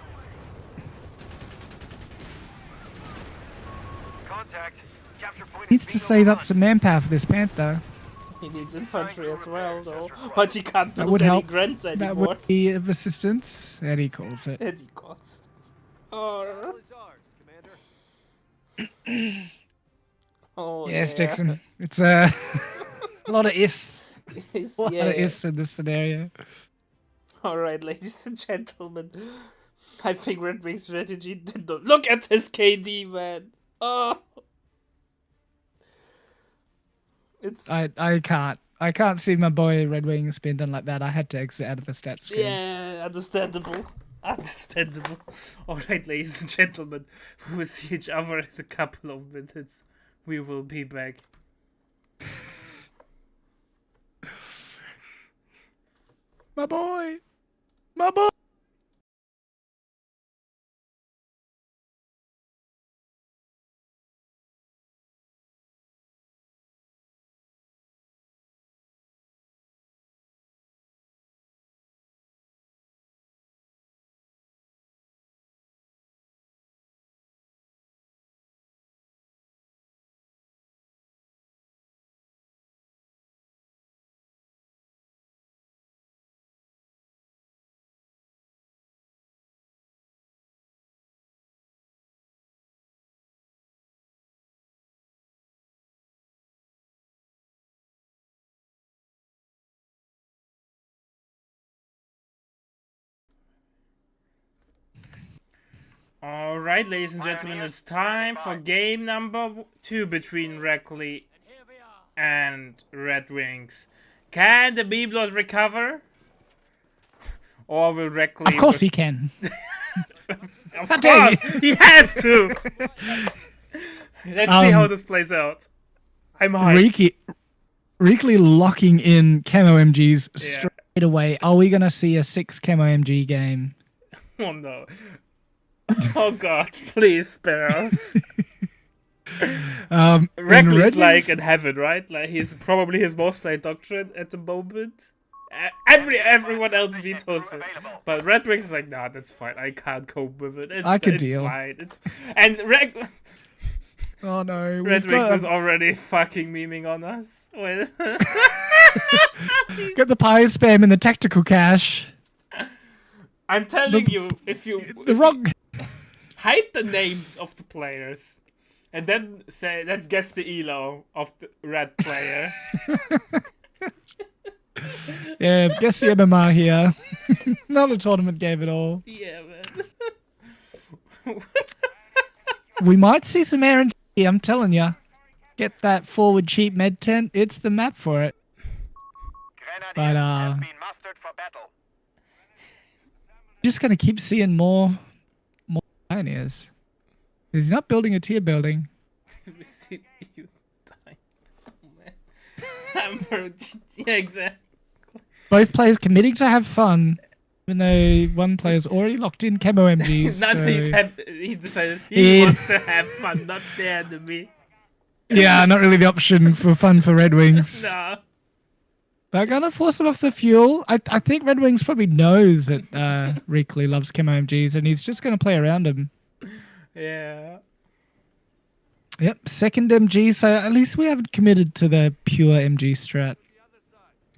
Contact. Capture point Needs is to Bingo save up One. some manpower for this panther. He needs infantry as well, though. But he can't That build would any help. grants That anymore. would be of assistance, and he calls it. And he got it. Oh, oh Yes, Dixon. It's a lot of ifs. Yes, A lot yeah. of ifs in this scenario. Alright, ladies and gentlemen. I think Red Wing's strategy did not. Look at his KD, man. Oh. It's. I can't see my boy Red Wings being done like that. I had to exit out of the stats screen. Yeah, understandable. Understandable. Alright, ladies and gentlemen. We will see each other in a couple of minutes. We will be back. My boy! My boy! Alright, ladies and gentlemen, it's time for game number 2 between Reckley and Red Wings. Can the B-Blood recover? Or will Reckley... Of course he can. Of How dare course, he has to! Let's see how this plays out. I'm hyped. Reekley locking in camo MGs Yeah. straight away. Are we gonna see a 6 camo MG game? Oh no. Oh god, please spare us. In Reckley's Red like Wings- in heaven, right? Like he's probably his most played doctrine at the moment. Everyone else vetoes it, but Red Wings is like, nah, that's fine. I can't cope with it. I can it's deal. Fine. And Oh no, Red we've Wings got, is already fucking memeing on us. Wait. got the pie spam in the tactical cache. I'm telling you, if you hide the names of the players, and then say, let's guess the elo of the red player. Yeah, guess the MMR here. Not a tournament game at all. Yeah, man. We might see some air and tea, I'm telling ya. Get that forward cheap med tent. It's the map for it. Grenadiers But, has been mustered for battle. just going to keep seeing more pioneers. He's not building a tier building. We see you died. Oh, man. Hammer. Yeah, exactly. Both players committing to have fun, even though one player's already locked in camo MGs. Not so- he decided he He- wants to have fun, not the enemy. Yeah, not really the option for fun for Red Wings. No. They're gonna force him off the fuel. I think Red Wings probably knows that Rickley loves camo MGs, and he's just gonna play around him. Yeah. Yep, second MG. So at least we haven't committed to the pure MG strat.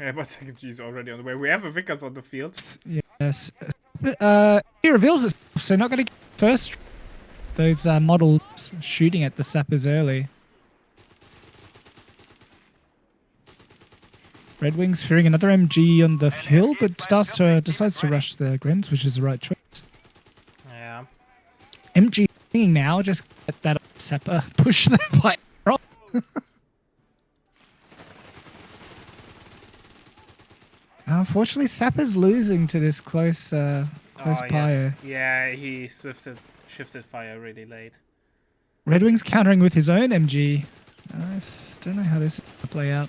Yeah, but second G is already on the way. We have a Vickers on the field. Yes. He reveals itself, so not gonna get first. Those models shooting at the sappers early. Red Wings fearing another MG on the hill, but decides to rush the Grens, which is the right choice. Yeah. MG now, just get that sapper, push the white rock. Unfortunately, sapper's losing to this close Oh, pyre. yes. Yeah, he shifted fire really late. Red Wings countering with his own MG. I don't know how this is going to play out.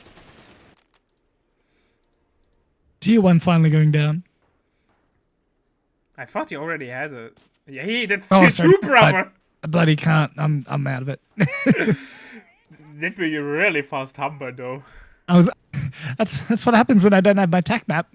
Tier 1 finally going down. I thought he already had a. Yeah, that's Oh, tier sorry, 2, brother. I bloody can't. I'm out of it. That be a really fast Humber, though. That's what happens when I don't have my tac map.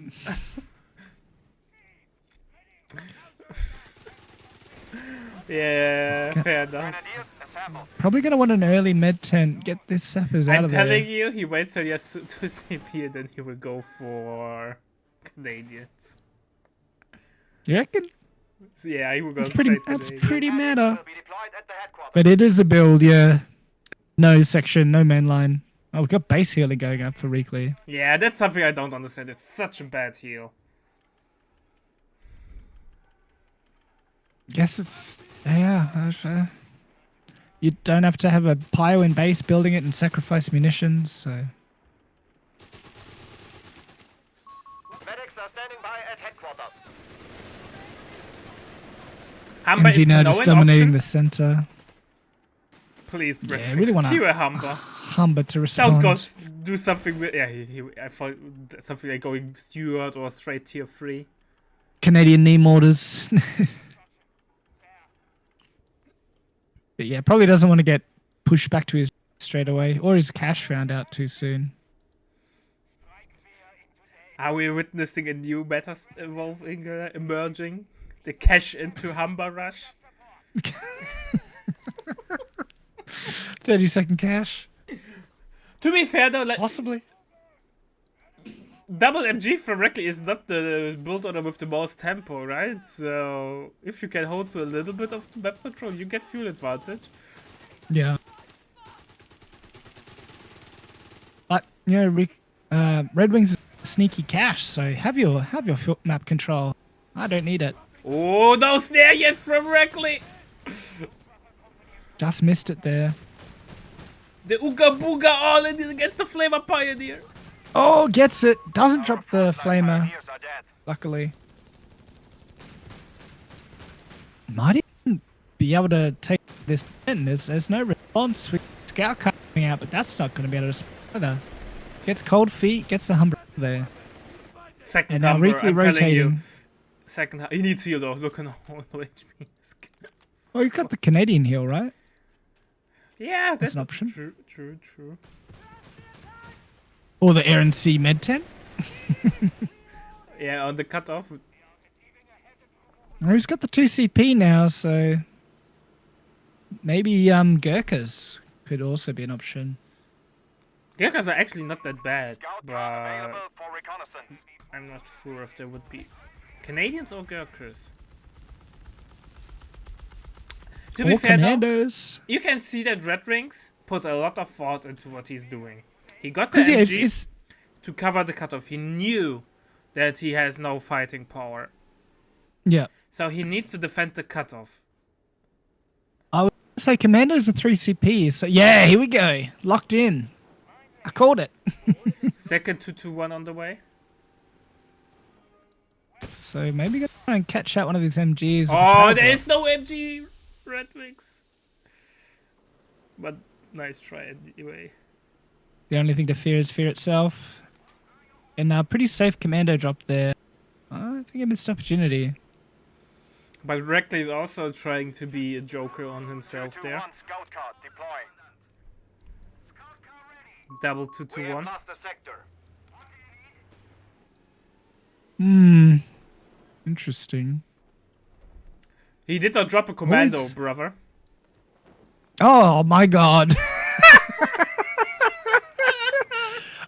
Yeah, fair enough. Grenadiers, assemble. Probably going to want an early med tent. Get this sappers out I'm of telling there. you, he waits till he has to CP and then he will go for Canadians. You reckon? So, yeah, he will go That's straight that's Canadians. pretty Will meta. be deployed at the headquarters. But it is a build, yeah. No section, no main line. Oh, we've got base healing going up for Reclay. Yeah, that's something I don't understand. It's such a bad heal. Guess it's you don't have to have a pyro in base building it and sacrifice munitions. So Medics are standing by at headquarters. Humber MG is now no just an dominating option. the center. Please, Yeah, I Breakfast. really wanna- Cue a Humber. Humber to Don't respond. go do something with. Yeah, I thought something like going Steward or straight tier 3. Canadian knee mortars. But yeah, probably doesn't want to get pushed back to his straight away, or his cash found out too soon. Are we witnessing a new meta emerging? The cash into Humber rush? 30-second cash, To be fair though, like, possibly. double MG from Reckley is not the build order with the most tempo, right? So if you can hold to a little bit of the map control, you get fuel advantage. Yeah. But yeah, Red Wings is sneaky cash, so have your map control. I don't need it. Oh, no snare yet from Reckley! Just missed it there. The Ooga Booga all in against the Flamer Pioneer. Oh, gets it. Doesn't drop the flamer, Pioneers are dead. luckily. Might even be able to take this in. There's no response with Scout coming out, but that's not going to be able to respond either. Gets cold feet, gets the Humber there. Second And now Humber, Reclay I'm telling you. rotating. Second, he needs heal though. Look on all the HP. Oh, you've got the Canadian heal, right? Yeah, that's an option. True. Or the Air and Sea med tent. Yeah, on the cutoff. Oh, he's got the 2 CP now, so maybe Gurkhas could also be an option. Gurkhas are actually not that bad, Scout but car available for reconnaissance. I'm not sure if there would be Canadians or Gurkhas. To be Or fair though, Commandos. you can see that Red Wings put a lot of thought into what he's doing. He got the Because yeah, MG it's to cover the cutoff. He knew that he has no fighting power. yeah. So he needs to defend the cutoff. I would say Commandos are 3 CP. So yeah, here we go. Locked in. I called it. Second 2-2-1 on the way. So So maybe gonna try and catch out one of these MGs. with a Oh, paraglide. there is no MG Red Wings. But nice try anyway. The only thing to fear is fear itself. And pretty safe commando drop there. I think a missed opportunity. But Reckley is also trying to be a joker on himself there. 221 scout car deploying. Double We have 221. lost the sector. Interesting. He did not drop a commando, it's- brother. Oh my god.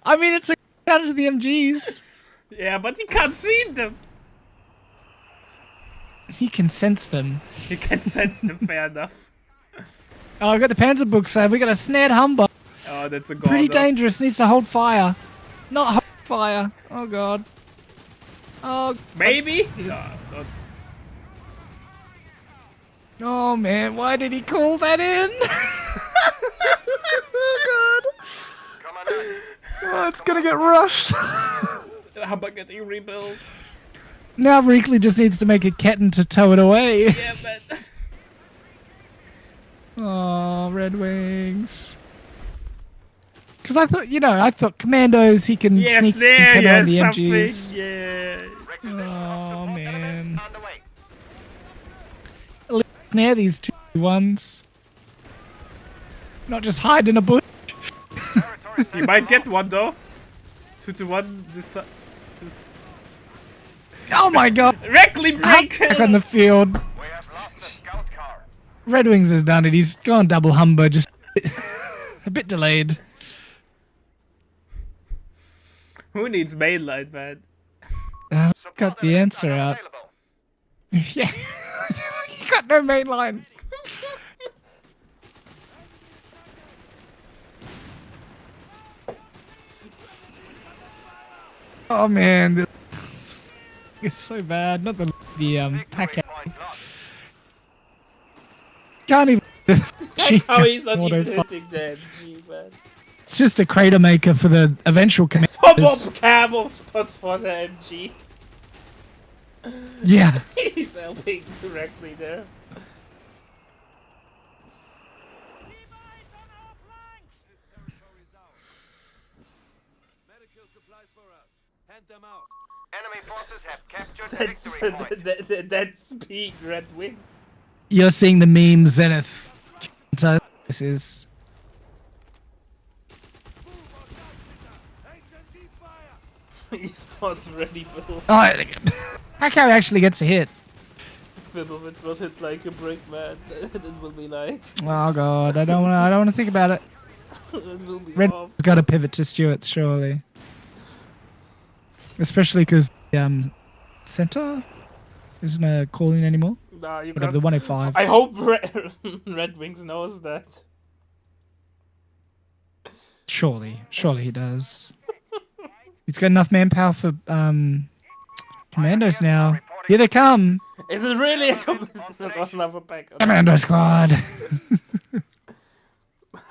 I mean, it's a down to the MGs. Yeah, but he can't see them. He can sense them. He can sense them, fair enough. Oh, I got the Panzer book side. We got a snared Humber. Oh, that's a god. Pretty dangerous. Needs to hold fire. Not hold fire. Oh god. Oh. Maybe? No, not. Oh man, why did he call that in? Oh god. Commandant, Oh, it's gonna get rushed. How about getting rebuilt? Now Reekley just needs to make a Ketten to tow it away. Yeah, but. Oh, Red Wings. Because I thought commandos he can Yes, sneak there, and yes, on the something. MGs. Yeah. requisition Oh, of support man. elements on the way. Snare these 2-1s. Not just hide in a bush. Territory You might get one though. 2-1. This. Oh my god. Reckley break! Back on the field. We have lost the scout car. Red Wings has done it. He's gone double Humber, just a bit delayed. Who needs mainline, man? Got Support the elements answer are out. available. Yeah. He got no main line. Oh man, it's so bad. Not the pack Victory point lost. can't even. How he's not Auto even fi- hitting the MG, man. It's just a crater maker for the eventual Pop commanders. up camo spots for the MG. Yeah. He's helping directly there. Medical supplies for us. Hand them out. Enemy forces have captured the That's victory point. that's peak Red Wings. You're seeing the meme Zenith. This is. HMG fire. Esports ready, Bill. Oh, Packard actually gets a hit. Fiddlewit will hit like a brick, man. It will be like. Oh god, I don't want to think about it. It will be Red's off. got to pivot to Stuart, surely. Especially because center isn't a calling anymore. Nah, you Whatever, can't. the 105. I hope Red Wings knows that. Surely he does. He's got enough manpower for commandos now. Here they come, Is it really a another pack? commando squad.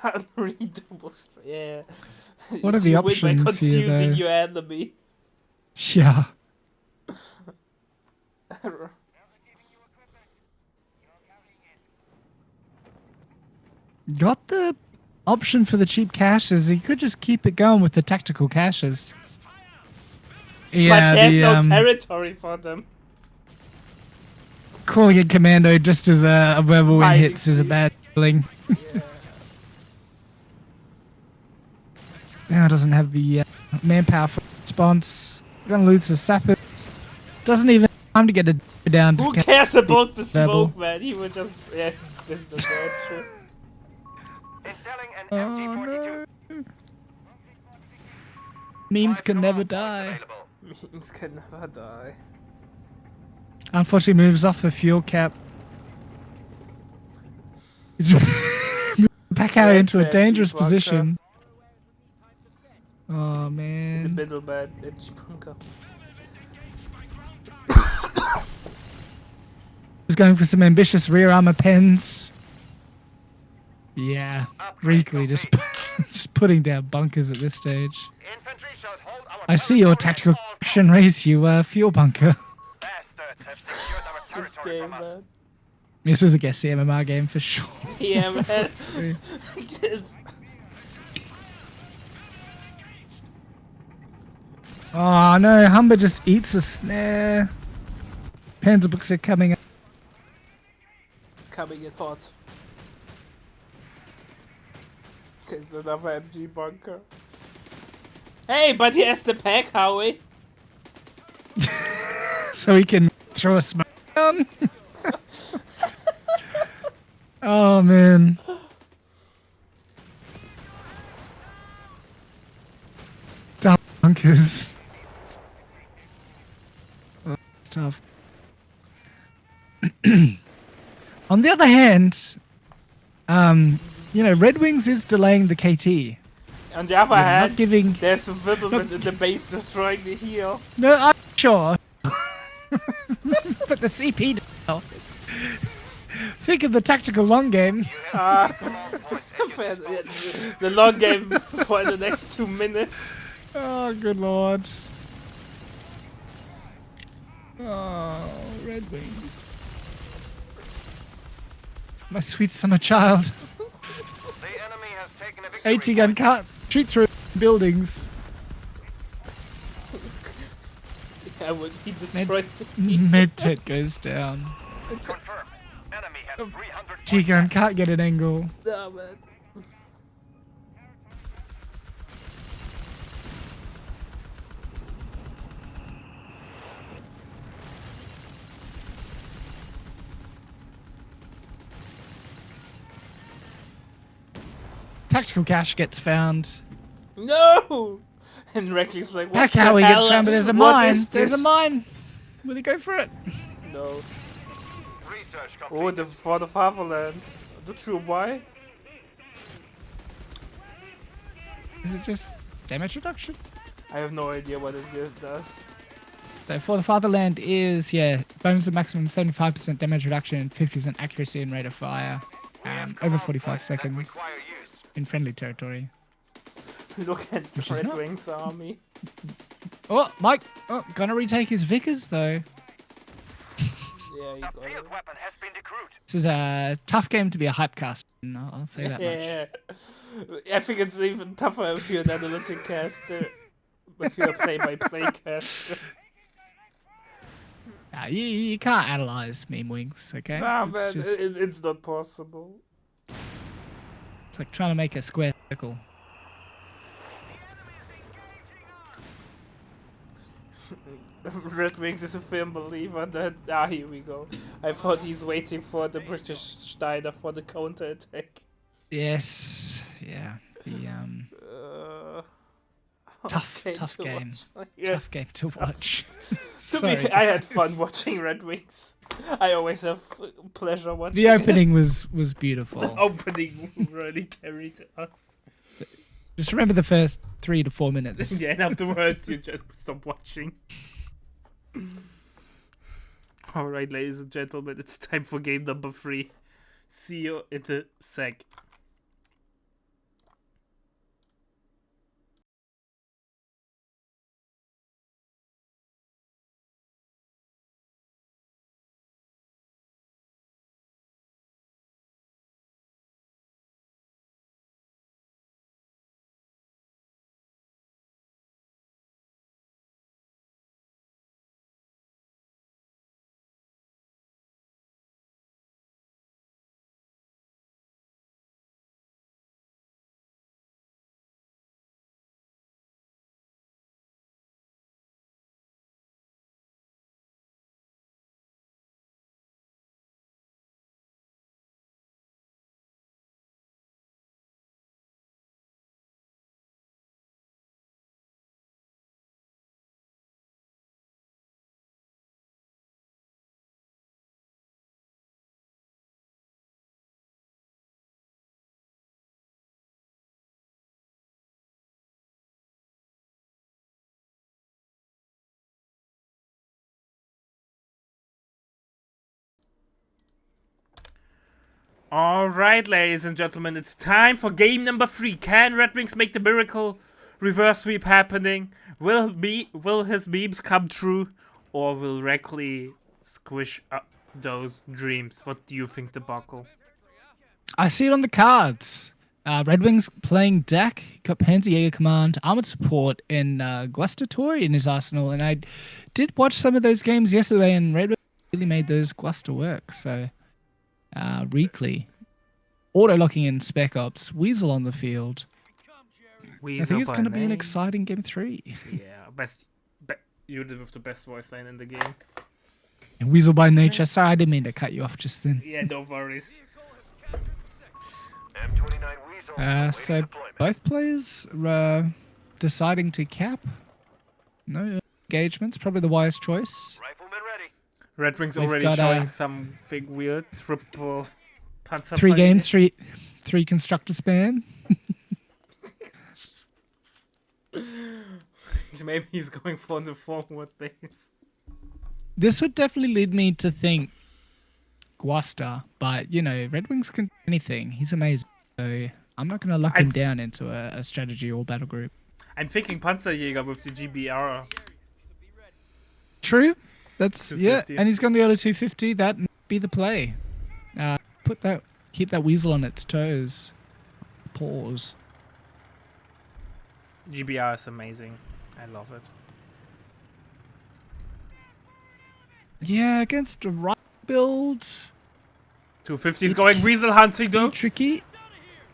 Unreadable. Yeah. What are the You win by options here, confusing though? your enemy. Yeah. Got the option for the cheap caches. He could just keep it going with the tactical caches. Yeah, but he has the no territory for them. calling it commando just as a verbal win Hiding hits is a seat. bad feeling. Now it doesn't have the manpower for response. Gonna lose the sappers. Doesn't even have time to get it down. Who to cares about the verbal. smoke, man? He would just. Yeah, this is the bad shit. Installing an Oh, MG-42. no. Memes Five can never command points die. available. Memes can never die. Unfortunately, moves off the fuel cap. He's back out Where's into a that dangerous G-bunker? position. Oh The man. middle man, MG bunker. He's going for some ambitious rear armor pens. Yeah, Upgrade Reekley just complete. just putting down bunkers at this stage. Infantry shall hold our I see your territory at tactical all action raise you fuel bunker. Best Rebels have secured our This territory game, from us. man. This is a guess the MMR game for sure. Yeah, man. It's- Oh no, Humber just eats a snare. Panzerbooks are coming up. coming in hot. There's another MG bunker. Hey, but he has the pack, Howie. So he can throw a smoke down. Oh man. Dumb bunkers. Oh, that's tough. On the other hand, Red Wings is delaying the KT. On the other Not hand, giving. there's the Wimbledon in the base destroying the heel. No, I'm sure. But the CP doesn't help. Think of the tactical long game. The long game for the next 2 minutes. Oh, good lord. Oh, Red Wings. My sweet summer child. The enemy has taken a victory. 80 gun can't shoot through buildings. Yeah, well, he destroyed the heel. Medtet goes down. Confirmed. Enemy has 300 80 gun can't get an angle. Nah, man. Tactical cache gets found. No! And Reckley's like, what Back the how he hell? gets found, but there's a What mine. is There's a this? mine. Will he go for it? No. research Oh, complete. for the fatherland. Not sure why. Is it just damage reduction? I have no idea what it does. So for the Fatherland is, bonus of maximum 75% damage reduction and 50% accuracy and rate of fire. Over 45 seconds Require use. in friendly territory. Look at Which is Red not- Wings army. Oh, Mike! Oh, gonna retake his Vickers though. Yeah, you A got it. field weapon has been decrued. This is a tough game to be a hype cast. No, I'll say that much. Yeah. I think it's even tougher if you're an analytic caster. If you're a play-by-play caster. Nah, you can't analyze meme wings, okay? Nah, It's man, just- it's not possible. it's like trying to make a square circle. Red Wings is a firm believer that here we go. I thought he's waiting for the British Steiner for the counter attack. Yes, yeah. The tough okay tough to game. watch. Yeah. Tough game to watch. To be fair, I had fun watching Red Wings. I always have pleasure watching. The opening was beautiful. The opening really carried us. Just remember the first 3 to 4 minutes. Yeah, and afterwards you just stop watching. Alright, ladies and gentlemen, it's time for game number 3. See you in the sec. Alright, ladies and gentlemen, it's time for game number 3. Can Red Wings make the miracle reverse sweep happening? Will his memes come true? Or will Reckley squish up those dreams. What do you think, Debacle? I see it on the cards. Red Wings playing deck, got Panzerjäger Command, Armored Support, and Guastatori in his arsenal. And I did watch some of those games yesterday, and Red Wings really made those Guasta work. So, Reekley, auto-locking in Spec Ops, Weasel on the field. I think it's going to be an exciting Game 3. Yeah, you did with the best voice line in the game. And Weasel by nature. Sorry, I didn't mean to cut you off just then. Yeah, no worries. M29 Weasel. awaiting So deployment. both players deciding to cap. No engagements, probably the wise choice. Rifleman ready. Red Wings We've already got, showing something weird. Triple Panzer. 3 Pioneer. games, three constructor span. Maybe he's going for the forward base. This would definitely lead me to think Guasta, but you know, Red Wings can do anything. He's amazing. So I'm not going to lock him down into a strategy or battle group. I'm thinking Panzerjäger with the GBR. True. That's 250. yeah, and he's gone the early 250. That might be the play. Keep that weasel on its toes. Pause. GBR is amazing. I love it. Yeah, against a right build, 250 is going weasel hunting though. tricky.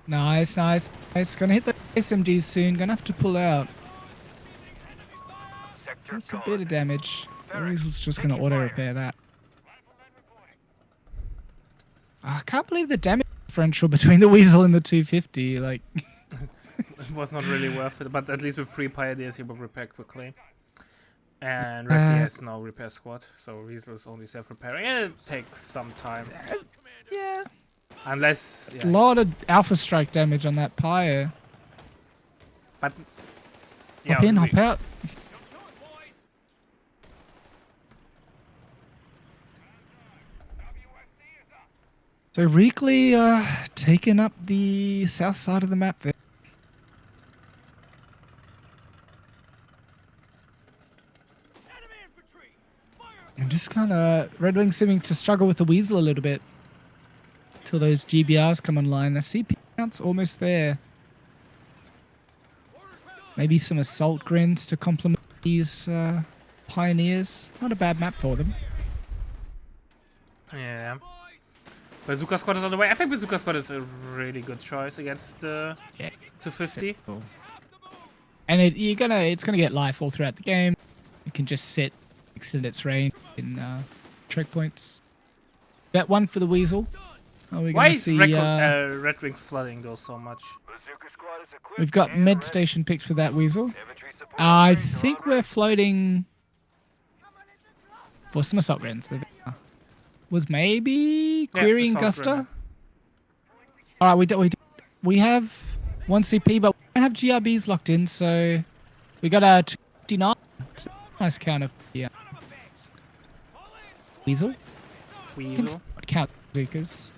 Nice. Gonna hit the SMGs soon. Gonna have to pull out. Sector That's a gone. bit of damage. The weasel's just gonna auto repair that. I can't believe the damage differential between the weasel and the 250. Like, It was not really worth it, but at least with 3 pioneers he will repair quickly. And Red has no repair squad, so Weasel is only self-repairing. And it takes some time. yeah, Unless... a Yeah, lot of alpha strike damage on that pyre. but... Hop in, hop out. So Reekley taking up the south side of the map there. Enemy infantry! Fire! And just kind of Red Wings seeming to struggle with the weasel a little bit till those GBRs come online. The CP count's almost there. Maybe some assault grins to complement these pioneers. Not a bad map for them. Yeah. Bazooka Squad is on the way. I think Bazooka Squad is a really good choice against the Yeah. 250. And it's gonna get life all throughout the game. You can just sit, extend its range in choke points. Bet one for the weasel. Oh, we're Why gonna is see. Red Wings flooding those so much? Bazooka squad is equipped We've got and med ready. station picks for that weasel. Infantry support I upgrades are think en we're route. floating for some assault grins. Was maybe Yeah, querying assault Gusta. grenade. All right, we have 1 CP, but we don't have GRBs locked in, so we got a 259. Nice counter. Yeah. Weasel. Can Weasel. count bazookas.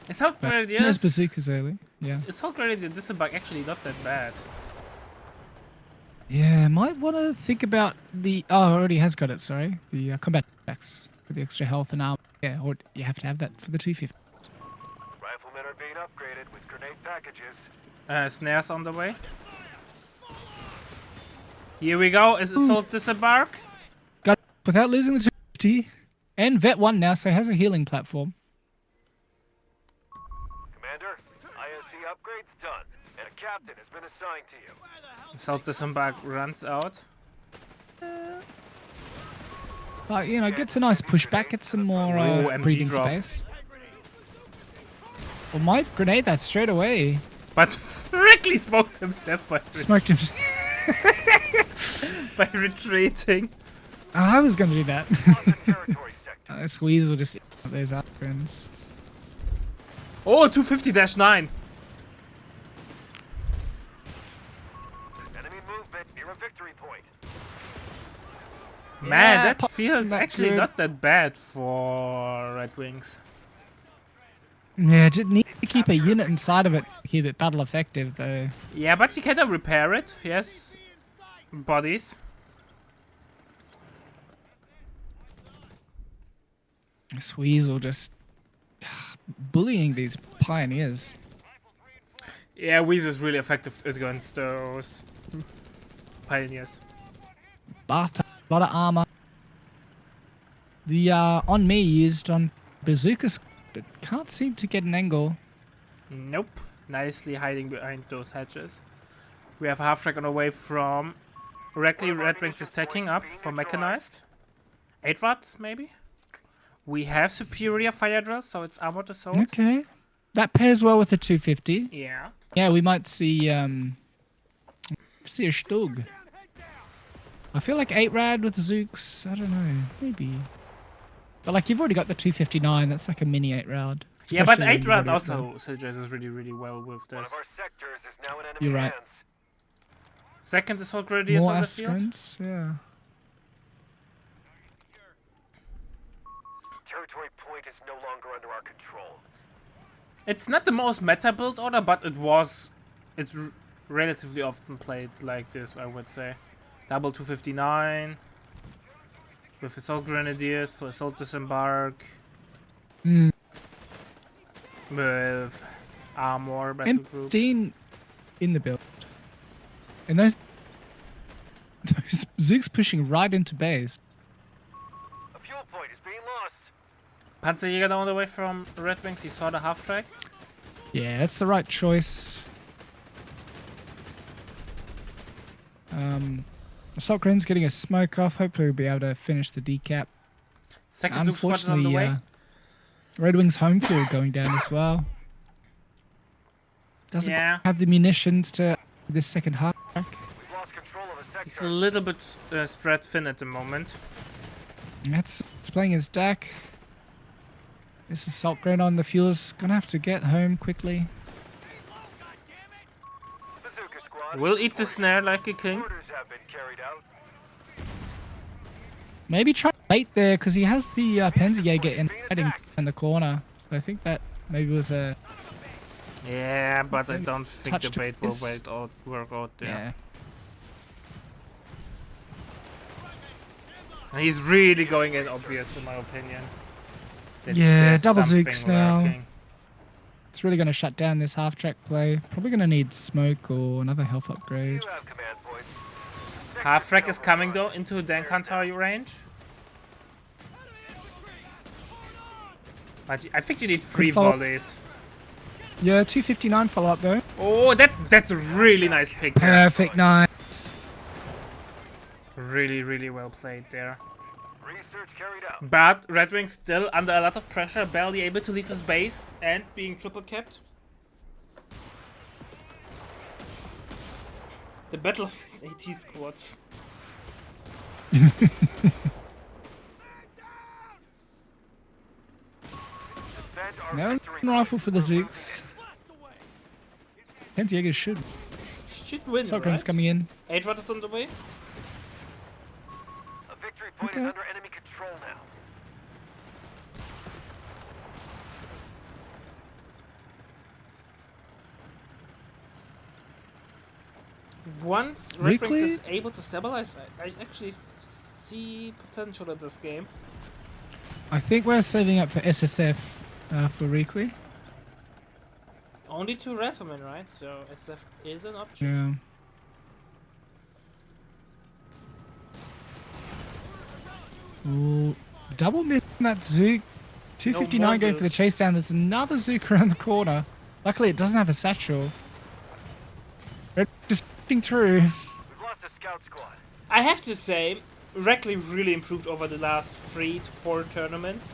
Assault But Grenadiers. there's bazookas early. Yeah. Assault Grenadier Disenbark actually not that bad. Yeah, might want to think about the. Oh, already has got it. Sorry, the combat attacks with the extra health and armor. Yeah, or you have to have that for the 250. Riflemen are being upgraded with grenade packages. Snares on the way. Here we go. Is Assault Disembark? Got it without losing the 250, and vet 1 now, so has a healing platform. Commander, ISC upgrades done, and a captain has been assigned to you. Assault Disembark runs out. But you know, gets a nice pushback, gets some more Ooh, MG breathing drop. space. Well, might grenade that straight away. But Frickley smoked himself Smoked him. by retreating. Oh, I was gonna do that. The territory sector. This weasel just those upgrades. Oh, 250-9. Enemy movement near a victory point. Man, Yeah, that pop- feels not actually good. not that bad for Red Wings. Yeah, just need to keep a unit inside of it to keep it battle effective, though. Yeah, but you cannot repair it. Yes. bodies. This Weasel just bullying these pioneers. Yeah, Weezer is really effective against those pioneers. Bath, a lot of armor. The on me used on bazookas, but can't seem to get an angle. Nope. Nicely hiding behind those hedges. We have a half track on the way from Reckley. Red Wings is taking up for mechanized. 8 watts, maybe? We have superior fire drill, so it's armored assault. Okay, that pairs well with the 250. Yeah. Yeah, we might see a Stug. I feel like 8 rad with Zooks. I don't know, maybe. But like you've already got the 259. That's like a mini 8 round. Yeah, but especially when 8 you've rad already got also Silja's really, really well with One this. of our sectors is now in enemy You're right. hands. Second assault the grenadiers more on the field. Askrans. Yeah. Territory point is no longer under our control. It's not the most meta build order, but it's relatively often played like this, I would say. Double 259 with assault grenadiers for assault disembark. Mm. With armor battle group. M15 in the build. And those Zooks pushing right into base. A fuel point is being lost. Panzerjäger on the way from Red Wings. He saw the half track. Yeah, that's the right choice. Assault Gren's getting a smoke off. Hopefully we'll be able to finish the decap. Second Zook squad is on the Unfortunately, way. Red Wings home field going down as well. Doesn't Yeah. have the munitions to this second half track. We've lost control of a He's a sector. little bit spread thin at the moment. That's it's playing his deck. This Assault Gren on the field's gonna have to get home quickly. Bazooka squad. We'll eat the snare like a king. Orders have been carried out. Maybe try to bait there because he has the Panzerjäger in hiding in the corner. So I think that maybe was a Yeah, but I Maybe don't think the touch to bait will this. work out there. yeah. And he's really going in obvious, in my opinion. That Yeah, there's double something Zooks now. lurking. It's really going to shut down this half track play. Probably going to need smoke or another health upgrade. You have command points. Half track is coming though into Dankantar range. But I think you need 3 follow- volleys. Yeah, 259 follow up though. Oh, that's a really nice pick there. Perfect, nice. Really, really well played there. Research carried out. But Red Wing still under a lot of pressure, barely able to leave his base and being triple capped. The battle of these AT squads. Defend our No victory rifle point. for the Zooks. Panzerjäger should. Should win, Assault Gren's right? coming in. 8 is on the way. A victory point Okay. is under enemy control now. Once Red Wings Weekly? is able to stabilize, I actually see potential in this game. I think we're saving up for SSF for Reekley. Only 2 Riflemen, right? So SF is an option. Yeah. Ooh, double miss on that Zook. 259 going for the Zooks. chase down. There's another Zook around the corner. Luckily, it doesn't have a satchel. Red just pushing through. We've lost a scout squad. I have to say, Reckley really improved over the last 3 to 4 tournaments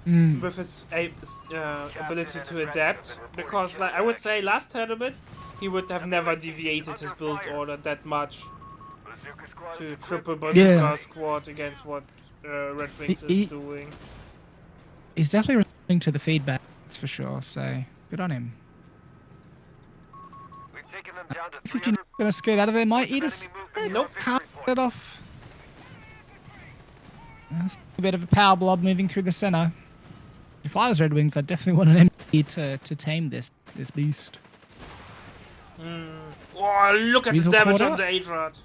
Mm. with his ability to adapt. Because, like, I would say, last tournament he would have never deviated his build order that much Bazooka squad to is equipped. triple bazooka Yeah. squad against what Red Wings He- is doing. He's definitely responding to the feedback, that's for sure. So good on him. We've taken them down to 15 300 gonna skirt out of there. Might eat enemy us. movement. Nope. Can't get it off. That's a bit of a power blob moving through the center. If I was Red Wings, I'd definitely want an MP to tame this beast. Oh, look at the Weasel damage quarter? on the 8 rod.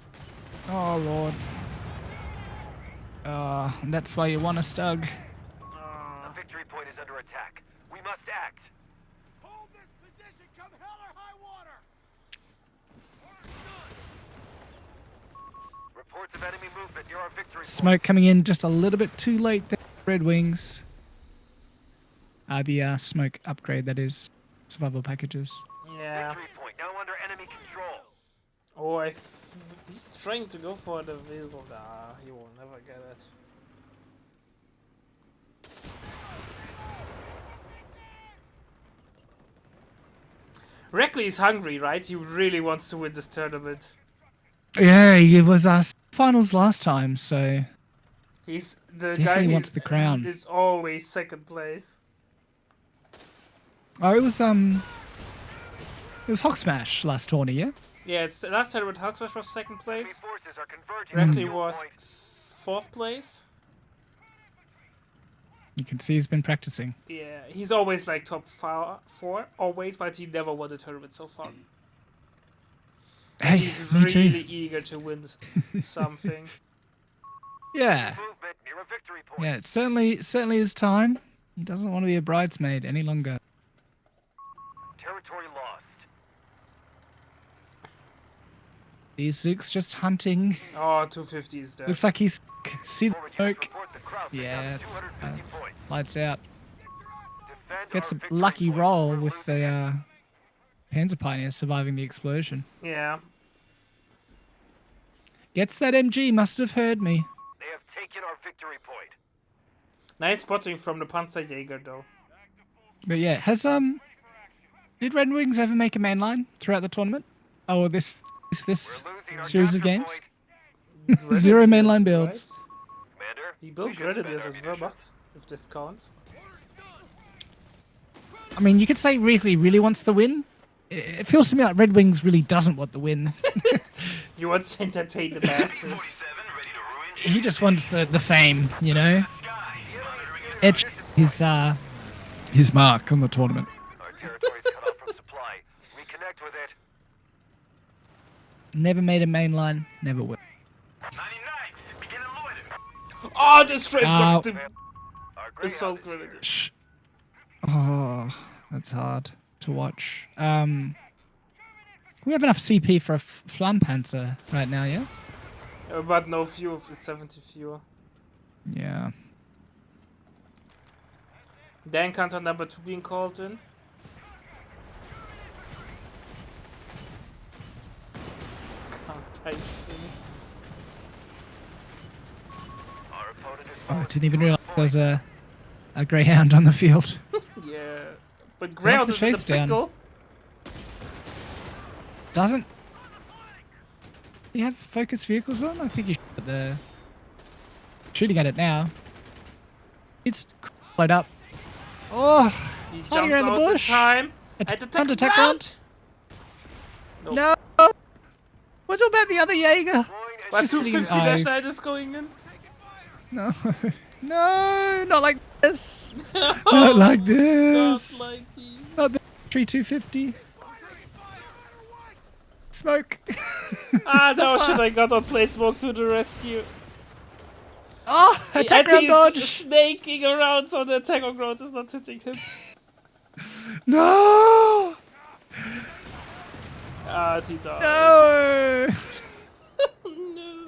Oh lord. That's why you want a Stug. A victory point is under attack. We must act. Hold this position, come hell or high water! Reports of enemy movement near our victory Smoke coming in just a little bit too late there. Red Wings. The smoke upgrade, that is. Survival packages. point. Yeah. Victory point now under enemy control. Oh, he's trying to go for the Weasel. Nah, he will never get it. Reckley is hungry, right? He really wants to win this tournament. Yeah, he was finals last time, so He's the Definitely guy wants the crown. Is always second place. it was Hawk Smash last tourney, yeah? Yeah, it's last tournament Hugsmash was second Enemy place. forces are converging. Reckley on the was point. fourth place. You can see he's been practicing. Yeah, he's always like top four, always, but he never won a tournament so far. Hey, He's me really too. eager to win something. Yeah. Movement near a victory point. Yeah, it certainly is time. He doesn't want to be a bridesmaid any longer. Territory lost. These Zook's just hunting. Oh, 250 is dead. Looks like he's see the Forward units smoke. report the Kraut is Yeah, down it's, 250 points. lights out. Defend Gets our a victory lucky point. roll We're with losing it. the Panzer Pioneer surviving the explosion. Yeah. Gets that MG, must have heard me. They have taken our victory point. Nice spotting from the Panzerjäger though. But yeah, did Red Wings ever make a mainline throughout the tournament? Oh, this We're losing our series of capture games? point. Zero Grenadiers, mainline builds. Commander, He we built should spend Grenadiers our as munitions. Wehrmacht, if this counts. I mean, you could say Wrigley really wants the win. It feels to me like Red Wings really doesn't want the win. He wants to entertain the masses. He just wants the fame, you know? Etch his mark on the tournament. Our territory is cut off from supply. Reconnect with it. Never made a mainline, never will. 99. Begin unloading. Oh, the strafe Ow. got the Our Greyhound assault is here. grenadier. Shh. Oh, that's hard to watch. We have enough CP for a Flampanzer right now, yeah? But no fuel, it's 70 fuel. Yeah. Dan counter number 2 being called in. Our opponent is Oh, I didn't even realize there was a Greyhound on the field. Yeah. But Greyhound the is in the chase down. pickle. Doesn't he have focus vehicles on? I think he should put the shooting at it now. It's right up. Oh, He hiding jumps around the out bush. in time. Attack- At the attack round. Nope. No. What about the other Jaeger? deploying and But just sitting in 250 eyes. Dash 9 is going in. No, no, not like this. Not Not like this. like these. Not the 3250. Smoke. Ah, no, should I got on plate smoke to the rescue. Oh, attack And round he's dodge. snaking around so the attack on ground is not hitting him. No. Ah, he died. No. No.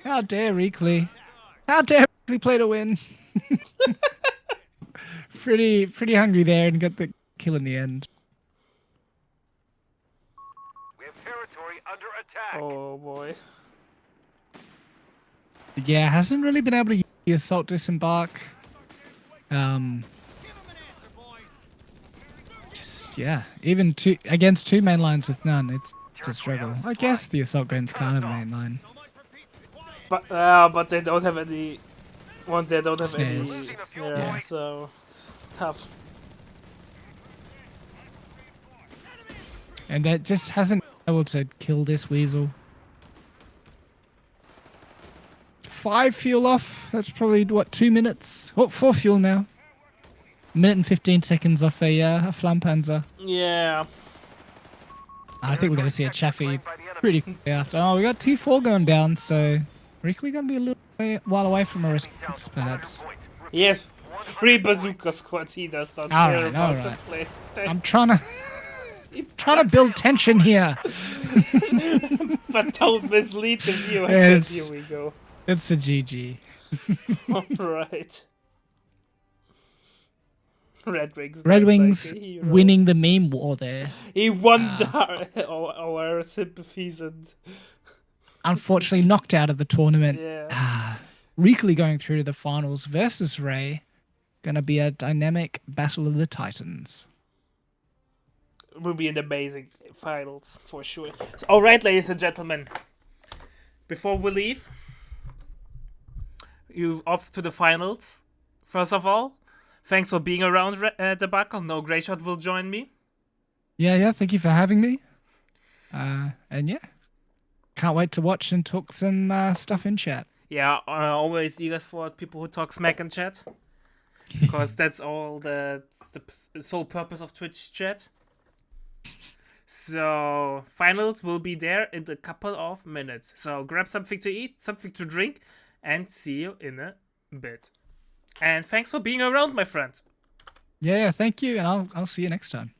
How dare Reekley? How dare Reekley play to win? pretty hungry there and got the kill in the end. we have territory under attack. Oh boy. Yeah, hasn't really been able to use the assault disembark. Just yeah, even against two main lines with none, it's a struggle. I guess the assault grens can't have a main line. But they don't have any. Well, they don't have any Snares. snares, Yeah. so it's tough. And that just hasn't been able to kill this weasel. 5 fuel off. That's probably what 2 minutes. Oh, 4 fuel now. 1 minute and 15 seconds off a Flampanzer. Yeah. I think we're going to see a Territory Chaffee claimed by the enemy. Pretty quickly after. Oh, we got T4 going down, so Rickley gonna be a while away from a response, perhaps. Yes, 3 bazooka squads. He does not All care right, about all the right. play. I'm trying to build tension here. But don't mislead the viewers. Yes. Here we go. It's a GG. Alright. Red Wings. Red died Wings like a hero. winning the meme war there. He won our sympathies and Unfortunately, knocked out of the tournament. yeah. Rickley going through to the finals versus Ray. Gonna be a dynamic battle of the Titans. It will be an amazing finals for sure. So, alright, ladies and gentlemen. Before we leave, you off to the finals. First of all, thanks for being around, Debacle. No Greyshot will join me. Yeah. Thank you for having me. And yeah, can't wait to watch and talk some stuff in chat. Yeah, always eager for people who talk smack in chat. Because that's all the sole purpose of Twitch chat. So, finals will be there in a couple of minutes. So, grab something to eat, something to drink, and see you in a bit. And thanks for being around, my friend. Yeah, thank you, and I'll see you next time.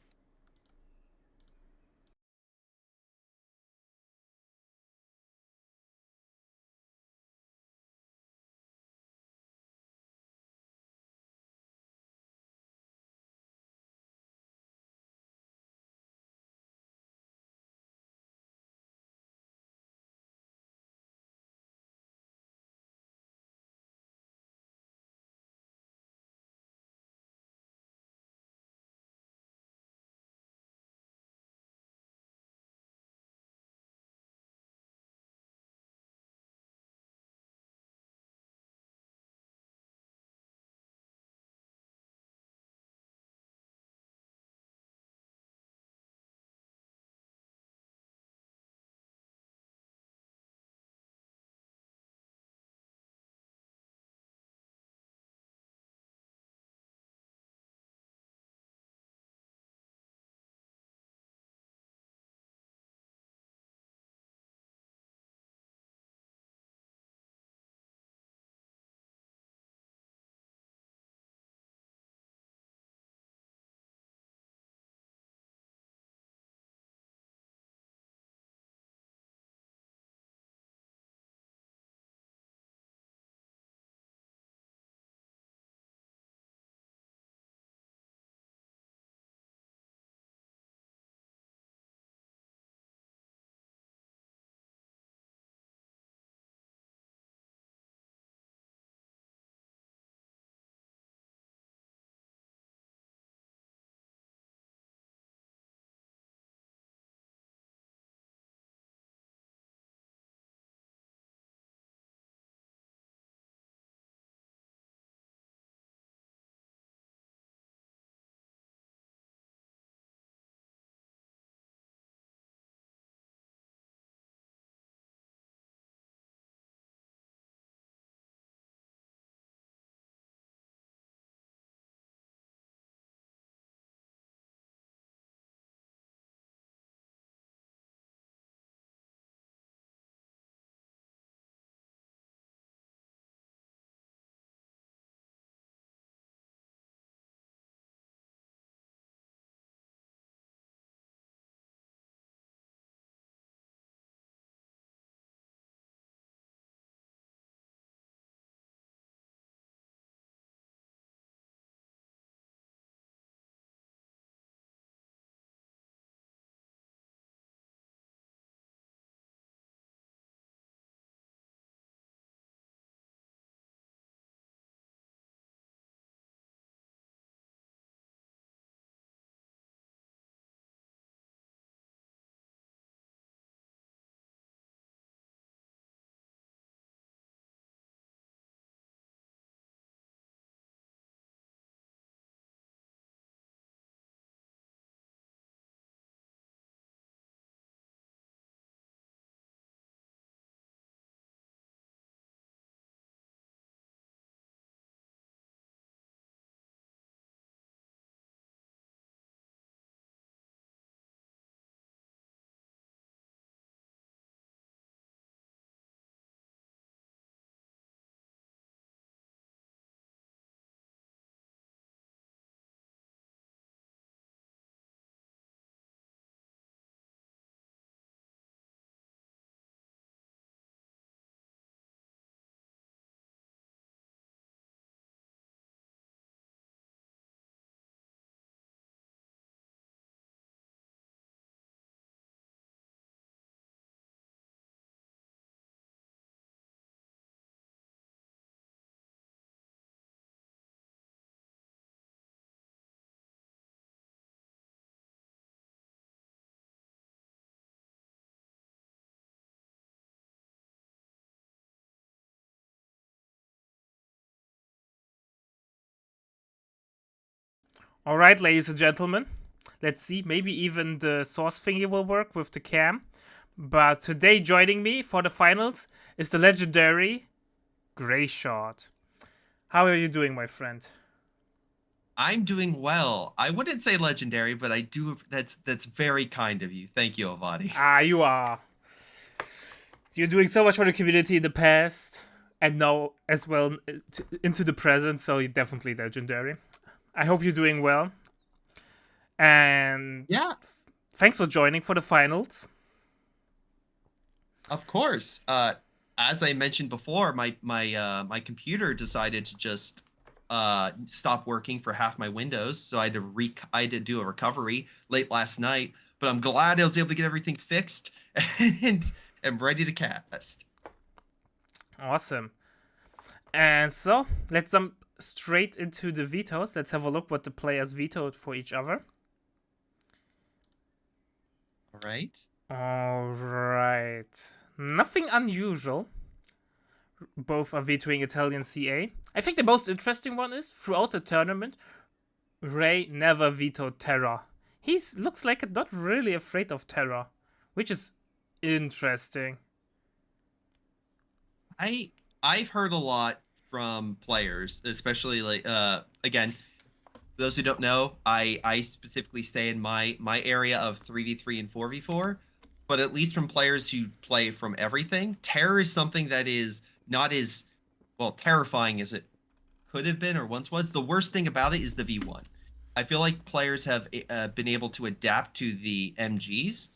All right, ladies and gentlemen. Let's see. Maybe even the source thingy will work with the cam. But today, joining me for the finals is the legendary Greyshot. How are you doing, my friend? I'm doing well. I wouldn't say legendary, but I do. That's very kind of you. Thank you, Avadi. You are. You're doing so much for the community in the past, and now as well into the present. So you're definitely legendary. I hope you're doing well. And Yeah, thanks for joining for the finals. of course. As I mentioned before, my computer decided to just stop working for half my Windows, so I had to do a recovery late last night. But I'm glad I was able to get everything fixed and am ready to cast. Awesome. And so let's jump straight into the vetoes. Let's have a look what the players vetoed for each other. All right. All right. Nothing unusual. Both are vetoing Italian CA. I think the most interesting one is throughout the tournament, Ray never vetoed Terra. He looks like not really afraid of Terra, which is interesting. I've heard a lot from players, especially like again, those who don't know, I specifically stay in my area of 3v3 and 4v4, but at least from players who play from everything, terror is something that is not as well terrifying as it could have been or once was. The worst thing about it is the V1. I feel like players have been able to adapt to the MGs,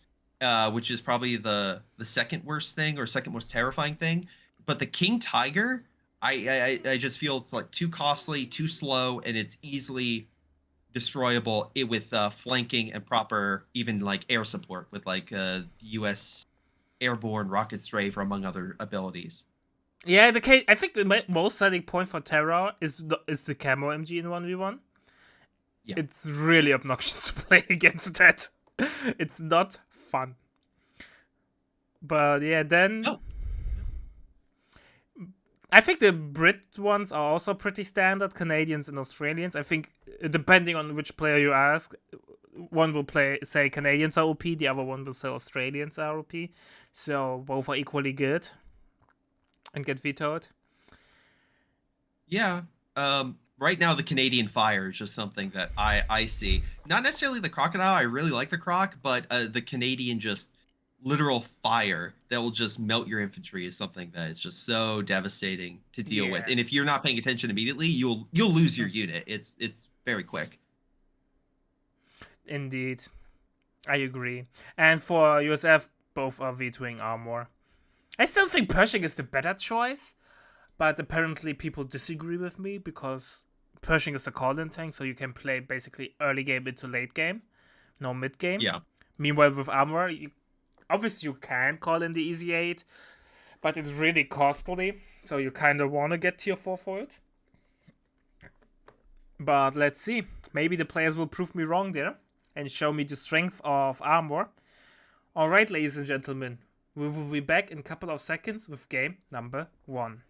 which is probably the second worst thing or second most terrifying thing. But the King Tiger, I just feel it's like too costly, too slow, and it's easily destroyable with flanking and proper even like air support with like U.S. airborne rocket strafe, among other abilities. Yeah, I think the most selling point for Terra is the camo MG in 1v1. Yeah. It's really obnoxious to play against that. It's not fun. But yeah, then No. I think the Brit ones are also pretty standard, Canadians and Australians. I think depending on which player you ask, one will say Canadians are OP, the other one will say Australians are OP. So both are equally good and get vetoed. Yeah. Right now, the Canadian Fire is just something that I see. Not necessarily the Crocodile. I really like the Croc, but the Canadian just literal fire that will just melt your infantry is something that is just so devastating to deal with. Yeah. And if you're not paying attention immediately, you'll lose your unit. It's very quick. Indeed. I agree. And for USF, both are vetoing armor. I still think Pershing is the better choice, but apparently people disagree with me because Pershing is a call-in tank, so you can play basically early game into late game, no mid game. Yeah. Meanwhile, with armor, obviously you can call in the Easy 8, but it's really costly, so you kind of want to get tier 4 for it. But let's see. Maybe the players will prove me wrong there and show me the strength of armor. Alright, ladies and gentlemen, we will be back in a couple of seconds with game number 1.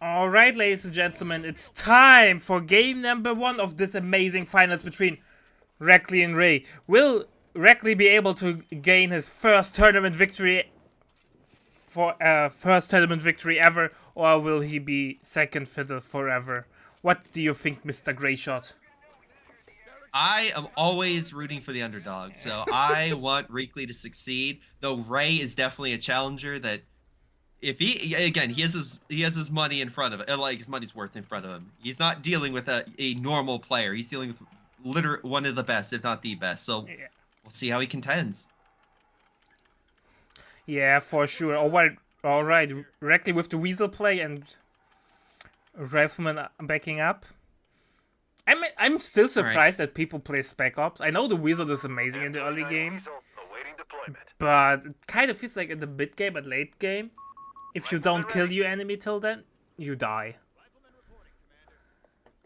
All right, ladies and gentlemen, it's time for game number 1 of this amazing finals between Reckley and Ray. Will Reckley be able to gain his first tournament victory ever, or will he be second fiddle forever? What do you think, Mr. Grayshot? I am always rooting for the underdog, so I want Reckley to succeed. Though Ray is definitely a challenger that, if he has his money in front of it, like his money's worth in front of him. He's not dealing with a normal player. He's dealing with one of the best, if not the best. So Yeah. we'll see how he contends. Yeah, for sure. All right. Reckley with the Weasel play and Rifleman backing up. I'm still surprised that people play Spec Ops. I know the Weasel is amazing in the early game, Awaiting deployment. but it kind of feels like in the mid game and late game, if you don't kill your enemy till then, you die.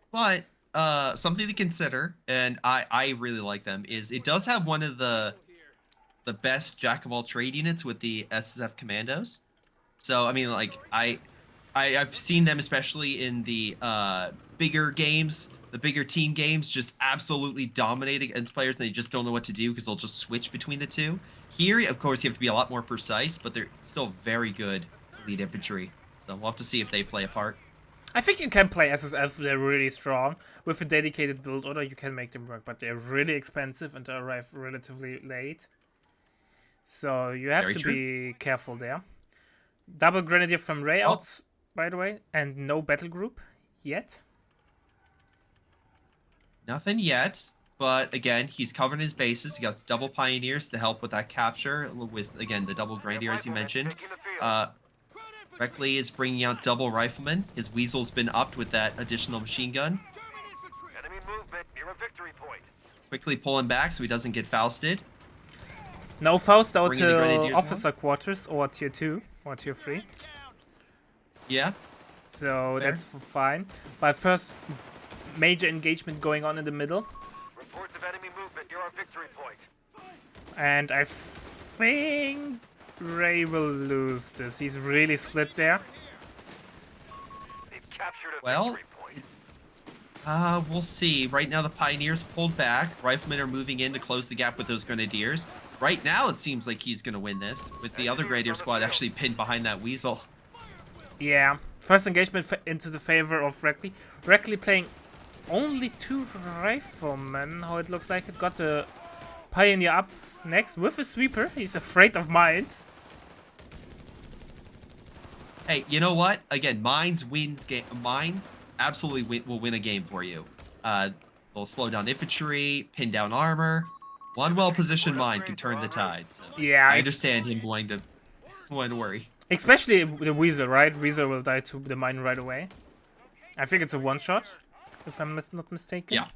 But something to consider, and I really like them, is it does have one of the best jack of all trade units with the SSF Commandos. So I mean, like I've seen them especially in the bigger games, the bigger team games, just absolutely dominate against players, and they just don't know what to do because they'll just switch between the two. Here, of course, you have to be a lot more precise, but they're still very good elite infantry. So we'll have to see if they play a part. I think you can play SSF, they're really strong. With a dedicated build order, you can make them work, but they're really expensive and they arrive relatively late. So you have Very to true. be careful there. Double Grenadier from Ray Oh. out, by the way, and no battle group yet. Nothing yet, but again, he's covering his bases. He got double Pioneers to help with that capture, with, again, the double Grenadier, as you mentioned. Reckley is bringing out double Rifleman. His Weasel's been upped with that additional machine gun. Enemy movement near a victory point. Quickly pulling back so he doesn't get Fausted. No Faust out Bringing the to Grenadiers officer quarters or tier 2 or tier 3. Yeah, So Fair. that's fine. But first, major engagement going on in the middle. Reports of enemy movement near our victory point. And I think Ray will lose this. He's really split there. They've captured a Well, victory point. we'll see. Right now, the Pioneers pulled back. Riflemen are moving in to close the gap with those Grenadiers. Right now, it seems like he's going to win this, with the other Grenadier squad actually pinned behind that Weasel. Yeah. First engagement into the favor of Reckley. Reckley playing only 2 riflemen, how it looks like. It got the Pioneer up next with a sweeper. He's afraid of mines. Hey, you know what? Again, Mines wins game. Mines absolutely will win a game for you. They'll slow down infantry, pin down armor. One well-positioned mine can turn the tide. So Yeah, I understand him wanting to worry. especially the Weasel, right? Weasel will die to the mine right away. I think it's a one-shot, if I'm not mistaken. Yeah.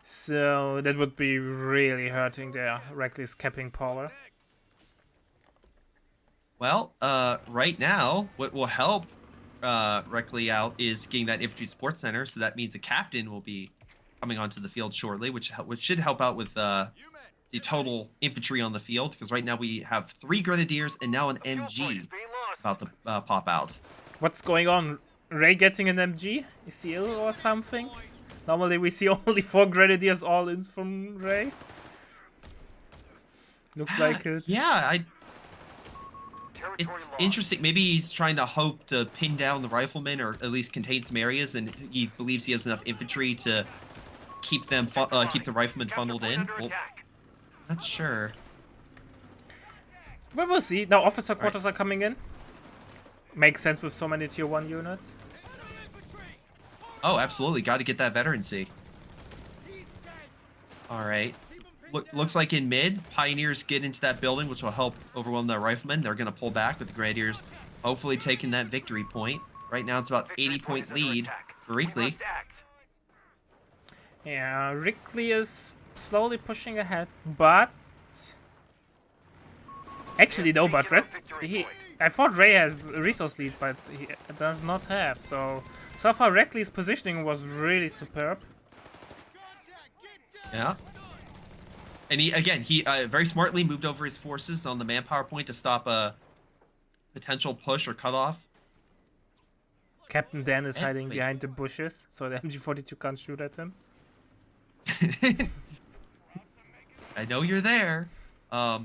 So that would be really hurting their Reckley's capping power. Well, right now, what will help Reckley out is getting that infantry support center. So that means a captain will be coming onto the field shortly, which should help out with the total infantry on the field. Because right now we have 3 Grenadiers and now an Fuel point MG is being lost. about to pop out. What's going on? Ray getting an MG? Is he ill or something? Normally we see only 4 Grenadiers all in from Ray. Looks like it. Yeah, Territory it's lost. interesting. Maybe he's trying to hope to pin down the riflemen or at least contain some areas, and he believes he has enough infantry to keep them keep the riflemen Capture funneled point in. under Well, attack. not sure. But we'll see. Now officer quarters are coming in. Makes sense with so many tier 1 units. Oh, absolutely. Got to get that veterancy. All right. Looks like in mid, Pioneers get into that building, which will help overwhelm the riflemen. They're going to pull back with the Grenadiers, hopefully taking that victory point. Right now, it's about Victory 80-point point is under lead attack. for We Reckley. must act. Yeah, Reckley is slowly pushing ahead, but actually no, but I thought Ray has a resource lead, but he does not have. So far Reckley's positioning was really superb. Yeah. And he very smartly moved over his forces on the manpower point to stop a potential push or cutoff. Captain Dan is Eh, hiding wait. behind the bushes, so the MG42 can't shoot at him. I know you're there. But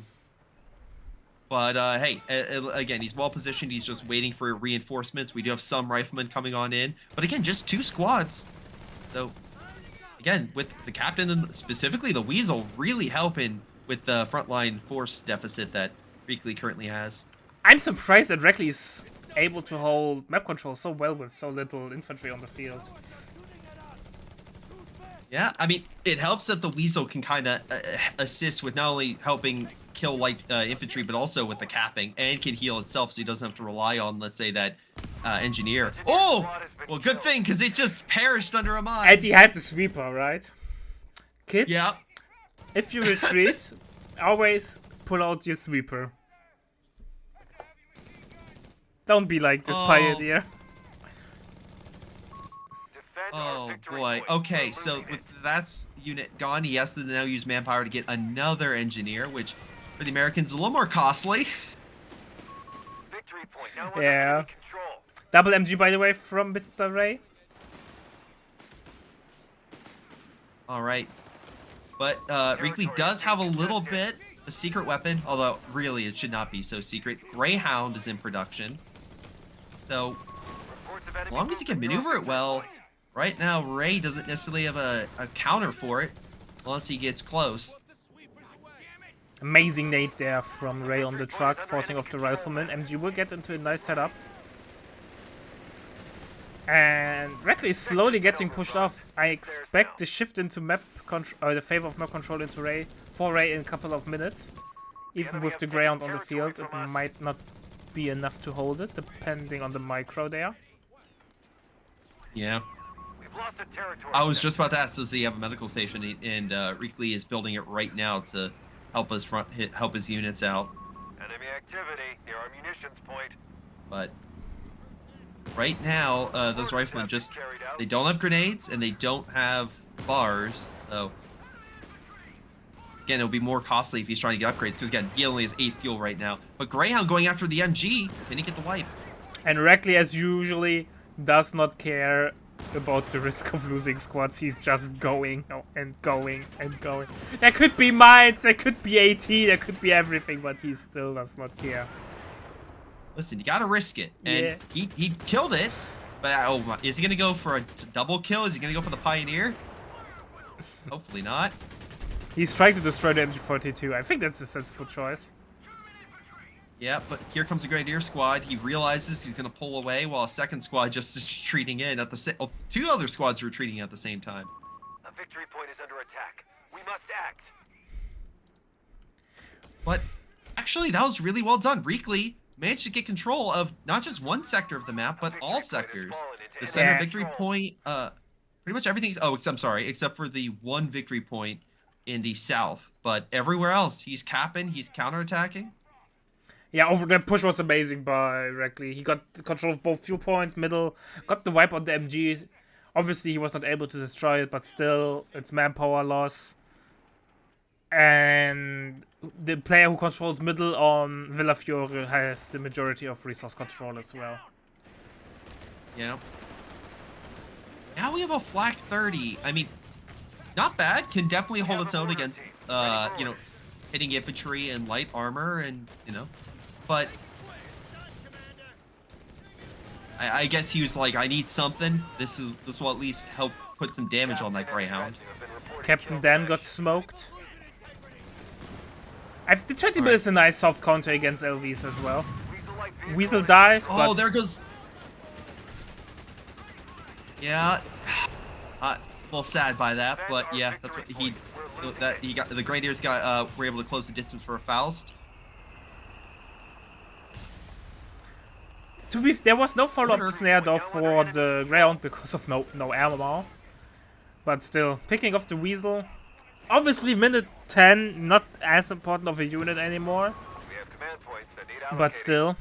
hey, again, he's well positioned. He's just waiting for reinforcements. We do have some riflemen coming on in, but again, just 2 squads. So again, with the captain and specifically the Weasel really helping with the frontline force deficit that Reekley currently has. I'm surprised that Reckley is able to hold map control so well with so little infantry on the field. Yeah, I mean, it helps that the Weasel can kind of assist with not only helping kill light infantry, but also with the capping, and can heal itself, so he doesn't have to rely on, let's say, that engineer. Oh! Well, good thing, because it just perished under a mine. And he had the sweeper, right? Kids, Yeah. if you retreat, always pull out your sweeper. Don't be like this Oh. pioneer. Defend our Oh victory boy. point. Okay, We're so losing with it. that's unit gone, he has to now use manpower to get another engineer, which for the Americans is a little more costly. Victory point now under Yeah. enemy control. Double MG, by the way, from Mr. Ray. All right. But Reekley does have a little bit a secret weapon, although really it should not be so secret. Greyhound is in production. So Reports of as enemy long as he can movement near maneuver our it well, victory point. right now Ray doesn't necessarily have a counter for it unless he gets close. Amazing nade there from Ray on the truck, forcing off the rifleman. MG will get into a nice setup. And Reckley is slowly getting pushed off. I expect the shift into map control, or the favor of map control into Ray, for Ray in a couple of minutes. Even with the Greyhound on the field, it might not be enough to hold it, depending on the micro there. Yeah. We've lost the territory. I was just about to ask, does he have a medical station? And Reekley is building it right now to help his help his units out. Enemy activity near our munitions point. But right now, those riflemen they don't have grenades and they don't have bars. So again, it'll be more costly if he's trying to get upgrades because again, he only has 8 fuel right now. But Greyhound going after the MG, can he get the wipe? And Reckley, as usually, does not care about the risk of losing squads. He's just going and going and going. There could be mines, there could be AT, there could be everything, but he still does not care. Listen, you gotta risk it, and Yeah. he killed it. But oh my, is he gonna go for a double kill? Is he gonna go for the Pioneer? Hopefully not. He's trying to destroy the MG42. I think that's a sensible choice. Yeah, but here comes the Grenadier squad. He realizes he's gonna pull away while a second squad just is retreating in at the same. Oh, 2 other squads are retreating at the same time. A victory point is under attack. We must act. But actually, that was really well done. Reekley managed to get control of not just one sector of the map, but all sectors. The center Yeah. victory point, pretty much everything's. Oh, except for the one victory point in the south. But everywhere else, he's capping, he's counterattacking. Yeah, over the push was amazing by Reckley. He got control of both fuel points, middle, got the wipe on the MG. Obviously, he was not able to destroy it, but still, it's manpower loss. And the player who controls middle on Villafiore has the majority of resource control as well. Yeah. Now we have a flak 30. I mean, not bad. Can definitely hold its own against, hitting infantry and light armor, and but I guess he was like, I need something. This will at least help put some damage on that Greyhound. Captain Dan got smoked. The 20 mil is a nice soft counter against LVs as well. Weasel dies, but Oh, there goes. Yeah. A little sad by that, but yeah, that's what he got. The Grenadiers were able to close the distance for a Faust. there was no follow-up snare though for the Greyhound because of no armor. But still, picking off the Weasel. Obviously, minute 10, not as important of a unit anymore. We have command points that need But allocated. still,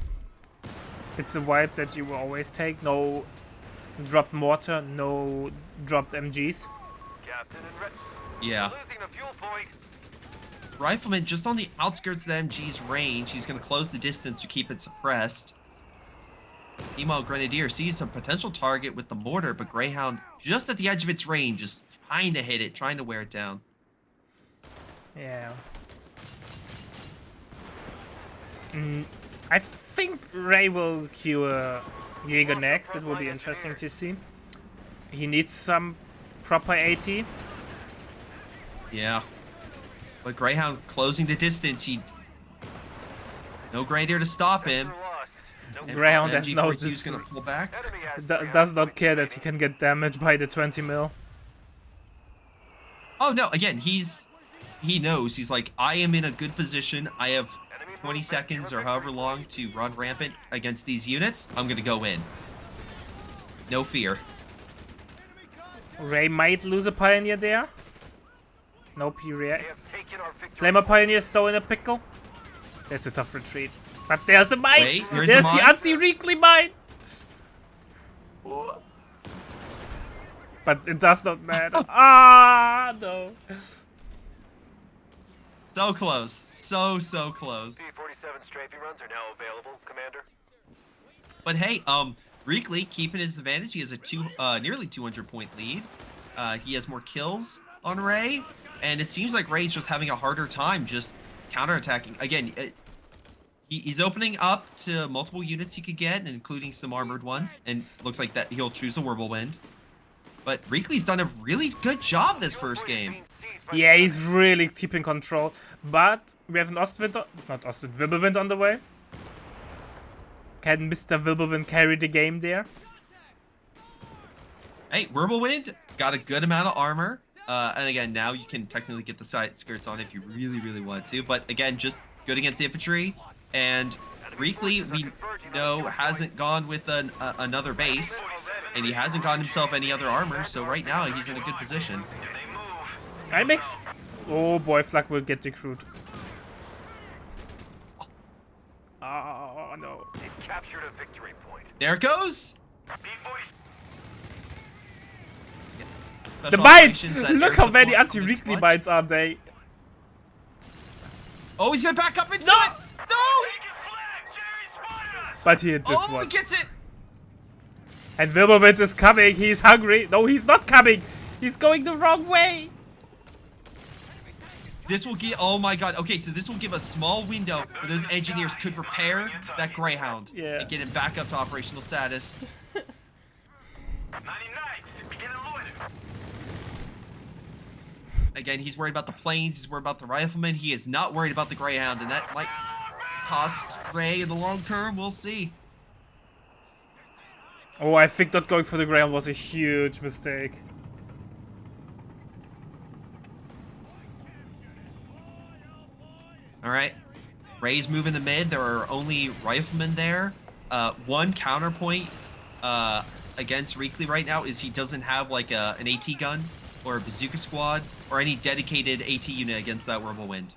it's a wipe that you will always take. No dropped mortar, no dropped MGs. Captain and Red. Yeah. Losing the fuel point. Rifleman just on the outskirts of the MG's range. He's going to close the distance to keep it suppressed. Meanwhile, Grenadier sees a potential target with the mortar, but Greyhound just at the edge of its range, just trying to hit it, trying to wear it down. Yeah. I think Ray will queue a Jaeger next. It will be interesting to see. He needs some proper AT. Yeah. But Greyhound closing the distance. No Grenadier to stop him. And Greyhound has no MG42 is gonna pull back. does not care that he can get damaged by the 20 mil. Oh no! Again, he knows. He's like, I am in a good position. I have 20 seconds or however long to run rampant against these units. I'm gonna go in. No fear. Ray might lose a Pioneer there. Nope, he reacts. Flamer Pioneer still in a pickle. That's a tough retreat. But there's a mine! Wait, there's There's a the mine? anti-Reekly mine! But it does not matter. Ah, no. So close. So close. P-47 strafing runs are now available, Commander. But hey, Reekly keeping his advantage. He has a nearly 200 point lead. He has more kills on Ray, and it seems like Ray's just having a harder time just counterattacking. Again, he's opening up to multiple units he could get, including some armored ones, and looks like that he'll choose a Whirlwind. But Reekly's done a really good job this first game. Yeah, he's really keeping control. But we have an Wirbelwind on the way. Can Mr. Wirbelwind carry the game there? Hey, Whirlwind got a good amount of armor. And again, now you can technically get the side skirts on if you really want to. But again, just good against infantry. And Reekly, we know, hasn't gone with another base. And he hasn't gotten himself any other armor. So right now, he's in a good position. Oh boy, Flak will get decrewed. Oh no. It captured a victory point. There it goes. The Special mines! operations, that Look air how many support anti-Reekly clutch. mines are they. Oh, he's gonna back up into No! it. No! But he hit this Oh, one. he gets it. And Wirbelwind is coming. He's hungry. No, he's not coming. He's going the wrong way. This will give. Oh my god. Okay, so this will give a small window where those engineers could repair that Greyhound Yeah. and get him back up to operational status. 99, begin unloading. Again, he's worried about the planes. He's worried about the riflemen. He is not worried about the Greyhound, and that might cost Ray in the long term. We'll see. Oh, I think not going for the ground was a huge mistake. All right. Ray's moving the mid. There are only riflemen there. One counterpoint against Reekly right now is he doesn't have like an AT gun or a bazooka squad or any dedicated AT unit against that Whirlwind.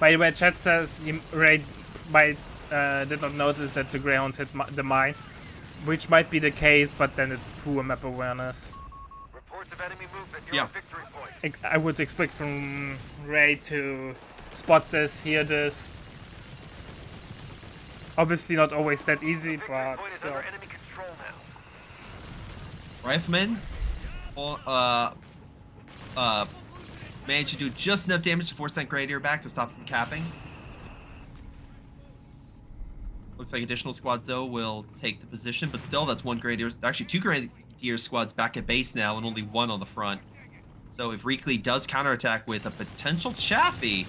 By the way, chat says Ray might did not notice that the ground hit the mine, which might be the case, but then it's poor map awareness. Reports of enemy movement near Yeah. our victory point. I would expect from Ray to spot this, hear this. Obviously not always that easy, Victory but point is still. under enemy control now. Riflemen managed to do just enough damage to force that Grenadier back to stop him from capping. Looks like additional squads, though, will take the position, but still, that's one Grenadier. Actually, two Grenadier squads back at base now, and only one on the front. So if Reekly does counterattack with a potential Chaffee,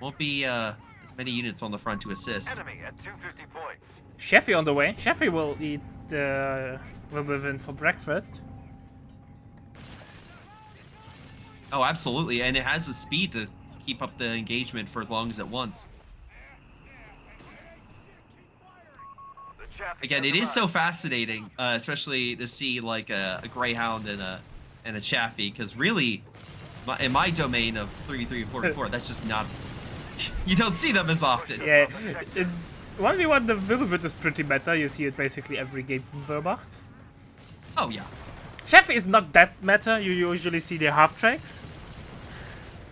won't be as many units on the front to assist. Enemy at 250 points. Sheffy on the way. Sheffy will eat Wirbelwind for breakfast. Oh, absolutely, and it has the speed to keep up the engagement for as long as it wants. The Chaffee Again, has it is so arrived. fascinating, especially to see like a Greyhound and a Chaffee, because really, in my domain of 3v3 and 4v4, that's just not. You don't see them as often. Yeah, 1v1 the Wirbelwind is pretty meta. You see it basically every game from Wehrmacht. Oh yeah. Chef is not that meta. You usually see the half tracks.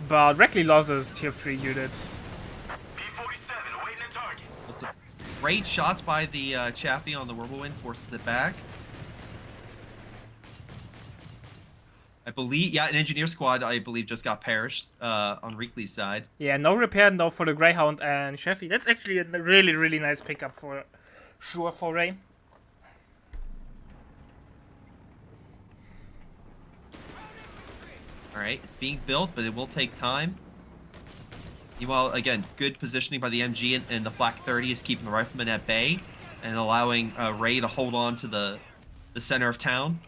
But Reckley loses tier 3 units. P-47 awaiting a target. Great shots by the Chaffee on the Whirlwind, forces it back. I believe, yeah, an engineer squad, I believe, just got perished on Reekley's side. Yeah, no repair though for the Greyhound and Sheffy. That's actually a really, really nice pickup for sure for Ray. All right, it's being built, but it will take time. Meanwhile, again, good positioning by the MG, and the Flak 30 is keeping the Riflemen at bay and allowing Ray to hold on to the center of town.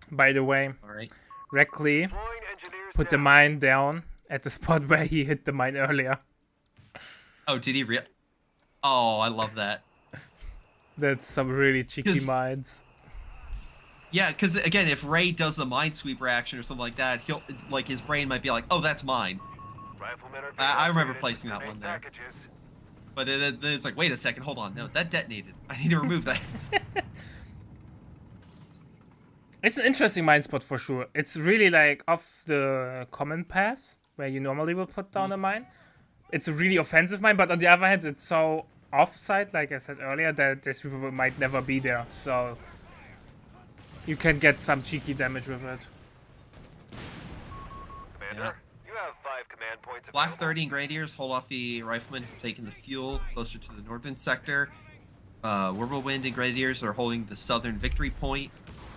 By the way, All right. Reckley Deploying engineers put the now. mine down at the spot where he hit the mine earlier. Oh, did he Oh, I love that. That's some really cheeky 'Cause- mines. Yeah, because again, if Ray does a Minesweeper action or something like that, he'll like his brain might be like, "Oh, that's mine." Riflemen are being I remember upgraded placing with that main one there. Packages. But it's like, wait a second, hold on, no, that detonated. I need to remove that. It's an interesting mine spot for sure. It's really like off the common path where you normally will put down a mine. It's a really offensive mine, but on the other hand, it's so off-site, like I said earlier, that the sweeper might never be there. So you can get some cheeky damage with it. Commander, you have 5 command points Black available. 30 and Grenadiers hold off the Riflemen from taking the fuel closer to the northern sector. Whirlwind and Grenadiers are holding the southern victory point.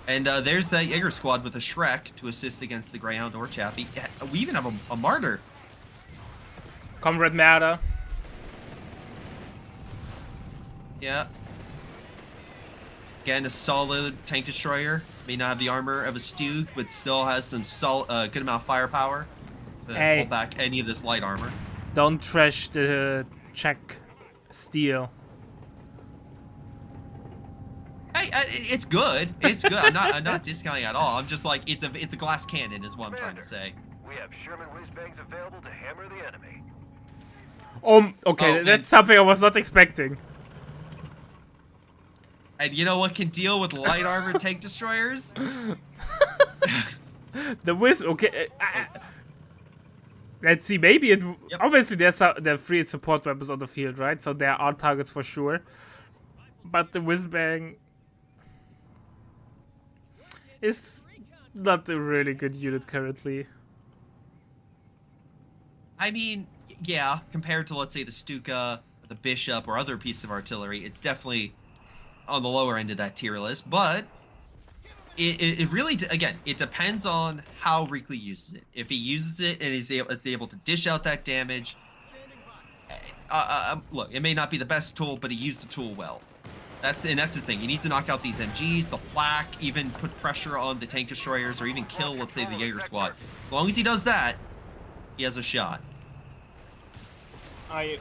And there's that Jaeger squad with a Shrek to assist against the Greyhound or Chaffee. Yeah, we even have a Martyr. Comrade Marder. Yeah. Again, a solid tank destroyer. May not have the armor of a Stug, but still has some good amount of firepower to Hey. hold back any of this light armor. Don't trash the Czech steel. Hey, it's good. It's good. I'm not discounting at all. I'm just like it's a glass cannon is what I'm trying to say. We have Sherman whiz-bangs available to hammer the enemy. Okay, Oh, that's something I was not expecting. And you know what can deal with light armor tank destroyers? The whiz. Okay. Let's see. Maybe it. Yep. Obviously, there are 3 support weapons on the field, right? So there are targets for sure. But the whiz bang is not a really good unit currently. I mean, yeah, compared to let's say the Stuka, the Bishop, or other pieces of artillery, it's definitely on the lower end of that tier list. But it really again, it depends on how Reekley uses it. If he uses it and is able to dish out that damage, look, it may not be the best tool, but he used the tool well. That's his thing. He needs to knock out these MGs, the flak, even put pressure on the tank destroyers, or even kill, let's say, the Jaeger squad. As long as he does that, he has a shot.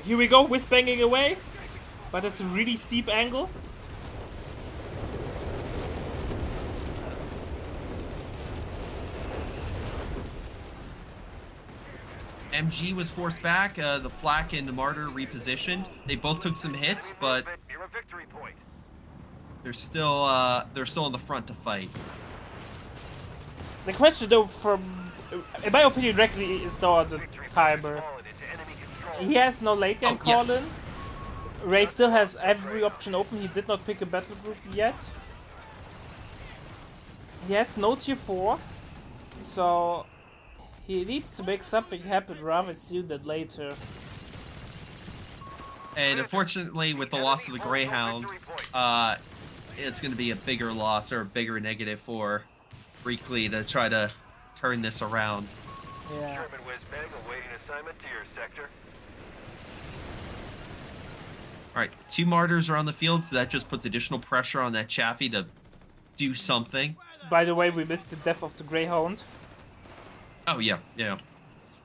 Here we go, whiz banging away. But it's a really steep angle. MG was forced back. The flak and the martyr repositioned. They both took some hits, but Near a victory point. they're still in the front to fight. The question, though, in my opinion, directly is though the Victory point timer. has fallen into enemy control. He has no late game Oh, yes. call in. Ray still has every option open. He did not pick a battle group yet. He has no tier 4. So he needs to make something happen rather soon than later. And unfortunately, with the loss of the Greyhound, it's going to be a bigger loss or a bigger negative for Reekley to try to turn this around. Yeah. Sherman whiz-bang awaiting assignment to your sector. All right, 2 martyrs are on the field, so that just puts additional pressure on that Chaffee to do something. By the way, we missed the death of the Greyhound. Oh yeah, yeah.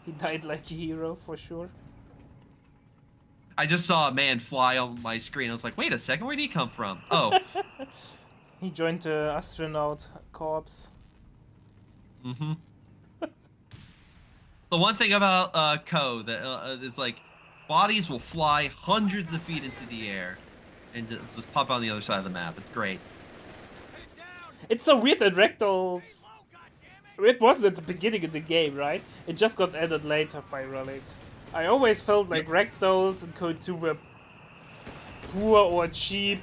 He died like a hero for sure. I just saw a man fly on my screen. I was like, wait a second, where did he come from? Oh, He joined the astronaut corps. mm-hmm. The one thing about Co that it's like bodies will fly hundreds of feet into the air and just pop on the other side of the map. It's great. It's so weird that Rectal It wasn't at the beginning of the game, right? It just got added later by Relic. I always felt like ragdolls in Code 2 were poor or cheap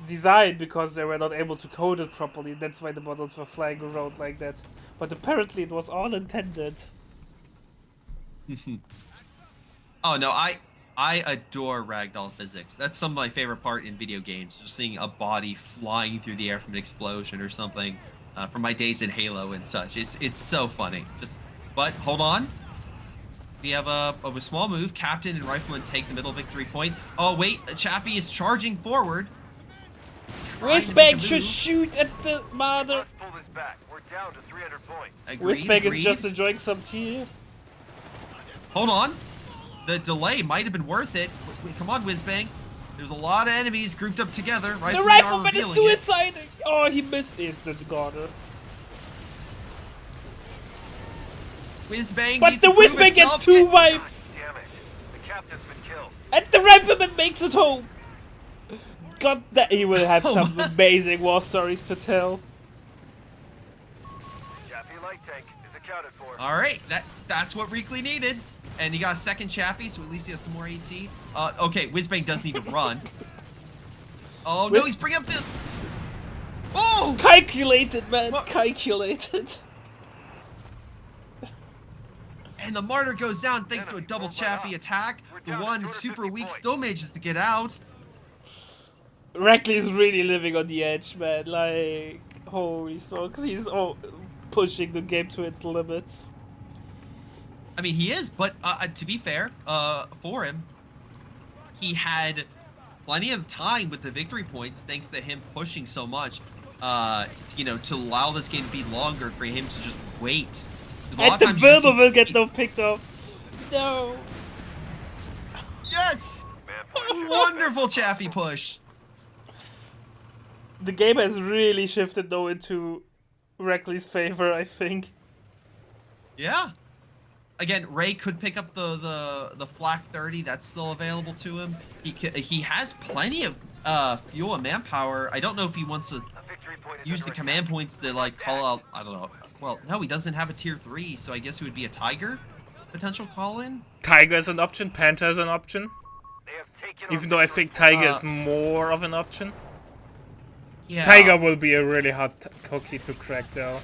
designed because they were not able to code it properly. That's why the models were flying around like that. But apparently it was all intended. Oh no, I adore ragdoll physics. That's some of my favorite part in video games. Just seeing a body flying through the air from an explosion or something. From my days in Halo and such. It's so funny. But hold on. We have a small move. Captain and Rifleman take the middle victory point. Oh wait, Chaffee is charging forward. Whizbang should shoot at the mother. Let's pull this back. We're down to 300 points. Whizbang is just enjoying some tea. Hold on. The delay might have been worth it. Wait, come on, Whizbang. There's a lot of enemies grouped up together. The Rifleman is suiciding. Oh, he missed instant Garner. Whizbang But needs the to prove Whizbang itself. gets 2 wipes. Damn it. The captain's been killed. And the Rifleman makes it home. God, that he will have Oh some my. amazing war stories to tell. Chaffee light tank is accounted for. All right, that's what Reekley needed. And he got a second Chaffee, so at least he has some more AT. Okay, Whizbang does need to run. Oh, no, he's bringing up the... Oh! Calculated, man. What? Calculated. And the Martyr goes down thanks to a Enemy double won't let Chaffee up. attack. We're The down to one 250 super weak points. still manages to get out. Rackley is really living on the edge, man. Like, holy smokes. He's pushing the game to its limits. I mean, he is, but to be fair, for him, he had plenty of time with the victory points thanks to him pushing so much, you know, to allow this game to be longer for him to just wait. 'Cause a lot And of the times you Wilbur see- will get no picked off. No. Yes! Man, Wonderful Chaffee push. The game has really shifted though into Rackley's favor, I think. Yeah. Again, Ray could pick up the Flak 30. That's still available to him. He has plenty of fuel and manpower. I don't know if he wants to a victory point is use the under command attack. points to like call out. I don't know. Well, no, he doesn't have a tier 3, so I guess it would be a Tiger potential call in. Tiger is an option, Panther is an option. They have taken Even our though I victory think point. Tiger is more of an option. Yeah. Tiger will be a really hot cookie to crack though.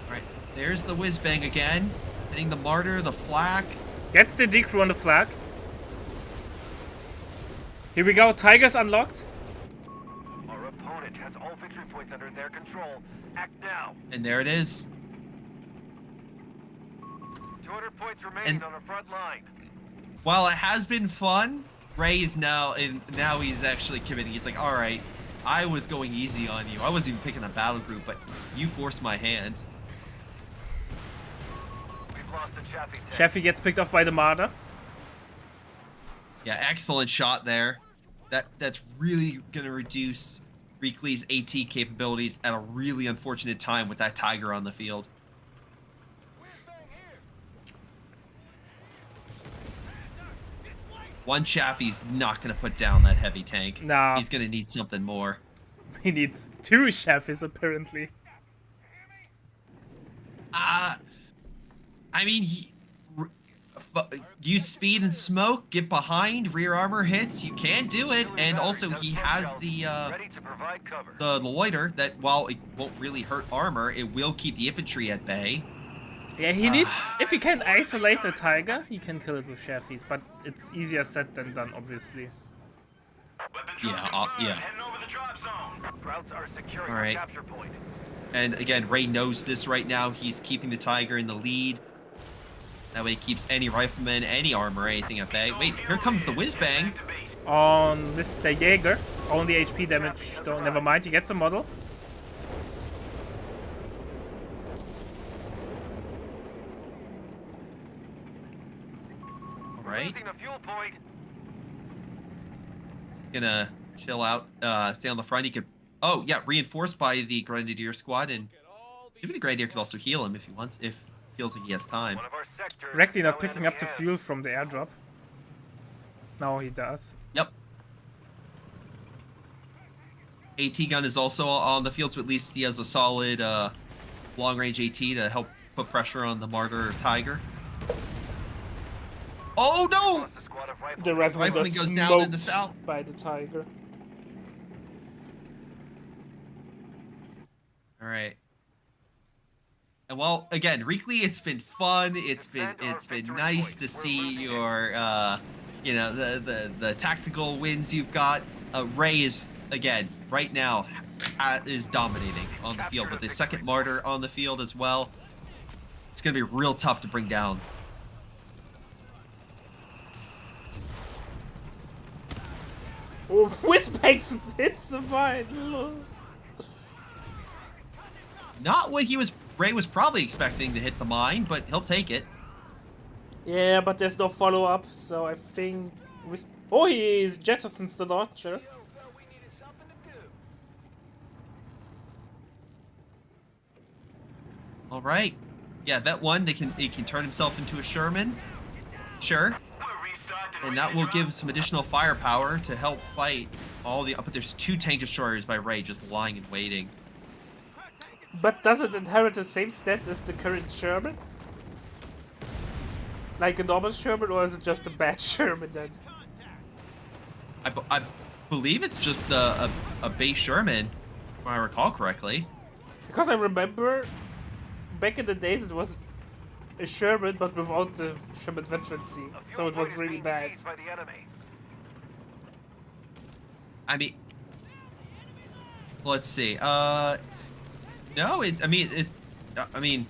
Alright, there's the Whizbang again. Hitting the Martyr, the Flak. Gets the decrew on the flag. Here we go, Tiger's unlocked. Our opponent has all victory points under their control. Act now. And there it is. 200 points remaining And- on the front line. While it has been fun, Ray is now he's actually committing. He's like, alright, I was going easy on you. I wasn't even picking a battle group, but you forced my hand. We've lost the Chaffee tank. Chaffee gets picked off by the Martyr. Yeah, excellent shot there. That's really gonna reduce Reekley's AT capabilities at a really unfortunate time with that Tiger on the field. One Chaffee's not gonna put down that heavy tank. No. He's gonna need something more. He needs 2 Chaffies apparently. I mean, use speed and smoke, get behind, rear armor hits. You can do it, and also he has the Ready to provide cover. the loiter that while it won't really hurt armor, it will keep the infantry at bay. Yeah, he needs. If he can isolate the Tiger, he can kill it with Chaffies, but it's easier said than done, obviously. Yeah, yeah. Heading over the drop zone. Routes are securing All the right. capture point. And again, Ray knows this right now. He's keeping the Tiger in the lead. That way he keeps any rifleman, any armor, anything at bay. Wait, here comes the Whizbang. On Mr. Jaeger, only HP damage. Don't. Never mind. He gets a model. All right, Losing the fuel point. he's gonna chill out, stay on the front. He could, oh yeah, reinforced by the Grenadier squad, and maybe the Grenadier could also heal him if he wants, if he feels like he has time. One of our sectors. Rackley is not now picking enemy up the hands. fuel from the airdrop. Now he does. Yep. AT gun is also on the field, so at least he has a solid long-range AT to help put pressure on the Martyr Tiger. Oh no! Lost a squad of riflemen. The rifleman got Rifleman goes down in the smoked south. by the Tiger. All right. And well, again, Reekley, it's been fun. It's been nice to see your you know, the tactical wins you've got. Ray is again right now is dominating on the field with his second Martyr on the field as well. It's gonna be real tough to bring down. Oh, Whispix hits the mine. Not what Ray was probably expecting to hit the mine, but he'll take it. Yeah, but there's no follow-up, so I think... Oh, he jettisons the launcher. All right. Yeah, that one, he can turn himself into a Sherman. Sure. And that will give some additional firepower to help fight all the... But there's 2 tank destroyers by Ray just lying and waiting. But does it inherit the same stats as the current Sherman? Like a normal Sherman, or is it just a bad Sherman then? I believe it's just a base Sherman, if I recall correctly. Because I remember back in the days it was a Sherman, but without the Sherman veterancy, so it was really bad. By the enemy. I mean, let's see. No, I mean,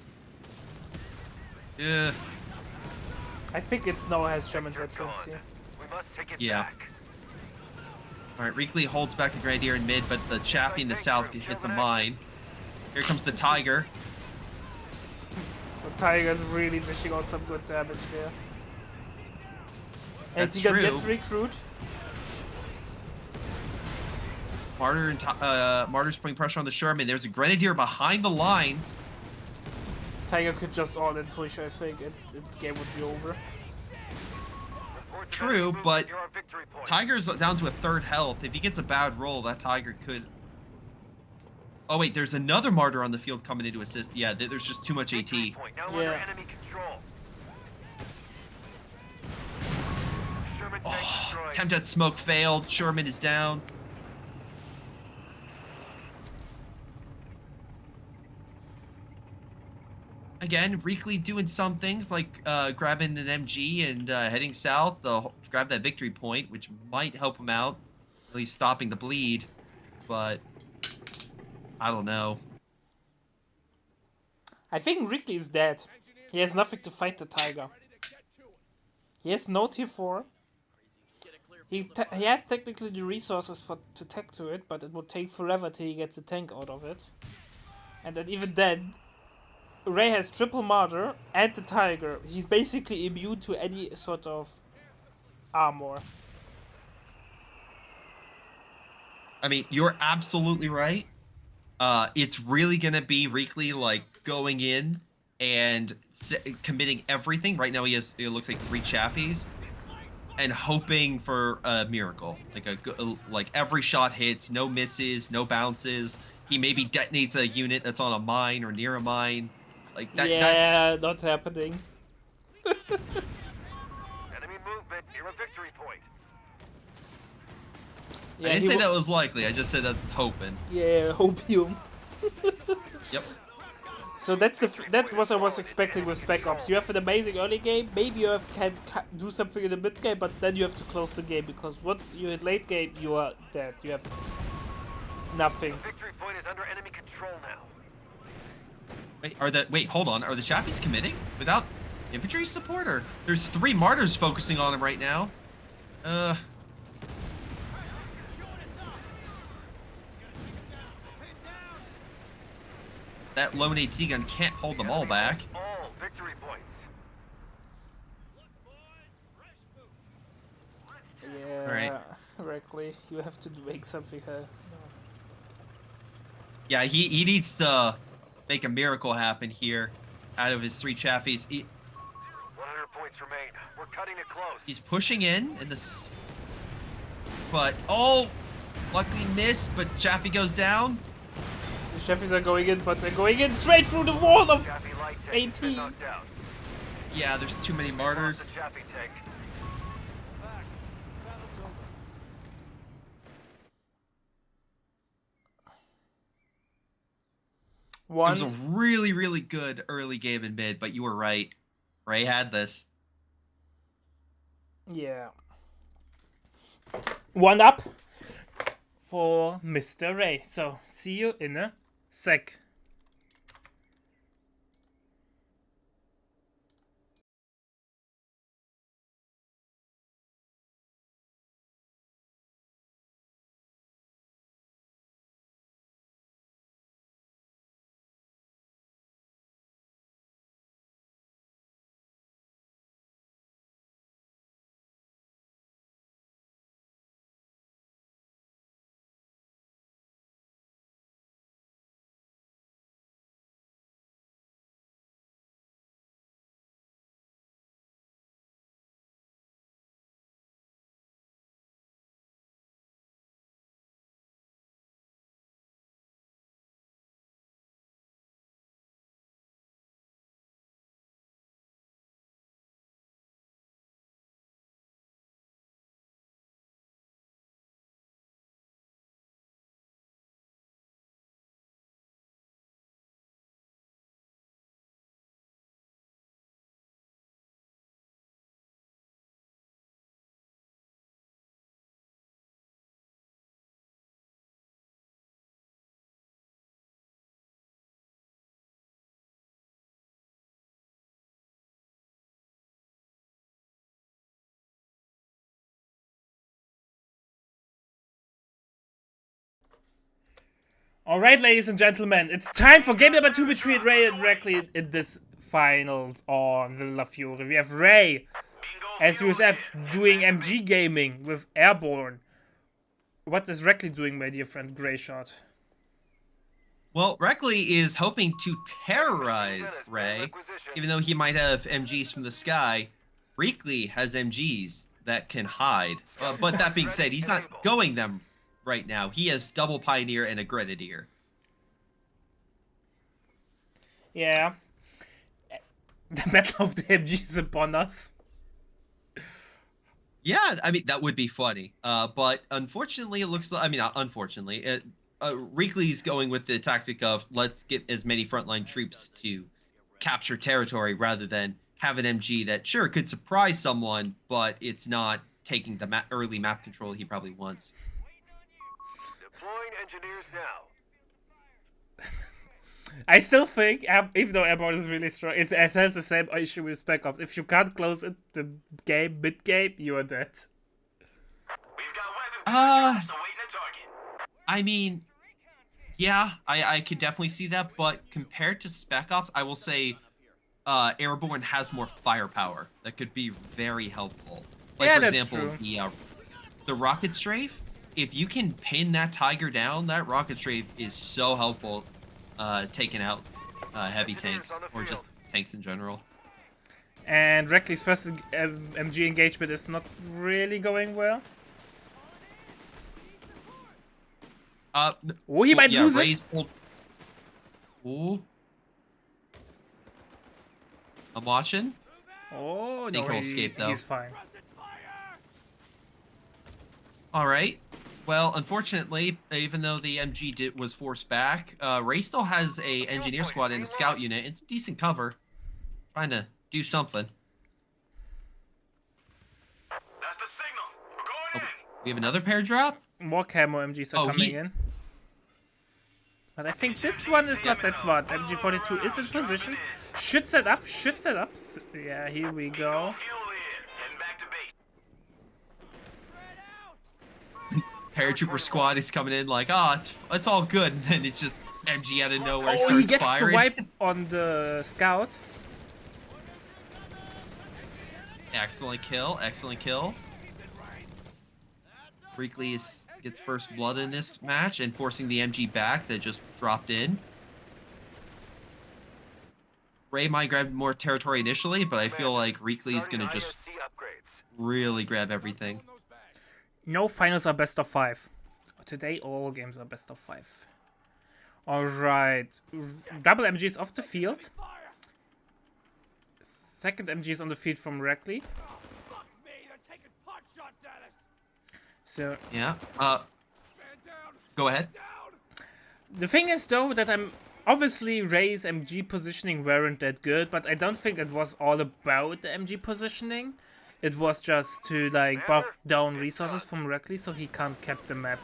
I think it's now has Sherman veterancy. We must take it Yeah. back. All right, Reekley holds back the Grenadier in mid, but the Chaffee in the south hits a mine. Here comes the Tiger. The Tiger's really dishing out some good damage there. And That's he gets true. recruit. Martyr's putting pressure on the Sherman. There's a Grenadier behind the lines. Tiger could just all in push, I think, and the game would be over. Reports True, of enemy movement but near our victory point. Tiger's down to a 3rd health. If he gets a bad roll, that Tiger could... Oh wait, there's another Martyr on the field coming in to assist. Yeah, there's just too much AT. Victory point now under Yeah. enemy control. Sherman tank Oh, destroyed. attempt at smoke failed. Sherman is down. Again, Reekley doing some things like grabbing an MG and heading south to grab that victory point, which might help him out, at least stopping the bleed. But I don't know. I think Ridley is dead. He has nothing to fight the Tiger. He has no T4. He has technically the resources to tech to it, but it would take forever till he gets a tank out of it. And then even then, Ray has triple Martyr and the Tiger. He's basically immune to any sort of armor. I mean, you're absolutely right. It's really gonna be Reekley like going in and committing everything. Right now, it looks like 3 Chaffies, and hoping for a miracle. Like every shot hits, no misses, no bounces. He maybe detonates a unit that's on a mine or near a mine. Like that. Yeah, not happening. Enemy movement near a victory point. Yeah, I didn't he say wa- that was likely. I just said that's hoping. Yeah, hopium. Yep. So that was I was expecting with Spec Ops. You have an amazing early game, maybe you can do something in the mid game, but then you have to close the game because once you hit late game, you are dead. You have nothing. Victory point is under enemy control now. Wait, hold on. Are the Chaffies committing without infantry support? Or there's 3 Martyrs focusing on him right now. That lone AT gun can't hold them all back. All victory points. Yeah, Alright. correctly. You have to make something here. Yeah, he needs to make a miracle happen here out of his 3 Chaffies. 100 points remain. We're cutting it close. He's pushing in this, but oh, Luckily missed, but Chaffee goes down. The Sheffies are going in, but they're going in straight through the wall of Chaffee light tank has been 18. knocked out. Yeah, there's too many martyrs. The Chaffee tank. It One. was a really, really good early game in mid, but you were right. Ray had this. Yeah. One up for Mr. Ray. So, see you in a sec. Alright, ladies and gentlemen, it's time for game number 2 between Ray and Reckley in this finals on Villa Fury. We have Ray as USF doing MG gaming with Airborne. What is Reckley doing, my dear friend Greyshot? Well, Reckley is hoping to terrorize Ray, even though he might have MGs from the sky. Reckley has MGs that can hide. But that being said, he's not going them right now. He has double Pioneer and a Grenadier. Yeah. The battle of the MGs upon us. Yeah, I mean, that would be funny. But unfortunately, it looks like, I mean, not unfortunately, Reckley's going with the tactic of let's get as many frontline troops to capture territory rather than have an MG that, sure, could surprise someone, but it's not taking the early map control he probably wants. Deploying engineers now. I still think, even though Airborne is really strong, it has the same issue with Spec Ops. If you can't close it, the game, mid-game, you are dead. We've got weapon positions awaiting a target. I mean, yeah, I could definitely see that, but compared to Spec Ops, I will say Airborne has more firepower that could be very helpful. Like, Yeah, for that's example, true. the Rocket Strafe, if you can pin that Tiger down, that Rocket Strafe is so helpful taking out heavy tanks, or just tanks in general. And Reckley's first MG engagement is not really going well. Oh, he might lose Ray's it. pulled... Ooh. I'm watching. Oh, Think no, he'll escape, though. he's fine. All right. Well, unfortunately, even though the MG was forced back, Ray still has a engineer squad and a scout unit and some decent cover. Trying to do something. That's the signal. We're going in. We have another pair drop? More camo MGs are coming in. But I think this one is not that smart. MG42 is in position. Should set up. Yeah, here we go. Fuel in. Heading back to base. Paratrooper squad is coming in like, oh, it's all good. And then it's just MG out of nowhere Oh, starts he gets firing. the wipe on the scout. Excellent kill. Excellent kill. Reckley gets first blood in this match and forcing the MG back that just dropped in. Ray might grab more territory initially, but I feel like Reckley's going to just IRC upgrades. really grab everything. No finals are best of 5. Today all games are best of 5. Alright. Double MG is off the field. Second MG is on the field from Reckley. Fuck me, they're taking pot shots at us. So Yeah. Stand down. Go ahead. Down. the thing is though that I'm obviously Ray's MG positioning weren't that good, but I don't think it was all about the MG positioning. It was just to like block down resources from Reckley so he can't cap the map.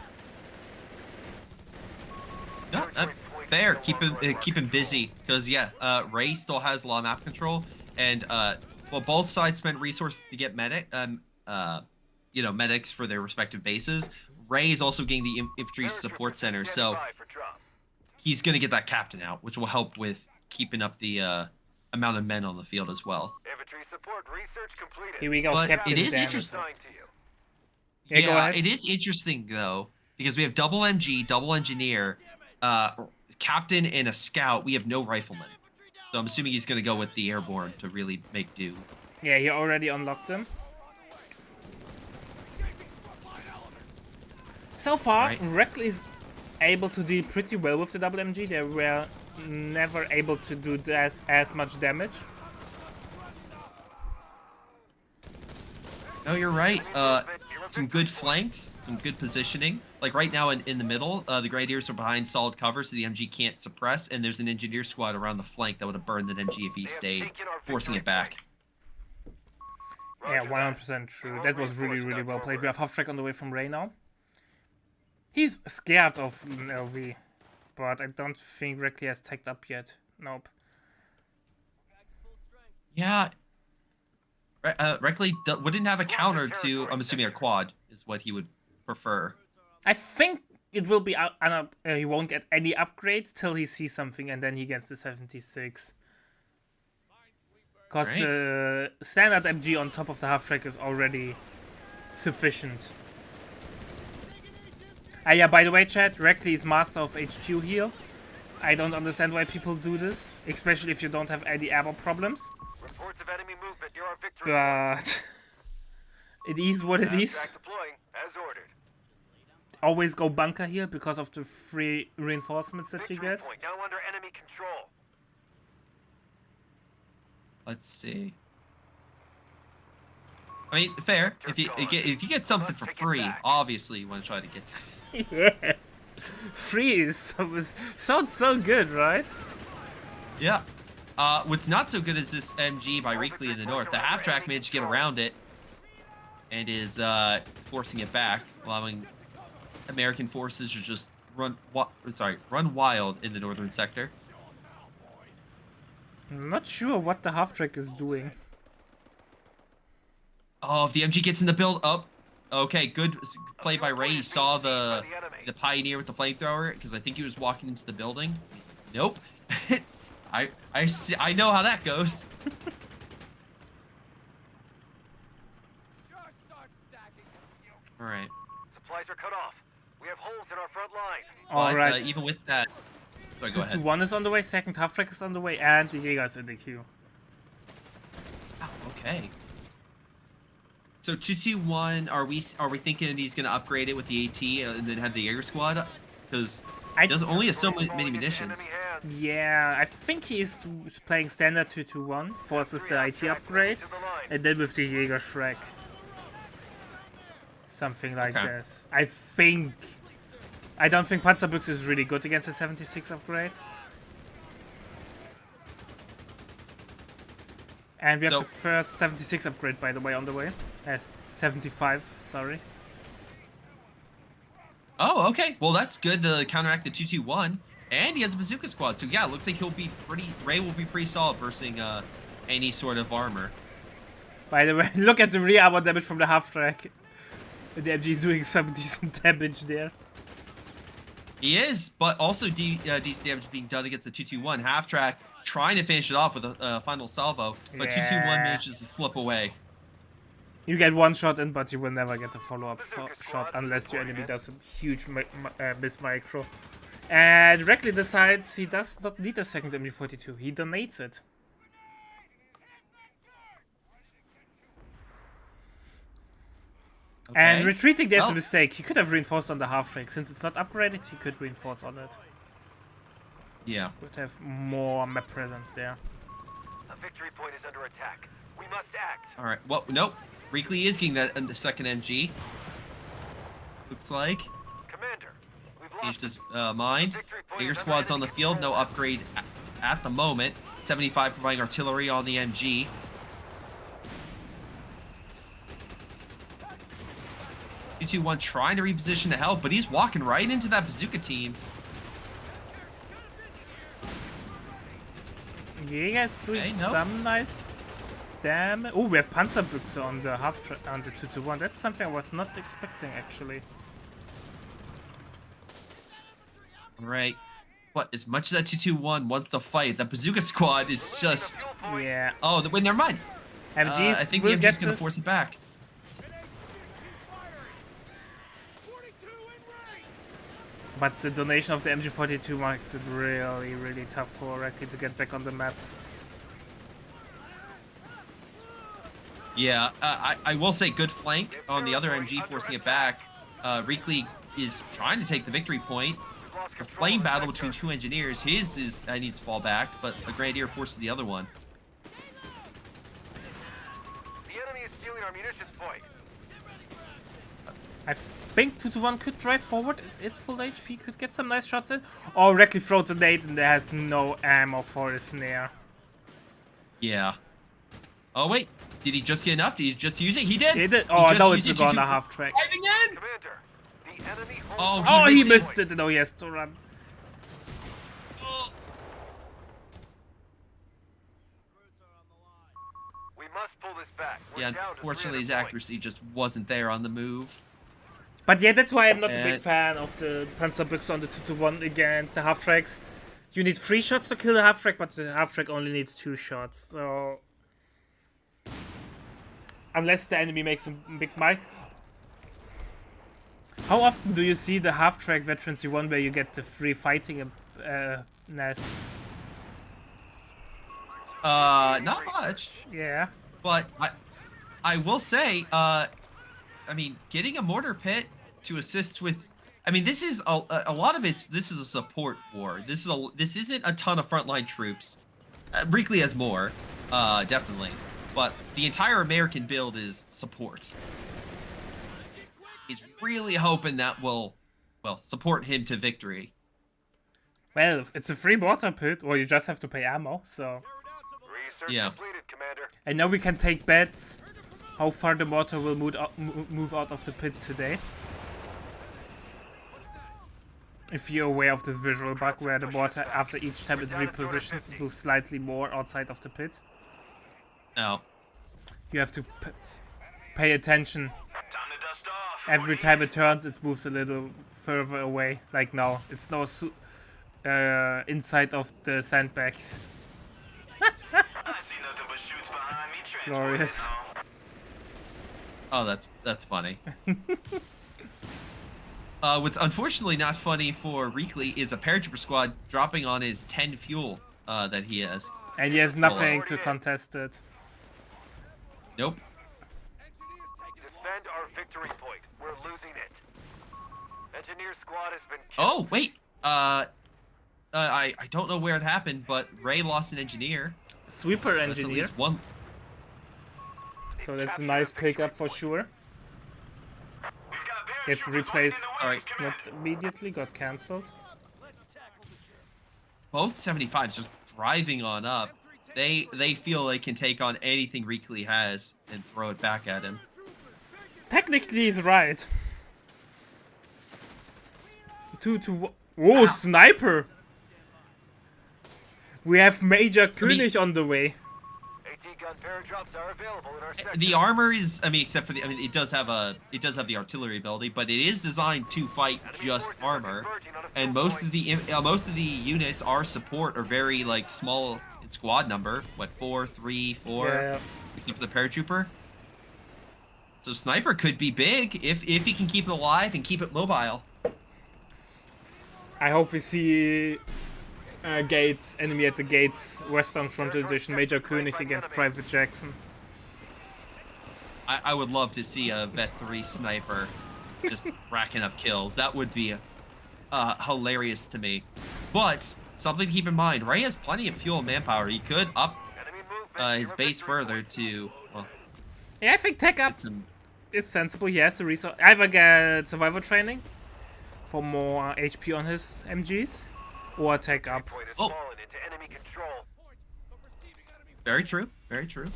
No, fair. Keep him busy because Ray still has a lot of map control, and well, both sides spent resources to get medics for their respective bases. Ray is also getting the infantry support center, so he's gonna get that captain out, which will help with keeping up the amount of men on the field as well. Infantry support research completed. Here we go, But Captain it is Dan. interesting. Assigned to you. Yeah, go ahead. it is interesting though because we have double MG, double engineer, captain, and a scout. We have no rifleman, so I'm assuming he's gonna go with the airborne to really make do. Yeah, he already unlocked them. So far, Right. Reckley is able to deal pretty well with the double MG. They were never able to do that as much damage. No, you're right. Some good flanks, some good positioning. Like right now in the middle, the Grenadiers are behind solid cover, so the MG can't suppress, and there's an engineer squad around the flank that would have burned that MG if he stayed, forcing it back. Yeah, 100% true. That was really, really well played. We have half track on the way from Ray now. He's scared of an LV, but I don't think Reckley has tagged up yet. Nope. Yeah. Reckley wouldn't have a counter to, I'm assuming a quad is what he would prefer. I think it will be he won't get any upgrades till he sees something, and then he gets the 76. Because Right. the standard MG on top of the half track is already sufficient. Yeah, by the way, chat, Reckley is master of HQ here. I don't understand why people do this, especially if you don't have any airborne problems. Reports of enemy movement near our victory. But it is what it is. Track deploying as ordered. Always go bunker here because of the free reinforcements that you Victory get. point now under enemy control. Let's see. I mean, fair. If you get something for free, obviously you want to try to get. Yeah. Free is sounds so good, right? Yeah. What's not so good is this MG by Reckley in the north. The half track managed to get around it and is forcing it back, allowing American forces to just run wild in the northern sector. I'm not sure what the half track is doing. Oh, if the MG gets in the build up. Okay, good play by Ray. He saw the pioneer with the flamethrower because I think he was walking into the building. He's like, nope. I know how that goes. Just start stacking. All right. Supplies are cut off. We have holes in our front line. All But, right. even with that, sorry, go ahead. 2-1 is on the way. Second half track is on the way, and the Jaeger's in the queue. Oh, okay. So 221, are we thinking he's gonna upgrade it with the AT and then have the Jaeger squad? Because I he doesn't only has so many Falling into munitions. enemy hands. Yeah, I think he's playing standard 2-2-1, forces the IT upgrade, To the line. and then with the Jaeger Shrek. Something like Okay. this. I think. I don't think Panzerbüchse is really good against the 76 upgrade. And we have So- the first 76 upgrade, by the way, on the way. 75, sorry. Oh, okay. Well, that's good to counteract the 221. And he has a bazooka squad, so yeah, it looks like Ray will be pretty solid versus any sort of armor. By the way, look at the rear armor damage from the half track. The MG is doing some decent damage there. He is, but also decent damage being done against the 221 half track, trying to finish it off with a final salvo, but 221 Yeah. manages to slip away. You get one shot in, but you will never get a follow-up shot unless your enemy does a huge miss micro. And Reckley decides he does not need a second MG42. He donates it. And Okay. retreating, there's a Well- mistake. You could have reinforced on the half track. Since it's not upgraded, you could reinforce on it. Yeah. Would have more map presence there. A victory point is under attack. We must act. All right. Well, nope. Reekley is getting that the second MG. Looks like. Commander, we've Changed lost. his mind. Victory point Bigger is under squad's on the enemy field. No control. upgrade at the moment. 75 providing artillery on the MG. U-2-1 trying to reposition to help, but he's walking right into that bazooka team. Jäger's doing Okay, nope. some nice damage. Oh, we have Panzerbüchse on the on the 2-1. That's something I was not expecting actually. All right. But as much as that 2-2-1 wants to fight, that bazooka squad is just. Fuel point. Yeah. Oh, wait, never mind. MGs I think will the MG's get gonna this. force it back. 42 in range. But the donation of the MG42 makes it really, really tough for Rackley to get back on the map. Yeah, I will say good flank on the other MG forcing it back. Reekley is trying to take the victory point. We've lost A control flame of the battle sector. between two engineers. His is needs to fall back, but a grenadier forces the other one. The enemy is stealing our munitions point. I think 2-1 could drive forward. It's full HP, could get some nice shots in. Or Rackley throws a nade and there has no ammo for his snare. Yeah. Oh wait, did he just get enough? Did he just use it? He did. Did it? He Oh, just no, used it's it gone to a half track. driving in. Commander, the enemy Oh, holds Oh, he misses. missed it. No, he has to run. Oh. We must pull this back. We're Yeah, down to unfortunately, his 300 points. accuracy just wasn't there on the move. But yeah, that's why I'm not a big Uh, fan of the Panzerbüchse on the 2-1 against the half tracks. You need 3 shots to kill the half track, but the half track only needs 2 shots. So unless the enemy makes a big mic. How often do you see the half track veterans you won where you get the free fighting nest? Not much, Yeah. but I will say, I mean, getting a mortar pit to assist with, I mean, this is a lot of it. This is a support war. This isn't a ton of frontline troops. Reekley has more, definitely, but the entire American build is support. He's really hoping that will, well, support him to victory. Well, it's a free mortar pit, or you just have to pay ammo, so. Research Yeah. completed, Commander. And now we can take bets how far the mortar will move out of the pit today. If you're aware of this visual bug where the mortar, after each time it repositions, it moves slightly more outside of the pit. No. You have to pay attention. Time to dust off. Every time it turns, it moves a little further away. Like now, it's now inside of the sandbags. I see nothing but shoots behind me. Glorious. Oh, that's funny. What's unfortunately not funny for Reekley is a paratrooper squad dropping on his 10 fuel that he has. And he has nothing to contest it. Nope. Defend our victory point. We're losing it. Engineer squad has been killed. Oh, wait. I don't know where it happened, but Ray lost an engineer. Sweeper That's at engineer. least one. So that's a nice pickup for sure. We've got Gets paratroopers replaced. locked in the All wings, right. Not Commander. immediately, got cancelled. Both 75s just driving on up. They feel they can take on anything Reekley has and throw it back at him. Technically, he's right. 2-1. Whoa, sniper! We have Major König on the way. AT gun paradrops are available in our sector. The armor is, I mean, except for the, I mean, it does have the artillery ability, but it is designed to fight Enemy just forces are armor. converging on a And fuel most of the units are support or very like small in squad number. What, 4, 3, 4, Yeah. except for the paratrooper. So sniper could be big if he can keep it alive and keep it mobile. I hope we see Gates, enemy at the Gates, Western Front Edition, Major König against Private Jackson. I would love to see a Vet 3 sniper just racking up kills. That would be hilarious to me. But something to keep in mind, Ray has plenty of fuel and manpower. He could up Enemy movement. his Your base victory further point. to Yeah, I think tech up get some. is sensible. He has the resource. Either get survival training for more HP on his MGs, or tech up. Point has Oh. fallen into enemy control. Very true. Very true.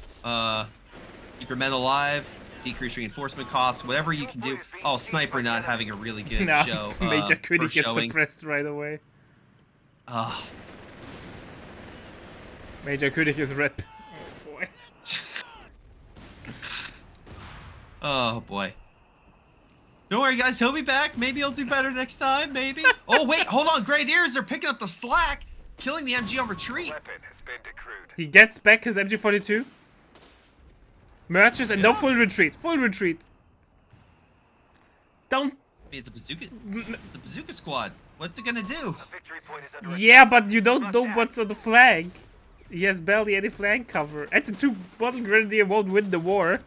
Keep your men alive. Decrease reinforcement costs. Whatever you can do. Oh, sniper not having a really good No, show. Major Critic first gets showing. suppressed right away. Ah. Major Critic is red. Oh boy. Oh boy. Don't worry, guys. He'll be back. Maybe he'll do better next time. Maybe. Oh wait, hold on. Grenadiers are picking up the slack, killing the MG on retreat. Weapon has been decrewed. He gets back his MG42. Merges and no Yeah. full retreat. Full retreat. Don't. It's a bazooka. The bazooka squad. What's it gonna do? A victory point is under Yeah, but you don't know what's on the flank. He has barely any flank cover. And the 2 bottle grenadier won't win the war.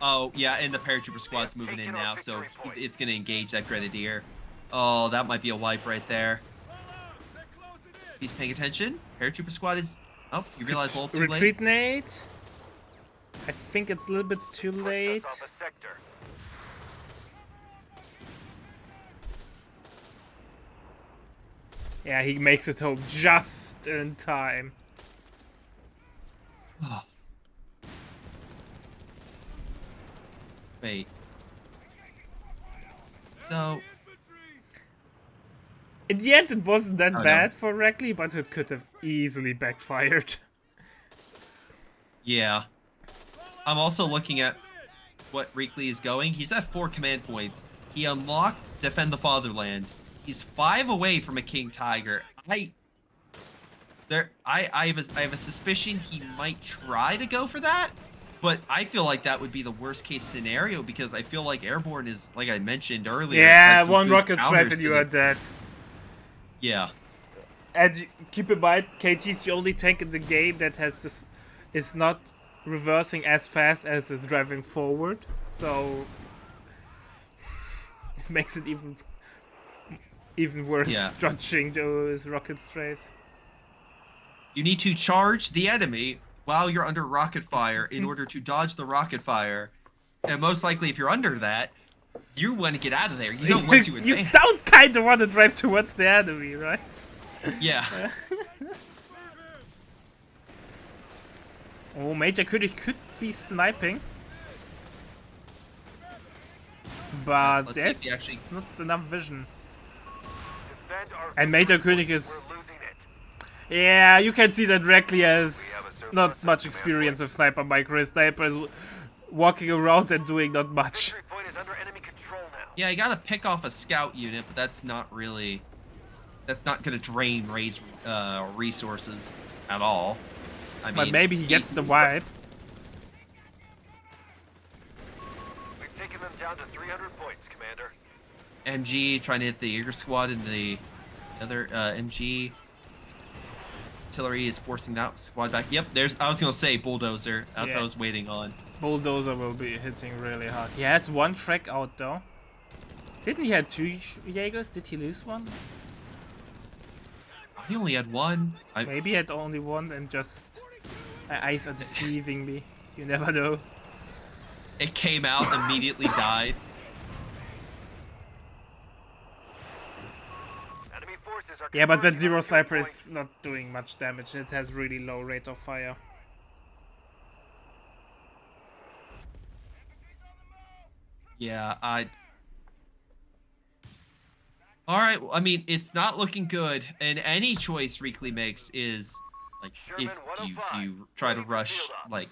Oh yeah, and the paratrooper squad's moving in now, so it's gonna engage that grenadier. Oh, that might be a wipe right there. He's paying attention. Paratrooper squad is. Oh, you realize a little too late. Retreat nade. I think it's a little bit too Pushed us late. off a sector. Yeah, he makes it home just in time. Oh. Wait. So In the end, it wasn't that Oh, no. bad for Rackley, but it could have easily backfired. yeah, I'm also looking at what Reekley is going. He's at 4 command points. He unlocked Defend the Fatherland. He's 5 away from a King Tiger. I have a suspicion he might try to go for that, but I feel like that would be the worst case scenario because I feel like Airborne is, like I mentioned earlier. Yeah, has some one good rocket strike counters and to you the- are dead. Yeah, And keep in mind, KT's the only tank in the game that has this, is not reversing as fast as is driving forward, so it makes it even worse Yeah. dodging those rocket strays. you need to charge the enemy while you're under rocket fire in order to dodge the rocket fire, and most likely if you're under that, you want to get out of there. You don't want to You advance. don't kind of want to drive towards the enemy, right? Yeah. Oh, Major Critic could be sniping. But let's see there's if he actually- not enough vision. Defend our And Major victory König point. is- We're losing it. Yeah, you can see that Rackley has have a surplus not of much command experience points. with Sniper Micro. His Sniper is walking around and doing not much. Victory point is under enemy control now. Yeah, you gotta pick off a scout unit, but that's not really. That's not gonna drain Ray's resources at all. I mean, But maybe he gets the wipe. We've taken them down to 300 points, Commander. MG trying to hit the Eager squad and the other MG. Artillery is forcing that squad back. Yep, there's. I was gonna say bulldozer. That's what Yeah. I was waiting on. Bulldozer will be hitting really hard. He has 1 track out though. Didn't he have 2 Jaegers? Did he lose one? He only had 1. Maybe he had only 1 and just... My eyes are deceiving me. You never know. It came out, immediately died. Enemy forces are Yeah, but that converging Zero on Sniper point. is not doing much damage. It has really low rate of fire. Yeah, All right. Well, I mean, it's not looking good, and any choice Reekley makes is like, Sherman if do you 105, try to ready for rush field ops. like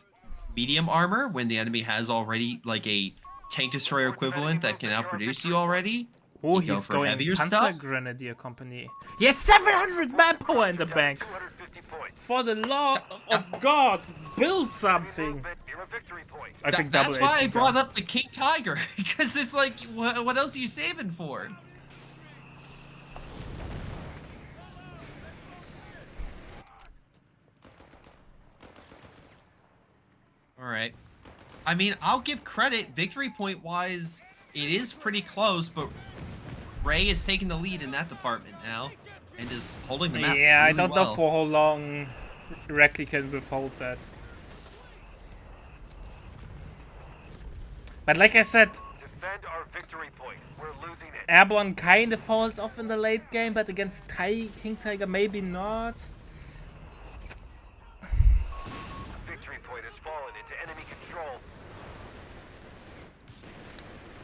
medium armor when the enemy has already like a tank destroyer equivalent that can outproduce you already? Oh, You go he's for going heavier Panzer stuff? Grenadier Company. He has 700 manpower in the Down bank. 250 points. For the love of God, build something. Movement near a victory point. I think double That's why I HE brought gun. up the King Tiger because it's like, what else are you saving for? All right. I mean, I'll give credit. Victory point wise, it is pretty close, but Ray is taking the lead in that department now and is holding the map. Yeah, I really don't know well. for how long Reckley can withhold that. But like I said, Defend our victory point. We're losing it. Airborne kind of falls off in the late game, but against King Tiger maybe not. Victory point has fallen into enemy control.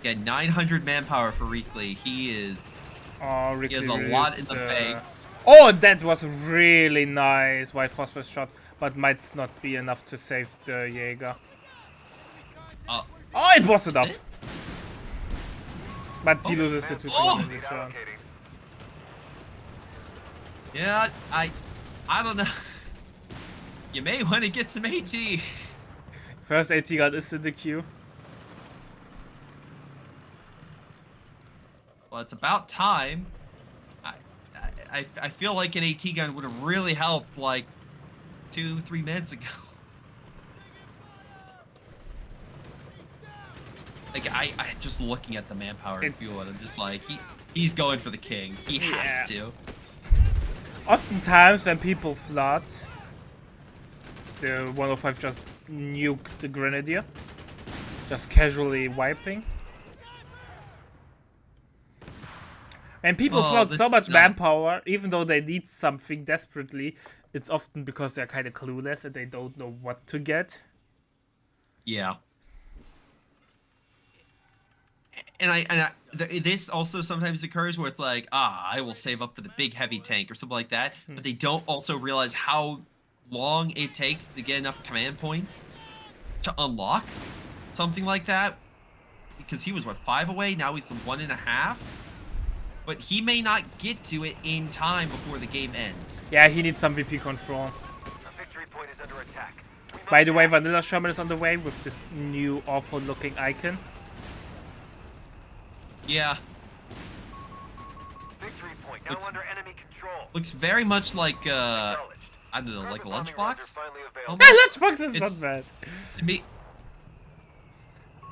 Yeah, 900 manpower for Reekley. He is. Oh, He Ricky has a lot in the bank. Oh, that was really nice white phosphorus shot, but might not be enough to save the Jaeger. Oh, Oh, it was enough. it? But he loses the 2 Oh! in return. Allocating. yeah. I don't know. You may want to get some AT. First AT gun is in the queue. Well, it's about time. I feel like an AT gun would have really helped like 2-3 minutes ago. Like I just looking at the manpower and It's- fuel, and I'm just like he's going for the king. He has to. Oftentimes when people flood, the 105 just nuke the Grenadier. Just casually wiping. And people Oh, flood this so is much not- manpower, even though they need something desperately, it's often because they're kind of clueless and they don't know what to get. Yeah. This also sometimes occurs where it's like, I will save up for the big heavy tank or something like that, but they don't also realize how long it takes to get enough command points to unlock something like that. Because he was what, 5 away? Now he's 1.5. But he may not get to it in time before the game ends. Yeah, he needs some VP control. Our victory point is under attack. We By must the way, act. Vanilla Sherman is on the way with this new awful looking icon. Yeah, Victory point now Looks- under enemy control. looks very much like Acknowledged. I don't know, like a Further bombing runs are lunchbox. finally available. Almost. Yeah, Lunchbox is It's- not bad. To me,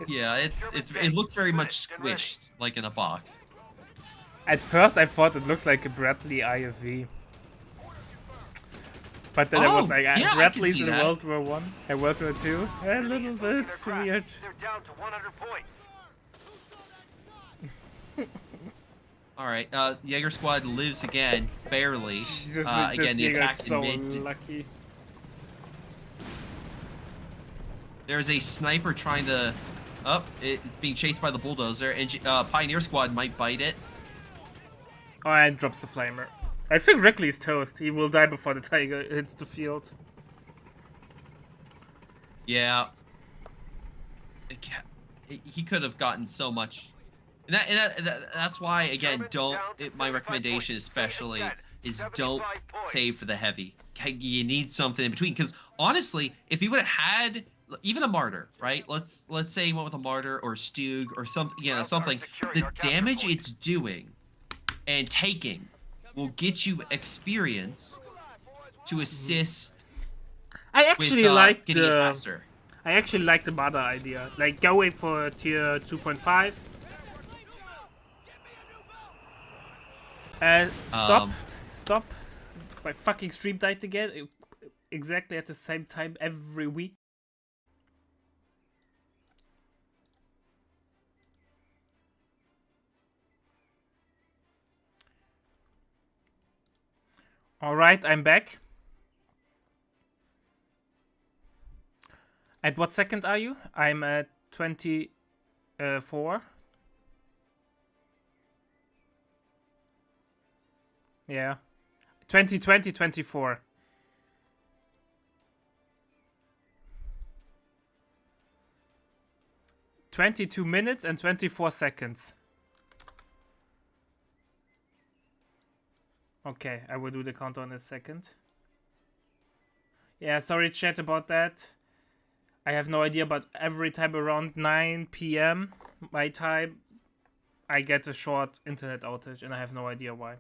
yeah, it looks very much Get ready. squished, like in a box. At first, I thought it looks like a Bradley IFV. But then I Oh, was like, yeah, I can Bradley's see in that. World War One and World War Two. A little Enemies bit losing their craft. weird. They're down to 100 points. All right, Jaeger squad lives again, barely. Jesus, Again, this the Jaeger's attack so in mid. lucky. There's a sniper trying to. It's being chased by the bulldozer, and Pioneer squad might bite it. Oh, and drops the flamer. I think Rickley's toast. He will die before the tiger hits the field. Yeah. He could have gotten so much. And that's why, again, my recommendation especially is don't save for the heavy. You need something in between. Because honestly, if he would have had even a martyr, right? Let's say he went with a martyr or Stug or something, something. The damage it's doing and taking will get you experience to assist I actually with like getting it the. faster. I actually like the Mother idea. Like going for tier 2.5. Stop. My fucking stream died again. Exactly at the same time every week. Alright, I'm back. At what second are you? I'm at 24. Yeah. 2020, 24. "22 minutes and 24 seconds. Okay, I will do the countdown in a second. Yeah, sorry chat about that. I have no idea, but every time around 9 p.m. my time, I get a short internet outage, and I have no idea why.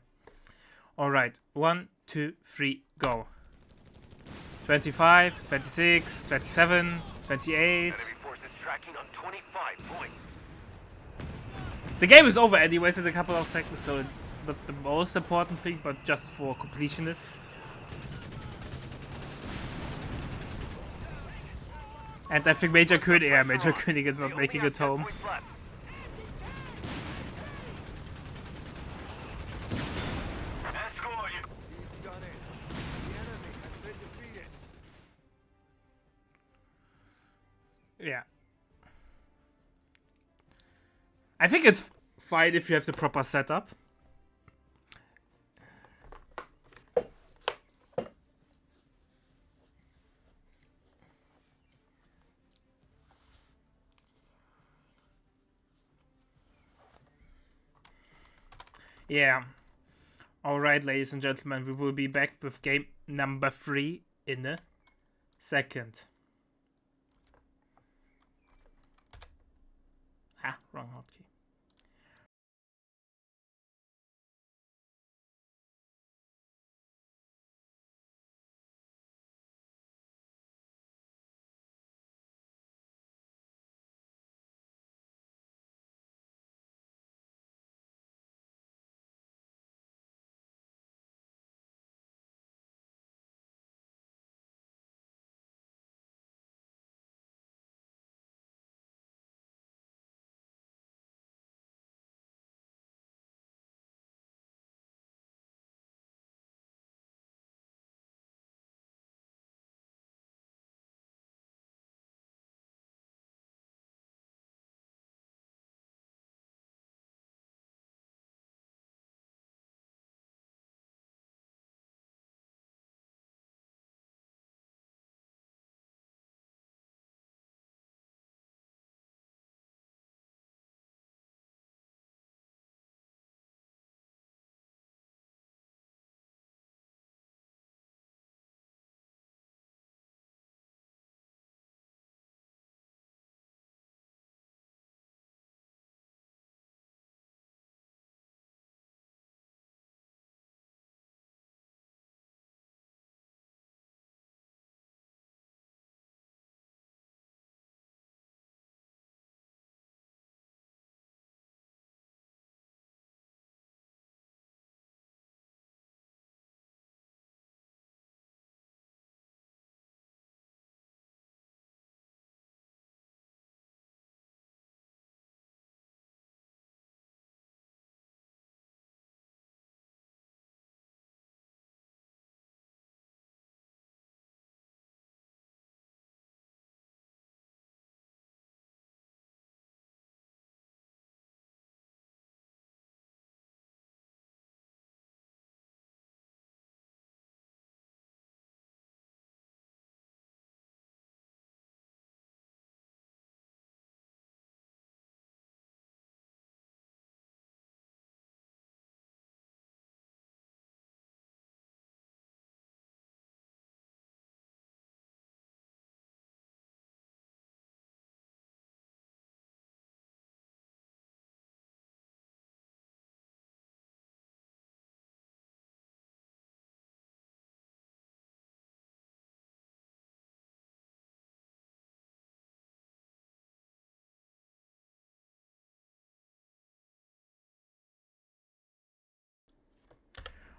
Alright, 1, 2, 3, go. 25, 26, 27, 28, tracking on 25 points. The game is over anyways in a couple of seconds, so it's not the most important thing, but just for completionists. And I think Major König is not making it home. Escort you. You've done it. The enemy has been defeated. Yeah. I think it's fine if you have the proper setup. Yeah. Alright, ladies and gentlemen, we will be back with game number 3 in a second. Ah, wrong hotkey.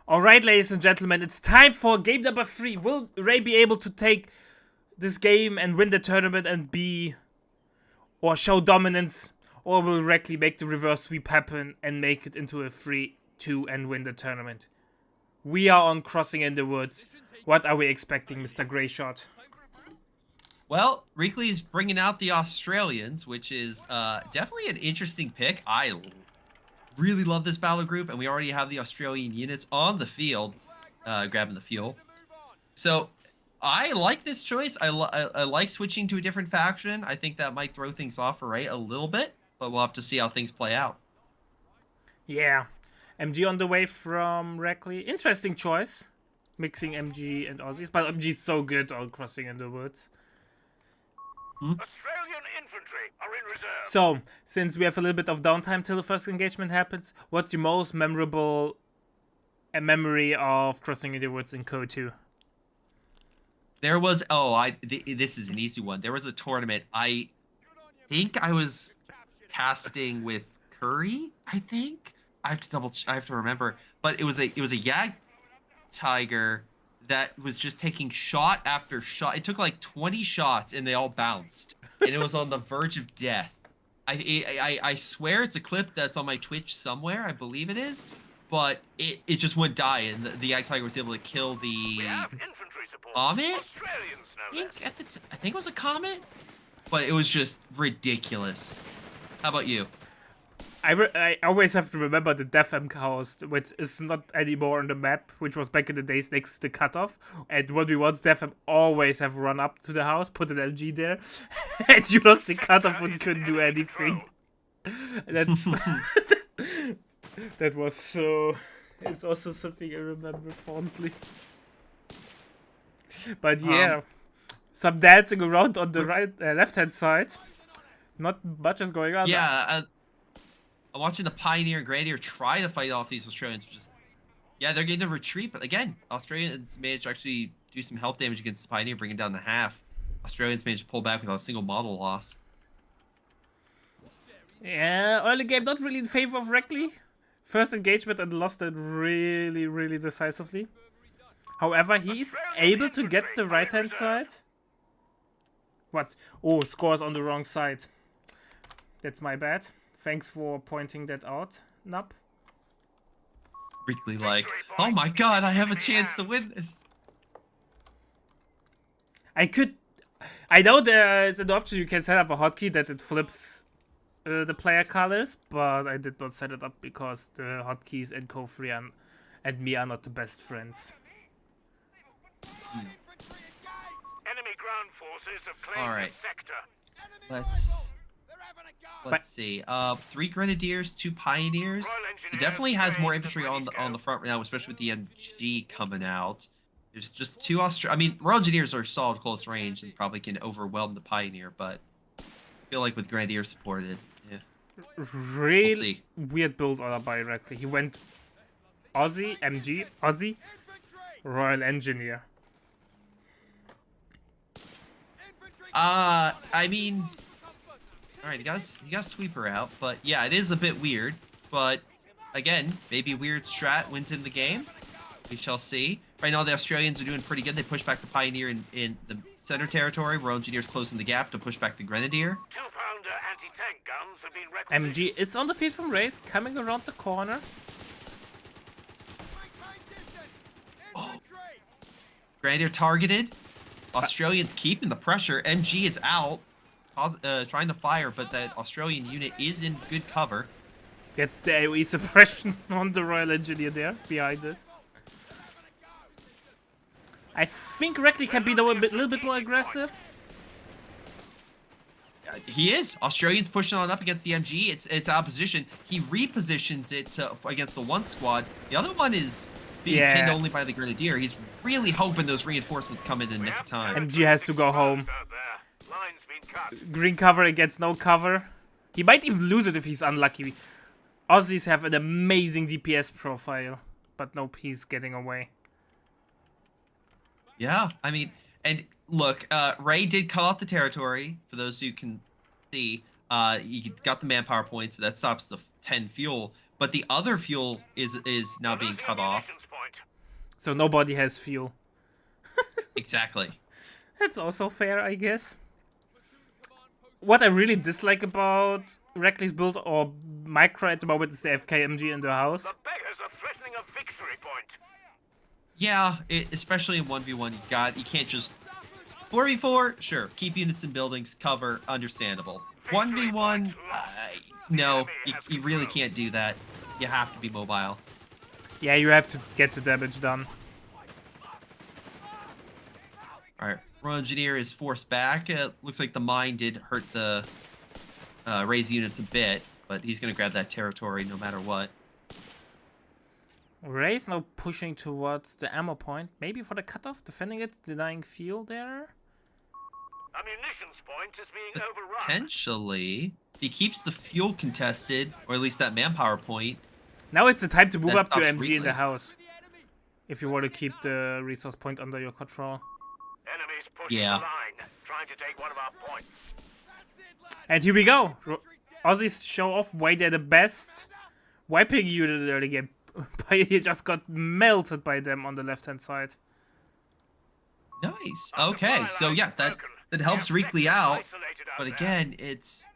Alright, ladies and gentlemen, it's time for game number 3. Will Ray be able to take this game and win the tournament and or show dominance? Or will Reckley make the reverse sweep happen and make it into a 3-2 and win the tournament? We are on Crossing in the Woods. What are we expecting, Mr. Grayshot? Well, Reekley's bringing out the Australians, which is definitely an interesting pick. I really love this battle group, and we already have the Australian units on the field, grabbing the fuel. So I like this choice. I like switching to a different faction. I think that might throw things off for Ray a little bit, but we'll have to see how things play out. Yeah. MG on the way from Reckley. Interesting choice. Mixing MG and Aussies, but MG is so good on Crossing in the Woods. Australian infantry are in reserve. So, since we have a little bit of downtime till the first engagement happens, what's your most memorable memory of Crossing in the Woods in Code 2? There was this is an easy one. There was a tournament. I think I was casting with Curry. I think I have to I have to remember, but it was a Yag Tiger that was just taking shot after shot. It took like 20 shots and they all bounced, and it was on the verge of death. I swear it's a clip that's on my Twitch somewhere. I believe it is, but it just wouldn't die, and the Yag Tiger was able to kill the We have infantry support. Comet. Australians know this. I think it was a Comet, but it was just ridiculous. How about you? I always have to remember the DefM house, which is not anymore on the map, which was back in the days next to the cutoff. And 1v1s, DefM always have run up to the house, put an MG there, and you lost the cutoff and couldn't do anything. That's that was so. It's also something I remember fondly. But yeah, some dancing around on the left-hand side. Not much is going on. Yeah, I'm watching the Pioneer and Grenadier try to fight off these Australians. Just they're getting a retreat, but again, Australians managed to actually do some health damage against the Pioneer, bringing down to half. Australians managed to pull back without a single model loss. Yeah, early game not really in favor of Reckley. First engagement and lost it really, really decisively. However, he's able to get the right-hand side. What? Oh, scores on the wrong side. That's my bad. Thanks for pointing that out, Nup. Really like, oh my god, I have a chance to win this. I know there's an option you can set up a hotkey that it flips the player colors, but I did not set it up because the hotkeys and Kofri and me are not the best friends. Enemy ground forces have claimed All right. the sector. Let's see. 3 Grenadiers, 2 Pioneers. So definitely has more infantry on the front right now, especially with the MG coming out. There's just 2 I mean, Royal Engineers are solid close range and probably can overwhelm the Pioneer, but I feel like with Grenadier supported, yeah. Really see. weird build order by Reckley. He went Aussie, MG, Aussie, Royal Engineer. I mean, all right, you got Sweeper out, but yeah, it is a bit weird. But again, maybe weird strat wins in the game. We shall see. Right now, the Australians are doing pretty good. They push back the Pioneer in the center territory. Royal Engineers closing the gap to push back the Grenadier. 2-pounder anti-tank guns have been requisitioned. MG is on the field from Race, coming around the corner. Grenadier targeted. Australians keeping the pressure. MG is out, trying to fire, but that Australian unit is in good cover. Gets the AoE suppression on the Royal Engineer there, behind it. I think Reckley can be a little bit more aggressive. He is. Australians pushing on up against the MG. It's opposition. He repositions it against the one squad. The other one is being pinned only by the Grenadier. He's really hoping those reinforcements come in the nick of time. MG has to go home. Out there. Line's been cut. Green cover against no cover. He might even lose it if he's unlucky. Aussies have an amazing DPS profile, but nope, he's getting away. Yeah, I mean, and look, Ray did cut off the territory. For those who can see, he got the manpower points, so that stops the 10 fuel. But the other fuel is now being cut off. Munitions point. So nobody has fuel. Exactly. That's also fair, I guess. What I really dislike about Reckley's build or Micro at the moment is the FKMG in the house. The beggars are threatening a victory point. Yeah, especially in 1v1, you can't just 4v4. Sure, keep units in buildings, cover, understandable. 1v1, no, you really can't do that. You have to be mobile. Yeah, you have to get the damage done. All right, Royal Engineer is forced back. Looks like the mine did hurt the Ray's units a bit, but he's gonna grab that territory no matter what. Ray's now pushing towards the ammo point. Maybe for the cutoff, defending it, denying fuel there. A munitions point is being overrun. Potentially, if he keeps the fuel contested, or at least that manpower point. Now it's the time to move That up to stops MG in the Reckley. house. If you want to keep the resource point under your control. Enemies pushing Yeah. the line, trying to take one of our points. And here we go. Aussies show off why they're the best wiping unit in the early game. He just got melted by them on the left-hand side. Nice. Okay, so yeah, that helps Reekley out. But again, it's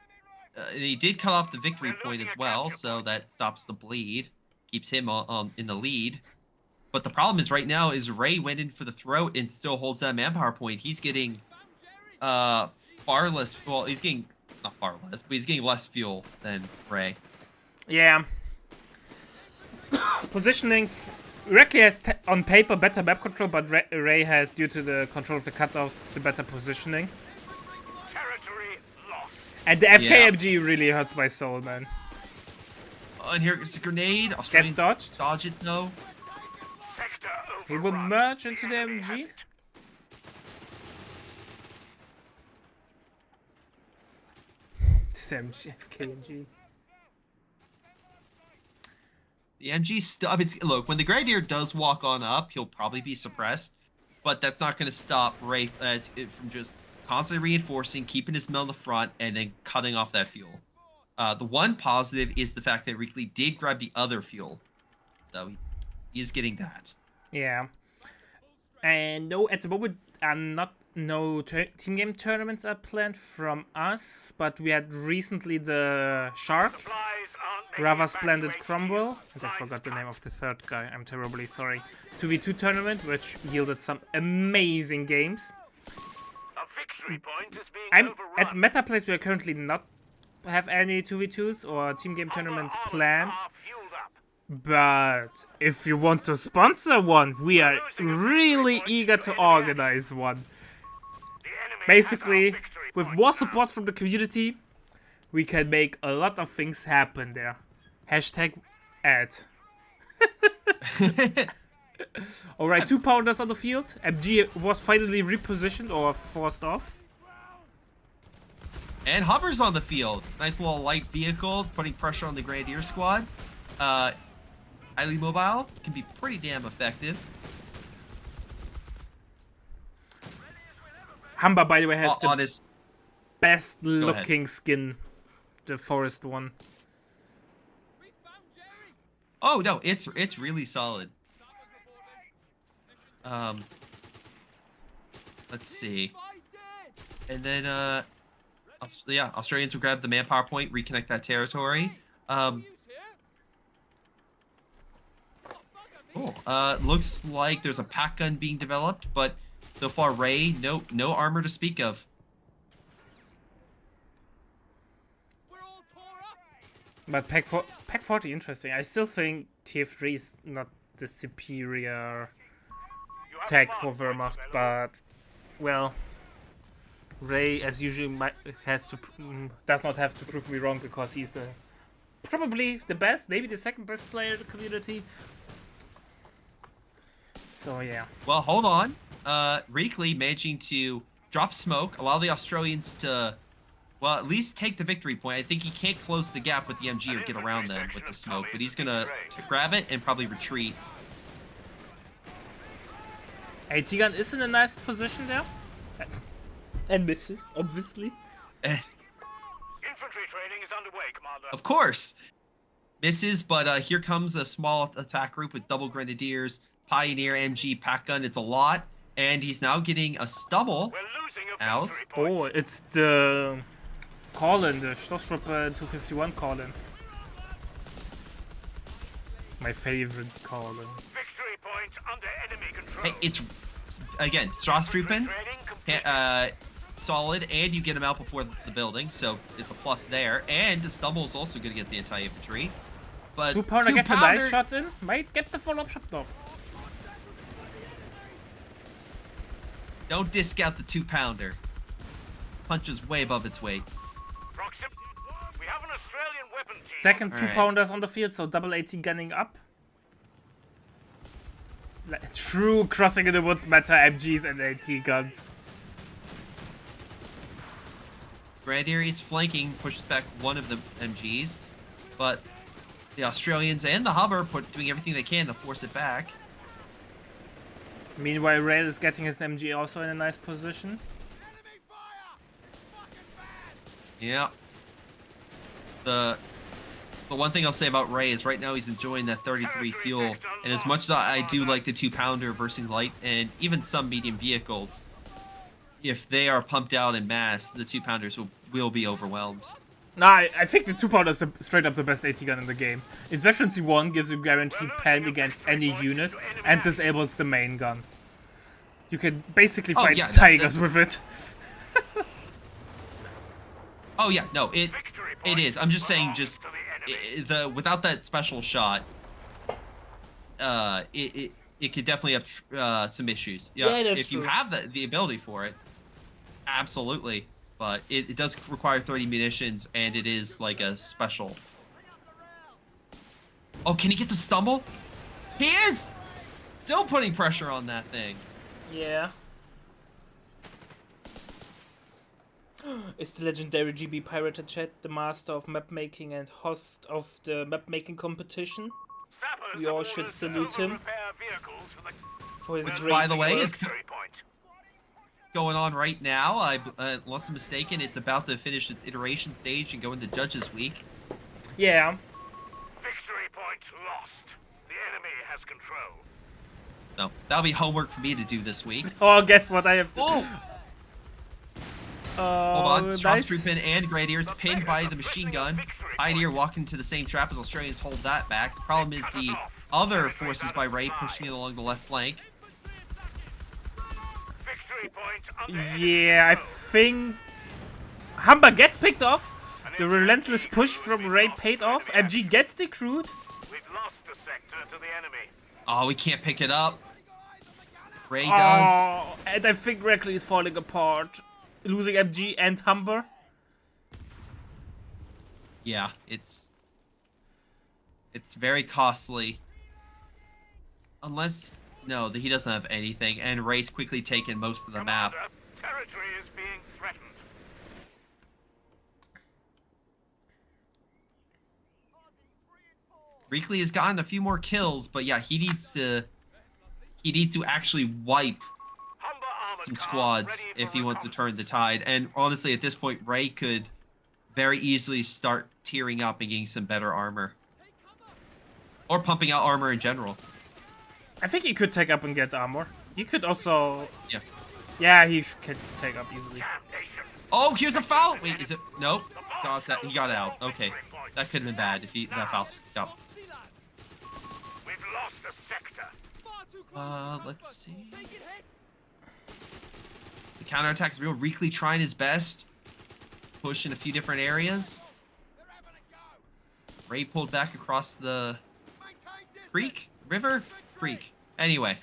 he did cut off the victory point as well, so that stops the bleed, keeps him in the lead. But the problem is right now is Ray went in for the throat and still holds that manpower point. He's getting far less. Well, he's getting not far less, but he's getting less fuel than Ray. Yeah. Positioning. Reekley has on paper better map control, but Ray has, due to the control of the cutoff, the better positioning. Territory lost. And the FKMG really hurts my soul, man. Oh, and here's a grenade. Australians dodged. Dodge it though. Sector He will overrun. merge into the enemy has MG. it. This MG, FKMG. The MG still. I mean, look, when the Grenadier does walk on up, he'll probably be suppressed, but that's not going to stop Ray from just constantly reinforcing, keeping his mill in the front, and then cutting off that fuel. The one positive is the fact that Reekley did grab the other fuel, so he's getting that. Yeah. And no, at the moment, no team game tournaments are planned from us, but we had recently the Shark, Supplies aren't making Rava it back Splendid to HQ. Cromwell, and I Lines forgot the back. name of the third guy, I'm terribly sorry. 2v2 tournament, which yielded some amazing games. A victory point is being I'm overrun. at Meta Place. We are currently not have any 2v2s or team game tournaments Our planned. are fueled up. But if you want to sponsor one, we are really eager to organize one. The enemy Basically, has our victory with point more now. support from the community, we can make a lot of things happen there. Hashtag ad. Alright, 2 pounders on the field. MG was finally repositioned or forced off. And Hubber's on the field. Nice little light vehicle, putting pressure on the Grenadier squad. Highly mobile, can be pretty damn effective. Humber, by the way, has the On his best ahead. looking skin. The forest one. Oh no, it's really solid. Let's see. And then yeah, Australians will grab the manpower point, reconnect that territory. Cool. Looks like there's a pack gun being developed, but so far Ray, no armor to speak of. But Pack 40, interesting. I still think TF3 is not the superior You have tag the for mark, Wehrmacht, fellow. but well, Ray, as usual, does not have to prove me wrong because he's probably the best, maybe the second best player in the community. So yeah. Well, hold on. Reekley managing to drop smoke, allow the Australians to, well, at least take the victory point. I think he can't close the gap with the MG or get around them with the smoke, but he's gonna grab it and probably retreat. Hey, Tigan is in a nice position there. And misses, obviously. Eh, Infantry training is underway, Commander. of course, misses, but here comes a small attack group with double Grenadiers, Pioneer, MG, pack gun. It's a lot, and he's now getting a stubble. We're losing a Out. victory point. Oh, it's the Colin, the Schlosstruppe 251 Colin. My favorite Colin. Victory point under enemy control. Hey, it's again Strasstruppen. Training complete. Solid, and you get him out before the building, so it's a plus there. And the stumble is also good against the anti-infantry. But 2 pounder gets a nice two-pounder- shot in. Might get the follow-up shot though. Don't discount the 2-pounder. Punches way above its weight. Proxim. We have an Australian weapon team. Second 2 Alright. pounders on the field, so double AT gunning up. True crossing in the woods meta MGs and AT guns. Grenadier is flanking, pushes back one of the MGs, but the Australians and the Hubber doing everything they can to force it back. Meanwhile, Rail is getting his MG also in a nice position. Enemy fire! Fucking Yeah. The one thing I'll say about Ray is right now he's enjoying that 33 fuel, and as much as I do like the 2-pounder versus light and even some medium vehicles, if they are pumped out in mass, the 2-pounders will be overwhelmed. Nah, I think the 2-pounder is straight up the best AT gun in the game. Its Veterancy 1 gives you guaranteed pen against any unit and disables the main gun. You can basically Oh, fight yeah, tigers with it. Oh yeah, no, it is. I'm just saying, just without that special shot, it could definitely have some issues. Yeah, that's if you true. have the ability for it, absolutely. But it does require 30 munitions, and it is like a special. Oh, can he get the stumble? He is still putting pressure on that thing. Yeah. Is the legendary GB Pirate Chat the master of map making and host of the map making competition? Sappers We have all should orders to salute him over-repair vehicles for the for his Which, great by the way, work. is victory point. going on right now. Unless I'm mistaken, it's about to finish its iteration stage and go into Judges Week. Yeah. Victory point lost. The enemy has control. So that'll be homework for me to do this week. Oh, guess what I have to... Oh! Oh, Hold on, nice. Stormtrooper and Grenadiers pinned by the machine gun. Pioneer walking to the same trap as Australians hold that back. The problem is the other forces by Ray pushing it along the left flank. Victory point under Yeah, I think... Humber gets picked off. The relentless push from Ray paid off. MG gets decrewed. We've lost the sector to the enemy. Oh, we can't pick it up. Ray does. Oh, and I think Reckley is falling apart. Losing MG and Humber. Yeah, it's very costly. Unless no, he doesn't have anything, and Ray's quickly taken most of the map. Commander, territory is being threatened. Reekley has gotten a few more kills, but yeah, he needs to actually wipe Humber armored some car squads ready for if he wants to reconnaissance. turn the tide. And honestly, at this point, Ray could very easily start tearing up and getting some better armor. Or pumping out armor in general. I think he could take up and get armor. He could also... Yeah. Yeah, he could take up easily. Damnation. Oh, here's a foul! Wait, is it? Nope. He got out. Okay. That could have been bad if that foul got. We've lost the sector. Let's see. The counterattack is real. Reekley trying his best. Push in a few different areas. Ray pulled back across the creek? River? Creek. Anyway.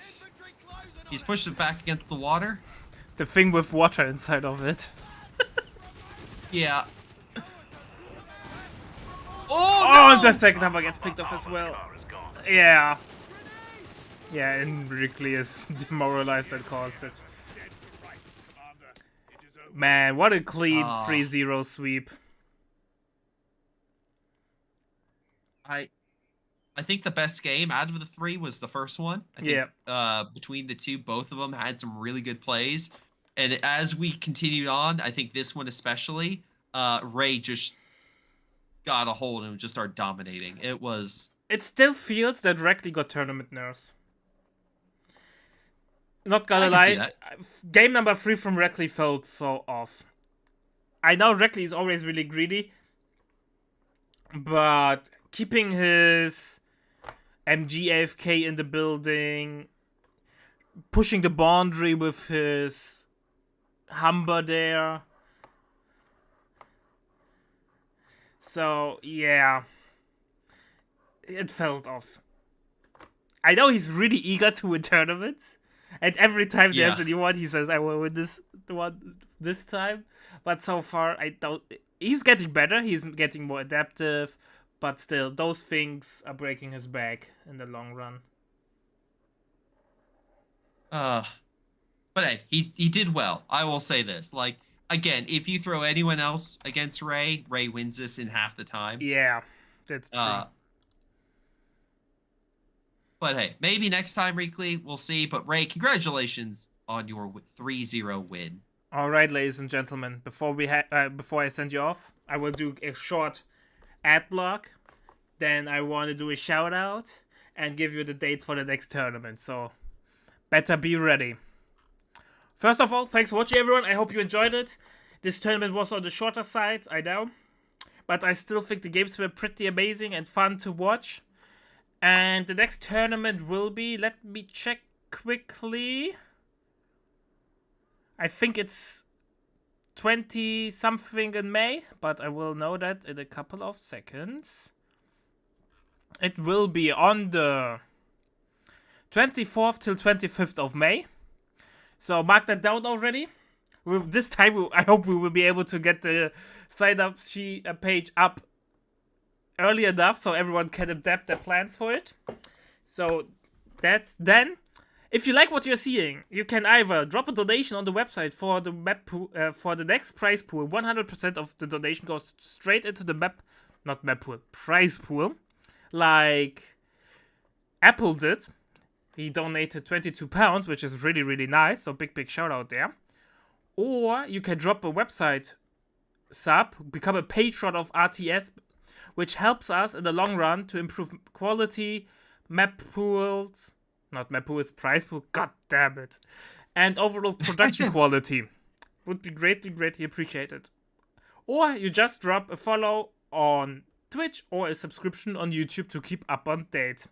He's pushed it back against the water. The thing with water inside of it. Yeah. Oh, no! the second Humber gets picked off as well. Car is gone. Yeah. Yeah, and Wrigley is demoralized and calls it. Man, what a clean Oh. 3-0 sweep. I think the best game out of the three was the first one. I think, between the two, both of them had some really good plays. And as we continued on, I think this one especially, Ray just got a hold and just started dominating. It was... It still feels that Wrigley got tournament nerves. Not gonna I can see lie, that. game number 3 from Wrigley felt so off. I know Wrigley is always really greedy, but keeping his MG AFK in the building, pushing the boundary with his Humber there. So, yeah. It felt off. I know he's really eager to win tournaments. And every time there's Yeah. a new one, he says, I will win the one this time. But so far, I don't... He's getting better. He's getting more adaptive. But still, those things are breaking his back in the long run. But hey, he did well. I will say this. Like, again, if you throw anyone else against Ray, Ray wins this in half the time. Yeah, that's true. But hey, maybe next time, Reekley, we'll see. But Ray, congratulations on your 3-0 win. All right, ladies and gentlemen. Before I send you off, I will do a short ad block. Then I want to do a shout out and give you the dates for the next tournament. So better be ready. First of all, thanks for watching, everyone. I hope you enjoyed it. This tournament was on the shorter side, I know. But I still think the games were pretty amazing and fun to watch. And the next tournament will be, let me check quickly. I think it's 20 something in May, but I will know that in a couple of seconds. It will be on the 24th till 25th of May. So mark that down already. This time, I hope we will be able to get the sign-up page up early enough so everyone can adapt their plans for it. So that's then. If you like what you're seeing, you can either drop a donation on the website for the map pool, for the next prize pool. 100% of the donation goes straight into the prize pool, like Apple did. He donated £22, which is really, really nice. So big shout out there. Or you can drop a website sub, become a patron of RTS, which helps us in the long run to improve quality, map pools, not map pools, prize pool, god damn it, and overall production quality. Would be greatly appreciated. Or you just drop a follow on Twitch or a subscription on YouTube to keep up on date.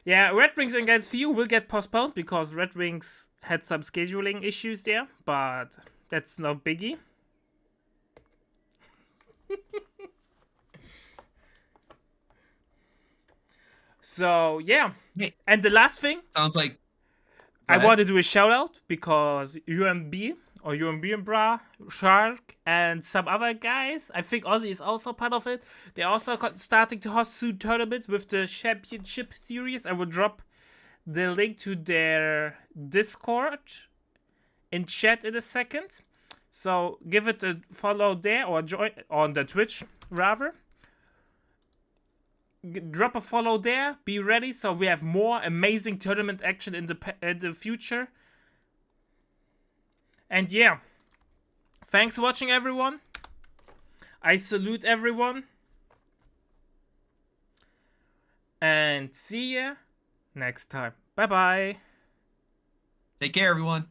Yeah, Red Wings against VU will get postponed because Red Wings had some scheduling issues there, but that's no biggie. So, yeah. And the last thing, Sounds like. Go I ahead. want to do a shout out because UMB or UMB and Bra, Shark, and some other guys, I think Aussie is also part of it. They're also starting to host soon tournaments with the Championship Series. I will drop the link to their Discord in chat in a second. So give it a follow there or join on the Twitch rather. Drop a follow there. Be ready so we have more amazing tournament action in the future. And yeah, thanks for watching, everyone. I salute everyone. And see ya next time. Bye bye. Take care, everyone.